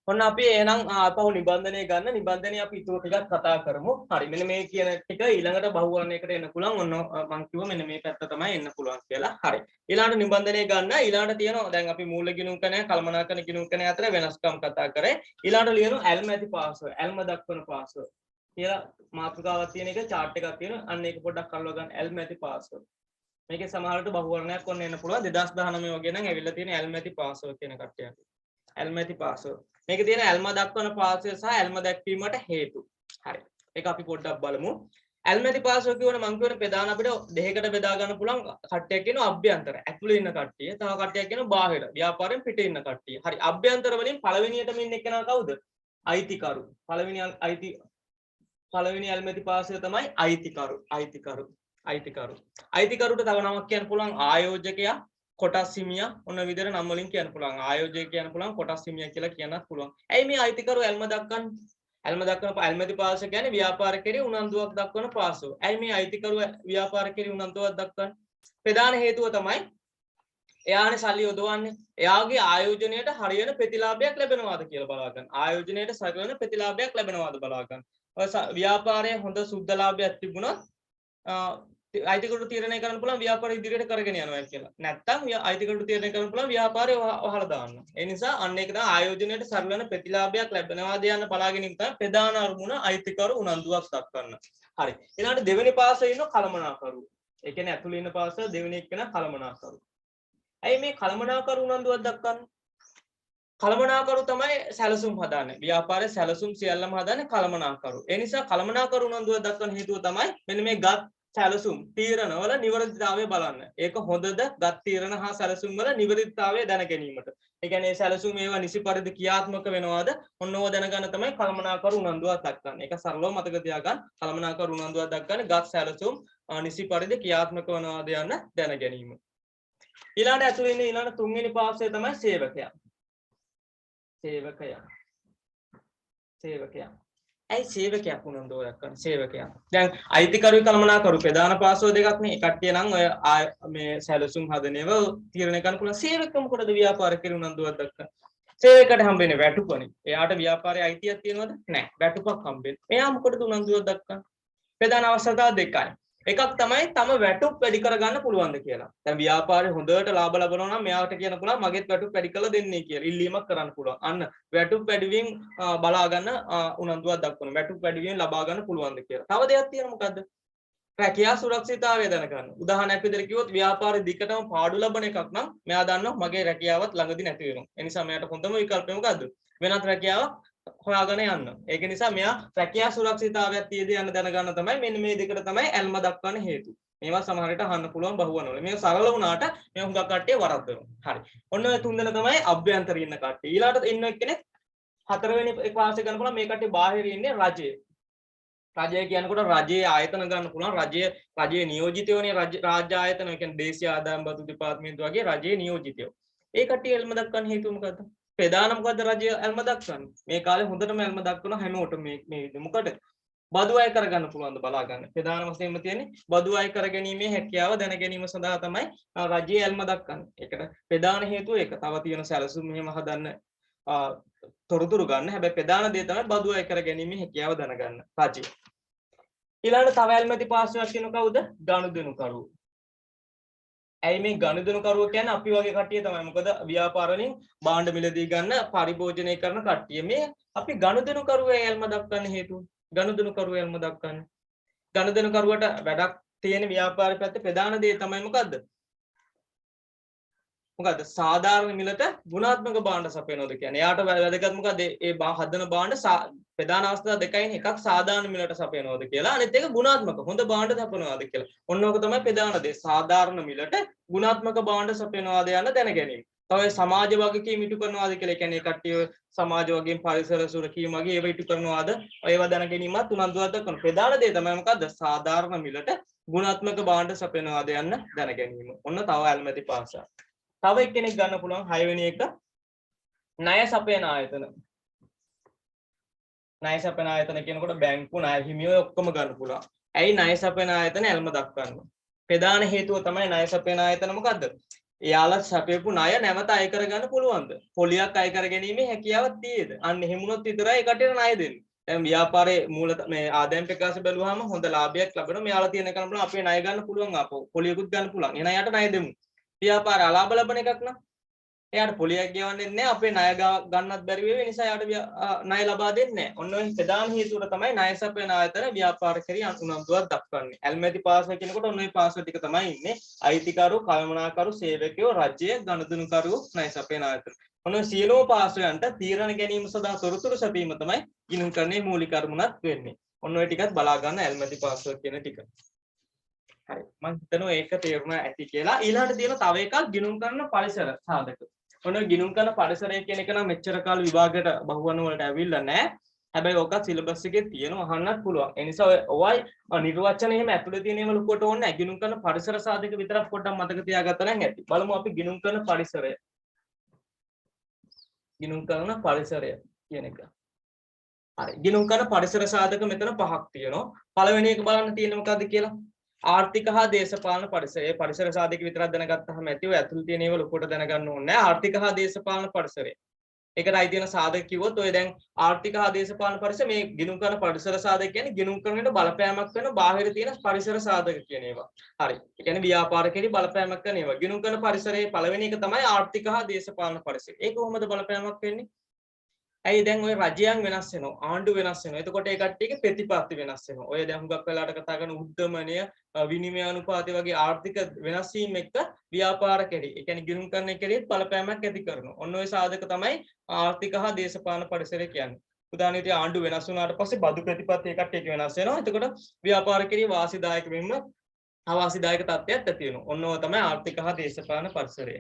ඔන්න අපි එහෙනම් ආපහු නිබන්ධනය ගන්න. නිබන්ධනය අපි ඊටු ටිකක් කතා කරමු. හරි. මෙන්න මේ කියන ටික ඊළඟට බහුවර්ණයකට එන්න පුළුවන්. ඔන්න මම කිව්වා මෙන්න මේ පැත්ත තමයි එන්න පුළුවන් කියලා. හරි. ඊළඟට නිබන්ධනය ගන්න. ඊළඟට තියෙනවා දැන් අපි මූල ගිණුම් කරණය කළමනාකරණ ගිණුම් කරණය අතර වෙනස්කම් කතා කරේ. ඊළඟට ලියනවා ඇල්ම ඇති පාසව. ඇල්ම දක්වන පාසව. කියලා මාතෘකාවක් තියෙන එක chart එකක් තියෙනවා. අන්න ඒක පොඩ්ඩක් අල්ලව ගන්න. ඇල්ම ඇති පාසව. මේකේ සමහරවිට බහුවර්ණයක් ඔන්න එන්න පුළුවන්. 2019 වගේ නම් ඇවිල්ලා තියෙන ඇල්ම ඇති පාසව කියන කට්ටියට. ඇල්ම ඇති පාසව. මේක තියෙන ඇල්ම දක්වන පාසය සහ ඇල්ම දැක්වීමට හේතු. හරි. ඒක අපි පොඩ්ඩක් බලමු. ඇල්ම ඇති පාසව කියවන මම කියන ප්‍රධාන අපිට දෙකකට බෙදා ගන්න පුළුවන්. කට්ටියක් කියනවා අභ්‍යන්තර. ඇතුළේ ඉන්න කට්ටිය. තව කට්ටියක් කියනවා බාහිර. ව්‍යාපාරයෙන් පිටේ ඉන්න කට්ටිය. හරි. අභ්‍යන්තර වලින් පළවෙනියටම ඉන්න එක්කෙනා කවුද? අයිතිකරු. පළවෙනි ඇල්ම ඇති පාසය තමයි අයිතිකරු. අයිතිකරුට තව නමක් කියන්න පුළුවන් ආයෝජකයා. කොටස් හිමියා ඔන්න විදිහට නම් වලින් කියන්න පුළුවන් ආයෝජකයෙක් කියන්න පුළුවන් කොටස් හිමියා කියලා කියන්නත් පුළුවන්. ඇයි මේ අයිතිකරු ඇල්ම දක්වන්නේ? ඇල්ම දක්වන ඇල්මැති පාසය කියන්නේ ව්‍යාපාර කෙරෙහි උනන්දුවක් දක්වන පාසුව. ඇයි මේ අයිතිකරු ව්‍යාපාර කෙරෙහි උනන්දුවක් දක්වන්නේ? ප්‍රධාන හේතුව තමයි එයානේ සල්ලි යොදවන්නේ. එයාගේ ආයෝජනයට හරියන ප්‍රතිලාභයක් ලැබෙනවාද කියලා බලා ගන්න. ආයෝජනයට සරිලන ප්‍රතිලාභයක් ලැබෙනවාද බලා ගන්න. ව්‍යාපාරයේ හොඳ සුද්ධ ලාභයක් තිබුණොත් අයිතිකරු තීරණය කරන්න පුළුවන් ව්‍යාපාරය ඉදිරියට කරගෙන යනවා කියලා. නැත්තම් අයිතිකරු තීරණය කරන්න පුළුවන් ව්‍යාපාරය වහලා දාන්න. ඒ නිසා අන්න ඒක තමයි ආයෝජනයට සරිලන ප්‍රතිලාභයක් ලැබෙනවාද යන බලාගෙන ඉන්න තමයි ප්‍රධාන අරමුණ අයිතිකරු උනන්දුවක් දක්වන්න. හරි. ඊළඟට දෙවෙනි පාසයේ ඉන්න කළමනාකරු. ඒ කියන්නේ ඇතුළේ ඉන්න පාසය දෙවෙනි එක්කෙනා කළමනාකරු. ඇයි මේ කළමනාකරු උනන්දුවක් දක්වන්නේ? කළමනාකරු තමයි සැලසුම් හදාන්නේ. ව්‍යාපාරයේ සැලසුම් සියල්ලම හදාන්නේ කළමනාකරු. ඒ නිසා කළමනාකරු උනන්දුවක් දක්වන හේතුව තමයි මෙන්න මේ ගත් සැලසුම් තීරණ වල නිවැරදිතාවය බලන්න. ඒක හොඳද ගත් තීරණ හා සැලසුම් වල නිවැරදිතාවය දැන ගැනීමට. ඒ කියන්නේ සැලසුම් ඒවා නිසි පරිදි ක්‍රියාත්මක වෙනවද? ඔන්නව දැනගන්න තමයි කළමනාකරු උනන්දුවක් දක්වන්නේ. ඒක සරලව මතක තියාගන්න. කළමනාකරු උනන්දුවක් දක්වන්නේ ගත් සැලසුම් නිසි පරිදි ක්‍රියාත්මක වෙනවද යන්න දැන ගැනීම. ඊළඟට ඇතුළේ ඉන්න ඊළඟ තුන්වෙනි පාසය තමයි සේවකයා. සේවකයා. ඇයි සේවකයා උනන්දුව දක්වන්නේ? සේවකයා. දැන් අයිතිකරුයි කළමනාකරු ප්‍රධාන පාසව දෙකක් නේ. ඒ කට්ටිය නම් ඔය මේ සැලසුම් හදනේව තීරණය කරන්න පුළුවන්. සේවකයා මොකටද ව්‍යාපාර කෙරේ උනන්දුවක් දක්වන්නේ? සේවකයාට හම්බෙන්නේ වැටුපනේ. එයාට ව්‍යාපාරයේ අයිතියක් තියෙනවද? නැහැ. වැටුපක් හම්බෙන්නේ. එයා මොකටද උනන්දුවක් දක්වන්නේ? ප්‍රධාන අවශ්‍යතාව දෙකයි. එකක් තමයි තම වැටුප් වැඩි කරගන්න පුළුවන්ද කියලා. දැන් ව්‍යාපාරේ හොඳට ලාභ ලබනවා නම් මෙයාට කියන්න පුළුවන් මගෙත් වැටුප් වැඩි කරලා දෙන්නේ කියලා. ඉල්ලීමක් කරන්න පුළුවන්. අන්න වැටුප් වැඩිවීම බලා ගන්න උනන්දුවක් දක්වනවා. වැටුප් වැඩිවීම ලබා ගන්න පුළුවන්ද කියලා. තව දෙයක් තියෙනවා මොකද්ද? රැකියා සුරක්ෂිතතාවය දැනගන්න. උදාහරණයක් විදිහට කිව්වොත් ව්‍යාපාරේ දිගටම පාඩු ලබන එකක් නම් මෙයා දන්නවා මගේ රැකියාවත් ළඟදී නැති වෙනවා. ඒ නිසා මෙයාට හොඳම විකල්පය මොකද්ද? වෙනත් රැකියාවක් හොයාගෙන යන්න. ඒක නිසා මෙයා රැකියා සුරක්ෂිතතාවයක් තියදී යන්න දැනගන්න තමයි මෙන්න මේ දෙකට තමයි ඇල්ම දක්වන්න හේතු. මේවා සමහර විට අහන්න පුළුවන් බහුවන වල. මේක සරල වුණාට මේ හුඟක් කට්ටිය වරද්දනවා. හරි. ඔන්න ඔය තුන් දෙනා තමයි අභ්‍යන්තරේ ඉන්න කට්ටිය. ඊළාට ඉන්න එක්කෙනෙක් හතරවෙනි ක්ලාස් එක ගන්න පුළුවන් මේ කට්ටිය බාහිර ඉන්නේ රජය. රජය කියනකොට රජයේ ආයතන ගන්න පුළුවන්. රජයේ නියෝජිතයෝනේ රාජ්‍ය ආයතන. ඒ කියන්නේ දේශීය ආදායම් බදු දෙපාර්තමේන්තුව වගේ රජයේ නියෝජිතයෝ. ඒ කට්ටිය ඇල්ම දක්වන්න හේතුව මොකද්ද? ප්‍රධාන මොකද්ද රජය ඇල්ම දක්වන්නේ? මේ කාලේ හොඳටම ඇල්ම දක්වන හැමෝටම මේ මොකද? බදු අය කරගන්න පුළුවන්ද බලා ගන්න. ප්‍රධාන වශයෙන්ම තියෙන්නේ බදු අය කරගැනීමේ හැකියාව දැන ගැනීම සඳහා තමයි රජයේ ඇල්ම දක්වන්නේ. ඒකට ප්‍රධාන හේතුව ඒක. තව තියෙන සැලසුම් මෙහෙම හදන්න තොරතුරු ගන්න. හැබැයි ප්‍රධාන දේ තමයි බදු අය කරගැනීමේ හැකියාව දැනගන්න රජය. ඊළඟට තව ඇල්මැති පාර්ශවයක් තියෙන කවුද? ගනුදෙනුකරුවෝ. ඇයි මේ ගනුදෙනුකරුවෝ කියන්නේ අපි වගේ කට්ටිය තමයි. මොකද ව්‍යාපාර වලින් භාණ්ඩ මිලදී ගන්න පරිභෝජනය කරන කට්ටිය. මේ අපි ගනුදෙනුකරුවෝ ඇල්ම දක්වන්න හේතුව. ගනුදෙනුකරුවෝ ඇල්ම දක්වන්න. ගනුදෙනුකරුවට වැඩක් තියෙන ව්‍යාපාර පැත්තේ ප්‍රධාන දේ තමයි මොකද්ද? මොකද්ද? සාධාරණ මිලට ගුණාත්මක භාණ්ඩ සපයනවාද කියන්නේ. එයාට වැදගත් මොකද්ද? ඒ හදන භාණ්ඩ ප්‍රධාන අවස්ථා දෙකයින් එකක් සාධාරණ මිලට සපයනවාද කියලා. අනිත් එක ගුණාත්මක හොඳ භාණ්ඩ සපයනවාද කියලා. ඔන්න ඔක තමයි ප්‍රධාන දේ. සාධාරණ මිලට ගුණාත්මක භාණ්ඩ සපයනවාද යන දැන ගැනීම. තව සමාජ වගකීම් ඉටු කරනවාද කියලා. ඒ කියන්නේ කට්ටිය සමාජ වගකීම් පරිසර සුරකීම වගේ ඒවා ඉටු කරනවාද? ඒවා දැන ගැනීමත් උනන්දුවක් දක්වන ප්‍රධාන දේ තමයි මොකද්ද? සාධාරණ මිලට ගුණාත්මක භාණ්ඩ සපයනවාද යන්න දැන ගැනීම. ඔන්න තව ඇල්මැති පාර්ශව. තව එක්කෙනෙක් ගන්න පුළුවන් 6 වෙනි එක ණය සපයන ආයතන. ණය සපයන ආයතන කියනකොට බැංකු ණය හිමියෝ ඔක්කොම ගන්න පුළුවන්. ඇයි ණය සපයන ආයතන ඇල්ම දක්වන්නේ? ප්‍රධාන හේතුව තමයි ණය සපයන ආයතන මොකද්ද? එයාලා සපයපු ණය නැවත අය කරගන්න පුළුවන්ද? පොලියක් අය කර ගැනීමේ හැකියාවක් තියෙද? අන්න එහෙමුණොත් විතරයි ඒ කටියට ණය දෙන්නේ. දැන් ව්‍යාපාරයේ මූල මේ ආදායම් ප්‍රකාශ බැලුවාම හොඳ ලාභයක් ලැබෙනවා. මෙයාලා තියෙන කන බලන්න අපේ ණය ගන්න පුළුවන් ආපහු. පොලියකුත් ගන්න පුළුවන්. එහෙනම් යාට ණය දෙමු. ව්‍යාපාර අලාභ ලබන එකක් නම් එයාට පොලියක් ගෙවන්නේ නැහැ අපේ ණය ගන්නත් බැරි වෙයි නිසා එයාට ණය ලබා දෙන්නේ නැහැ. ඔන්න ඔය ප්‍රධාන හේතුව තමයි ණය සපයන ආයතන ව්‍යාපාර කරී උනන්දුවක් දක්වන්නේ. ඇල්මැති පාර්ශව කියනකොට ඔන්න ඔය පාර්ශව ටික තමයි ඉන්නේ. අයිතිකරු, කළමනාකරු, සේවකයෝ, රජය, ගනුදෙනුකරුවෝ, ණය සපයන ආයතන. ඔන්න සියලුම පාර්ශවයන්ට තීරණ ගැනීම සඳහා තොරතුරු සැපීම තමයි ගිණුම්කරණයේ මූලික අරමුණක් වෙන්නේ. ඔන්න ඔය ටිකත් බලා ගන්න ඇල්මැති පාර්ශව කියන ටික. හරි මම හිතනවා ඒක තේරුණා ඇති කියලා. ඊළඟට තියෙන තව එකක් ගිණුම් කරන පරිසර සාධක. ඔන්න ගිණුම් කරන පරිසරය කියන එක නම් මෙච්චර කාල විභාගයට බහුවන වලට ඇවිල්ලා නැහැ. හැබැයි ඕක සිලබස් එකේ තියෙනවා අහන්නත් පුළුවන්. ඒ නිසා ඔයයි නිර්වචන එහෙම ඇතුලේ තියෙන ඒවා ලොකුවට ඕනේ නැහැ. ගිණුම් කරන පරිසර සාධක විතරක් පොඩ්ඩක් මතක තියාගත්තා නම් ඇති. බලමු අපි ගිණුම් කරන පරිසරය. ගිණුම් කරන පරිසරය කියන එක. හරි. ගිණුම් කරන පරිසර සාධක මෙතන පහක් තියෙනවා. පළවෙනි එක බලන්න තියෙන්නේ මොකද්ද කියලා? ආර්ථික හා දේශපාලන පරිසරය. ඒ පරිසර සාධක විතරක් දැනගත්තාම ඇති. ඔය ඇතුළේ තියෙන ඒවා ලොකුට දැනගන්න ඕනේ නැහැ. ආර්ථික හා දේශපාලන පරිසරය. ඒකටයි තියෙන සාධක කිව්වොත් ඔය දැන් ආර්ථික හා දේශපාලන පරිසර මේ ගිණුම් කරන පරිසර සාධක කියන්නේ ගිණුම් කරනට බලපෑමක් වෙන බාහිර තියෙන පරිසර සාධක කියන ඒවා. හරි. ඒ කියන්නේ ව්‍යාපාරිකෙදි බලපෑමක් කරන ඒවා. ගිණුම් කරන පරිසරයේ පළවෙනි එක තමයි ආර්ථික හා දේශපාලන පරිසරය. ඒක කොහොමද බලපෑමක් වෙන්නේ? ඇයි දැන් ওই රජයන් වෙනස් වෙනවා ආණ්ඩු වෙනස් වෙනවා එතකොට ඒ කට්ටියගේ ප්‍රතිපත්ති වෙනස් වෙනවා ඔය දැන් හුඟක් වෙලාවට කතා කරන උද්දමනය විනිමය අනුපාතය වගේ ආර්ථික වෙනස් වීම එක්ක ව්‍යාපාර කෙරෙහි ඒ කියන්නේ ගිණුම් කරන කෙරෙහි බලපෑමක් ඇති කරනවා ඔන්න ඔය සාධක තමයි ආර්ථික හා දේශපාලන පරිසරය කියන්නේ උදාහරණයක් ආණ්ඩු වෙනස් වුණාට පස්සේ බදු ප්‍රතිපත්ති ඒ කට්ටියක වෙනස් වෙනවා එතකොට ව්‍යාපාර කෙරෙහි වාසිදායක වෙන්න අවාසිදායක තත්ත්වයක් ඇති වෙනවා ඔන්න ඔය තමයි ආර්ථික හා දේශපාලන පරිසරය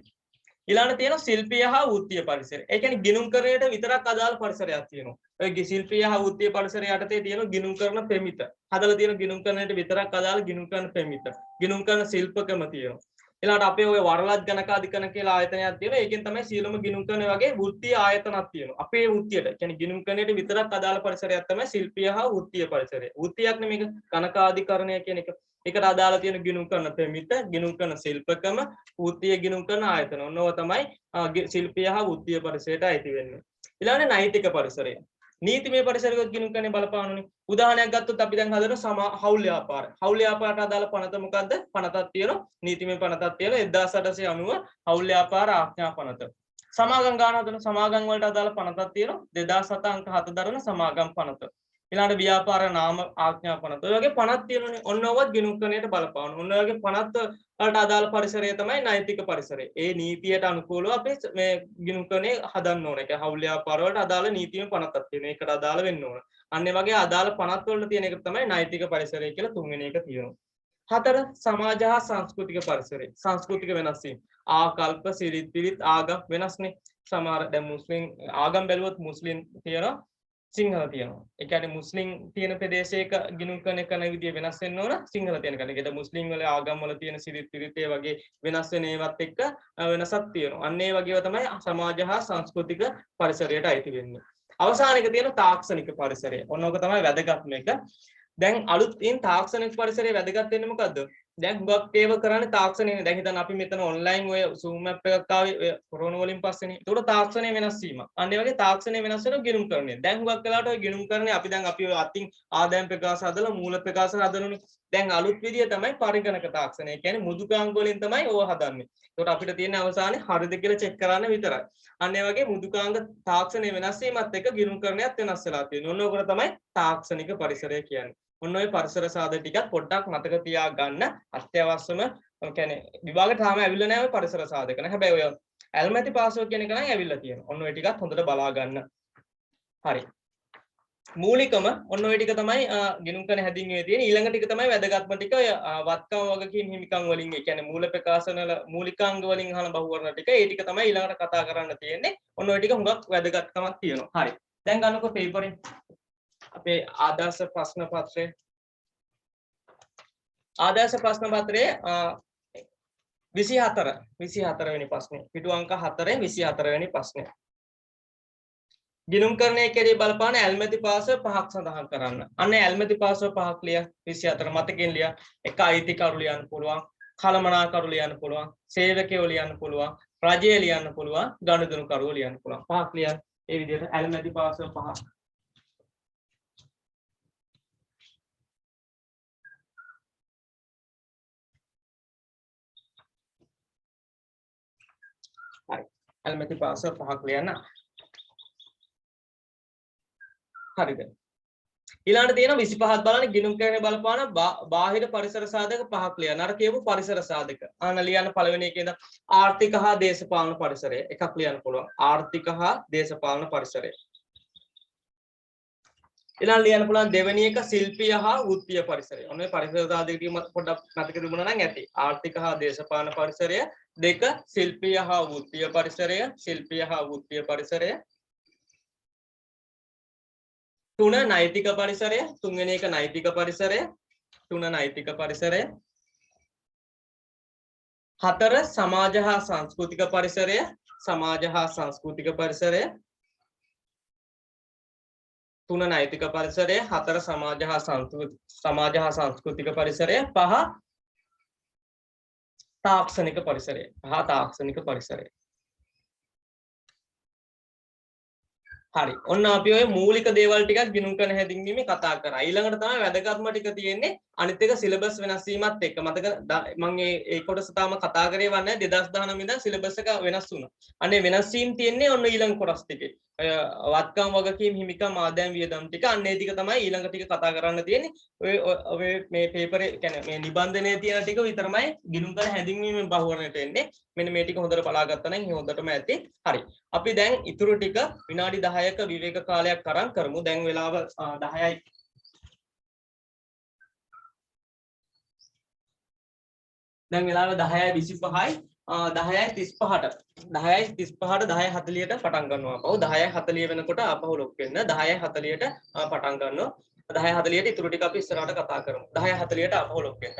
ඊළඟට තියෙනවා ශිල්පීය හා වෘත්තීය පරිසරය. ඒ කියන්නේ ගිණුම් කරණයට විතරක් අදාළ පරිසරයක් තියෙනවා. ඔය ශිල්පීය හා වෘත්තීය පරිසරය යටතේ තියෙන ගිණුම් කරන ප්‍රමිත. හදලා තියෙන ගිණුම් කරණයට විතරක් අදාළ ගිණුම් කරන ප්‍රමිත. ගිණුම් කරන ශිල්පකම තියෙනවා. ඊළඟට අපේ ඔය වරලත් ගණකාධිකරණ කියලා ආයතනයක් තියෙනවා. ඒකෙන් තමයි සියලුම ගිණුම් කරන වගේ වෘත්තීය ආයතනක් තියෙනවා. අපේ වෘත්තියට කියන්නේ ගිණුම් කරණයට විතරක් අදාළ පරිසරයක් තමයි ශිල්පීය හා වෘත්තීය පරිසරය. වෘත්තියක් නෙමෙයි ගණකාධිකරණය කියන එක. ඒකට අදාළ තියෙන ගිණුම් කරන ප්‍රමිත, ගිණුම් කරන ශිල්පකම, වෘත්තීය ගිණුම් කරන ආයතන. ඔන්නව තමයි ශිල්පීය හා වෘත්තීය පරිසරයට අයිති වෙන්නේ. ඊළඟට නෛතික පරිසරය. නීතිමය පරිසරයක ගිණුම් කරන්නේ බලපානුනේ. උදාහරණයක් ගත්තොත් අපි දැන් හදන හවුල් ව්‍යාපාර. හවුල් ව්‍යාපාරට අදාළ පනත මොකද්ද? පනතක් තියෙනවා. නීතිමය පනතක් තියෙනවා 1890 හවුල් ව්‍යාපාර ආඥා පනත. සමාගම් ගාන හදන සමාගම් වලට අදාළ පනතක් තියෙනවා 2007 අංක 7 දරන සමාගම් පනත. ඊළඟට ව්‍යාපාර නාම ආඥා පනත. ඔය වගේ පනත් තියෙනනේ. ඔන්න ඔවත් ගිණුම් කරණයට බලපාන. ඔන්න ඔය වගේ පනත් වලට අදාළ පරිසරය තමයි නෛතික පරිසරය. ඒ නීතියට අනුකූලව අපි මේ ගිණුම් කරණේ හදන්න ඕනේ. ඒක හවුල් ව්‍යාපාර වලට අදාළ නීතිමය පනතක් තියෙනවා. ඒකට අදාළ වෙන්න ඕන. අන්න ඒ වගේ අදාළ පනත් වලට තියෙන එක තමයි නෛතික පරිසරය කියලා තුන්වෙනි එක තියෙනවා. 4 සමාජ හා සංස්කෘතික පරිසරය. සංස්කෘතික වෙනස් වීම. ආකල්ප සිරිත් පිරිත් ආගම් වෙනස්නේ. සමහර දැන් මුස්ලිම් ආගම් බැලුවොත් මුස්ලිම් තියෙනවා සිංහල තියෙනවා. ඒ කියන්නේ මුස්ලිම් තියෙන ප්‍රදේශයක ගිණුම් කරන විදිය වෙනස් වෙන්න ඕන සිංහල තියෙන කෙනෙක්. ඒකට මුස්ලිම් වල ආගම් වල තියෙන සිරිත් පිරිත් ඒ වගේ වෙනස් වෙන ඒවත් එක්ක වෙනසක් තියෙනවා. අන්න ඒ වගේව තමයි සමාජ හා සංස්කෘතික පරිසරයට අයිති වෙන්නේ. අවසාන එක තියෙන තාක්ෂණික පරිසරය. ඔන්න ඕක තමයි වැදගත්ම එක. දැන් අලුතින් තාක්ෂණික පරිසරයේ වැදගත් වෙන්නේ මොකද්ද? දැන් හුඟක් ඒව කරන්නේ තාක්ෂණයනේ. දැන් හිතන්න අපි මෙතන ඔන්ලයින් ඔය Zoom app එකක් ආවේ කොරෝනා වලින් පස්සේනේ. ඒකට තාක්ෂණය වෙනස් වීමක්. අන්න ඒ වගේ තාක්ෂණය වෙනස් වෙනවා ගිණුම් කරන්නේ. දැන් හුඟක් වෙලාවට ඔය ගිණුම් කරන්නේ අපි දැන් අපි අතින් ආදායම් ප්‍රකාශ හදලා මූල ප්‍රකාශ හදනනේ. දැන් අලුත් විදිය තමයි පරිගණක තාක්ෂණය. ඒ කියන්නේ මුදුකාංග වලින් තමයි ඕවා හදන්නේ. ඒකට අපිට තියෙන අවසානයේ හරිද කියලා චෙක් කරන්න විතරයි. අන්න ඒ වගේ මුදුකාංග තාක්ෂණය වෙනස් වීමත් එක්ක ගිණුම් කරණයත් වෙනස් වෙලා තියෙනවා. ඔන්න ඕකට තමයි තාක්ෂණික පරිසරය කියන්නේ. ඔන්න ඔය පරිසර සාධක ටිකක් පොඩ්ඩක් මතක තියාගන්න අත්‍යවශ්‍යම කියන්නේ විභාගයට තාම ඇවිල්ලා නැහැ ඔය පරිසර සාධක නේ. හැබැයි ඔය ඇල්මැති පාසුව කියන එක නම් ඇවිල්ලා තියෙනවා. ඔන්න ඔය ටිකත් හොඳට බලා ගන්න. හරි. මූලිකම ඔන්න ඔය ටික තමයි ගිණුම් කරන හැදින්වීමේ තියෙන. ඊළඟ ටික තමයි වැදගත්ම ටික ඔය වත්කම් වගකීම් හිමිකම් වලින් ඒ කියන්නේ මූල ප්‍රකාශන වල මූලිකාංග වලින් අහන බහුවර්ණ ටික. ඒ ටික තමයි ඊළඟට කතා කරන්න තියෙන්නේ. ඔන්න ඔය ටික හුඟක් වැදගත්කමක් තියෙනවා. හරි. දැන් ගන්නකො පේපරේ අපේ ආදර්ශ ප්‍රශ්න පත්‍රය ආදර්ශ ප්‍රශ්න පත්‍රයේ 24 වෙනි ප්‍රශ්නේ පිටු අංක 4 24 වෙනි ප්‍රශ්නේ ගිණුම් කරණය කෙරෙහි බලපාන ඇල්මැති පාසල පහක් සඳහන් කරන්න. අන්න ඇල්මැති පාසල පහක් ලිය 24 මතකෙන් ලිය. එක අයිතිකරු ලියන්න පුළුවන්, කළමනාකරු ලියන්න පුළුවන්, සේවකයෝ ලියන්න පුළුවන්, රජය ලියන්න පුළුවන්, ගනුදෙනුකරුවෝ ලියන්න පුළුවන්. පහක් ලියන්න. ඒ විදිහට ඇල්මැති පාසල පහක්. හරි. ඇල්මැති පාසල පහක් ලියන්න. හරිද? ඊළඟට තියෙනවා 25ක් බලන්න ගිණුම් කරන්නේ බලපාන බාහිර පරිසර සාධක පහක් ලියන්න. අර කියපු පරිසර සාධක. ආන ලියන්න පළවෙනි එකේ ඉඳන් ආර්ථික හා දේශපාලන පරිසරය එකක් ලියන්න පුළුවන්. ආර්ථික හා දේශපාලන පරිසරය. ඊළඟ ලියන්න පුළුවන් දෙවෙනි එක ශිල්පීය හා වෘත්තීය පරිසරය. ඔන්න ඔය පරිසර සාධක ටික පොඩ්ඩක් මතක තිබුණා නම් ඇති. ආර්ථික හා දේශපාලන පරිසරය, දෙක ශිල්පීය හා වෘත්තීය පරිසරය, ශිල්පීය හා වෘත්තීය පරිසරය. තුන නෛතික පරිසරය, තුන්වෙනි එක නෛතික පරිසරය, තුන නෛතික පරිසරය. හතර සමාජ හා සංස්කෘතික පරිසරය, සමාජ හා සංස්කෘතික පරිසරය. තුන නෛතික පරිසරය, හතර සමාජ හා සංස්කෘතික පරිසරය, පහ තාක්ෂණික පරිසරය. පහ තාක්ෂණික පරිසරය. හරි. ඔන්න අපි ඔය මූලික දේවල් ටිකක් ගිණුම් කරන හැදින්වීමේ කතා කරා. ඊළඟට තමයි වැදගත්ම ටික තියෙන්නේ අනිත් එක සිලබස් වෙනස් වීමත් එක්ක. මතක මම ඒ කොටස තාම කතා කරේ වන්නේ 2019 ඉඳන් සිලබස් එක වෙනස් වුණා. අනේ වෙනස් වීම තියෙන්නේ ඔන්න ඊළඟ කොටස් ටිකේ. ඔය වත්කම් වගකීම් හිමිකම් ආදායම් වියදම් ටික අන්නේ ටික තමයි ඊළඟ ටික කතා කරන්න තියෙන්නේ. ඔය මේ පේපරේ කියන්නේ මේ නිබන්ධනයේ තියෙන ටික විතරමයි ගිණුම් කරන හැදින්වීමෙන් බහුවරණයට එන්නේ. මෙන්න මේ ටික හොඳට බලාගත්තා නම් හොඳටම ඇති. හරි. අපි දැන් ඉතුරු ටික විනාඩි 10ක විවේක කාලයක් අරන් කරමු. දැන් වෙලාව 10යි. දැන් වෙලාව 10:25යි 10:35ට 10:35ට 10:40ට පටන් ගන්නවා. අපහු 10:40 වෙනකොට අපහු ලොක් වෙන්න 10:40ට පටන් ගන්නවා. 10:40ට ඉතුරු ටික අපි ඉස්සරහට කතා කරමු. 10:40ට අපහු ලොක් වෙන්න.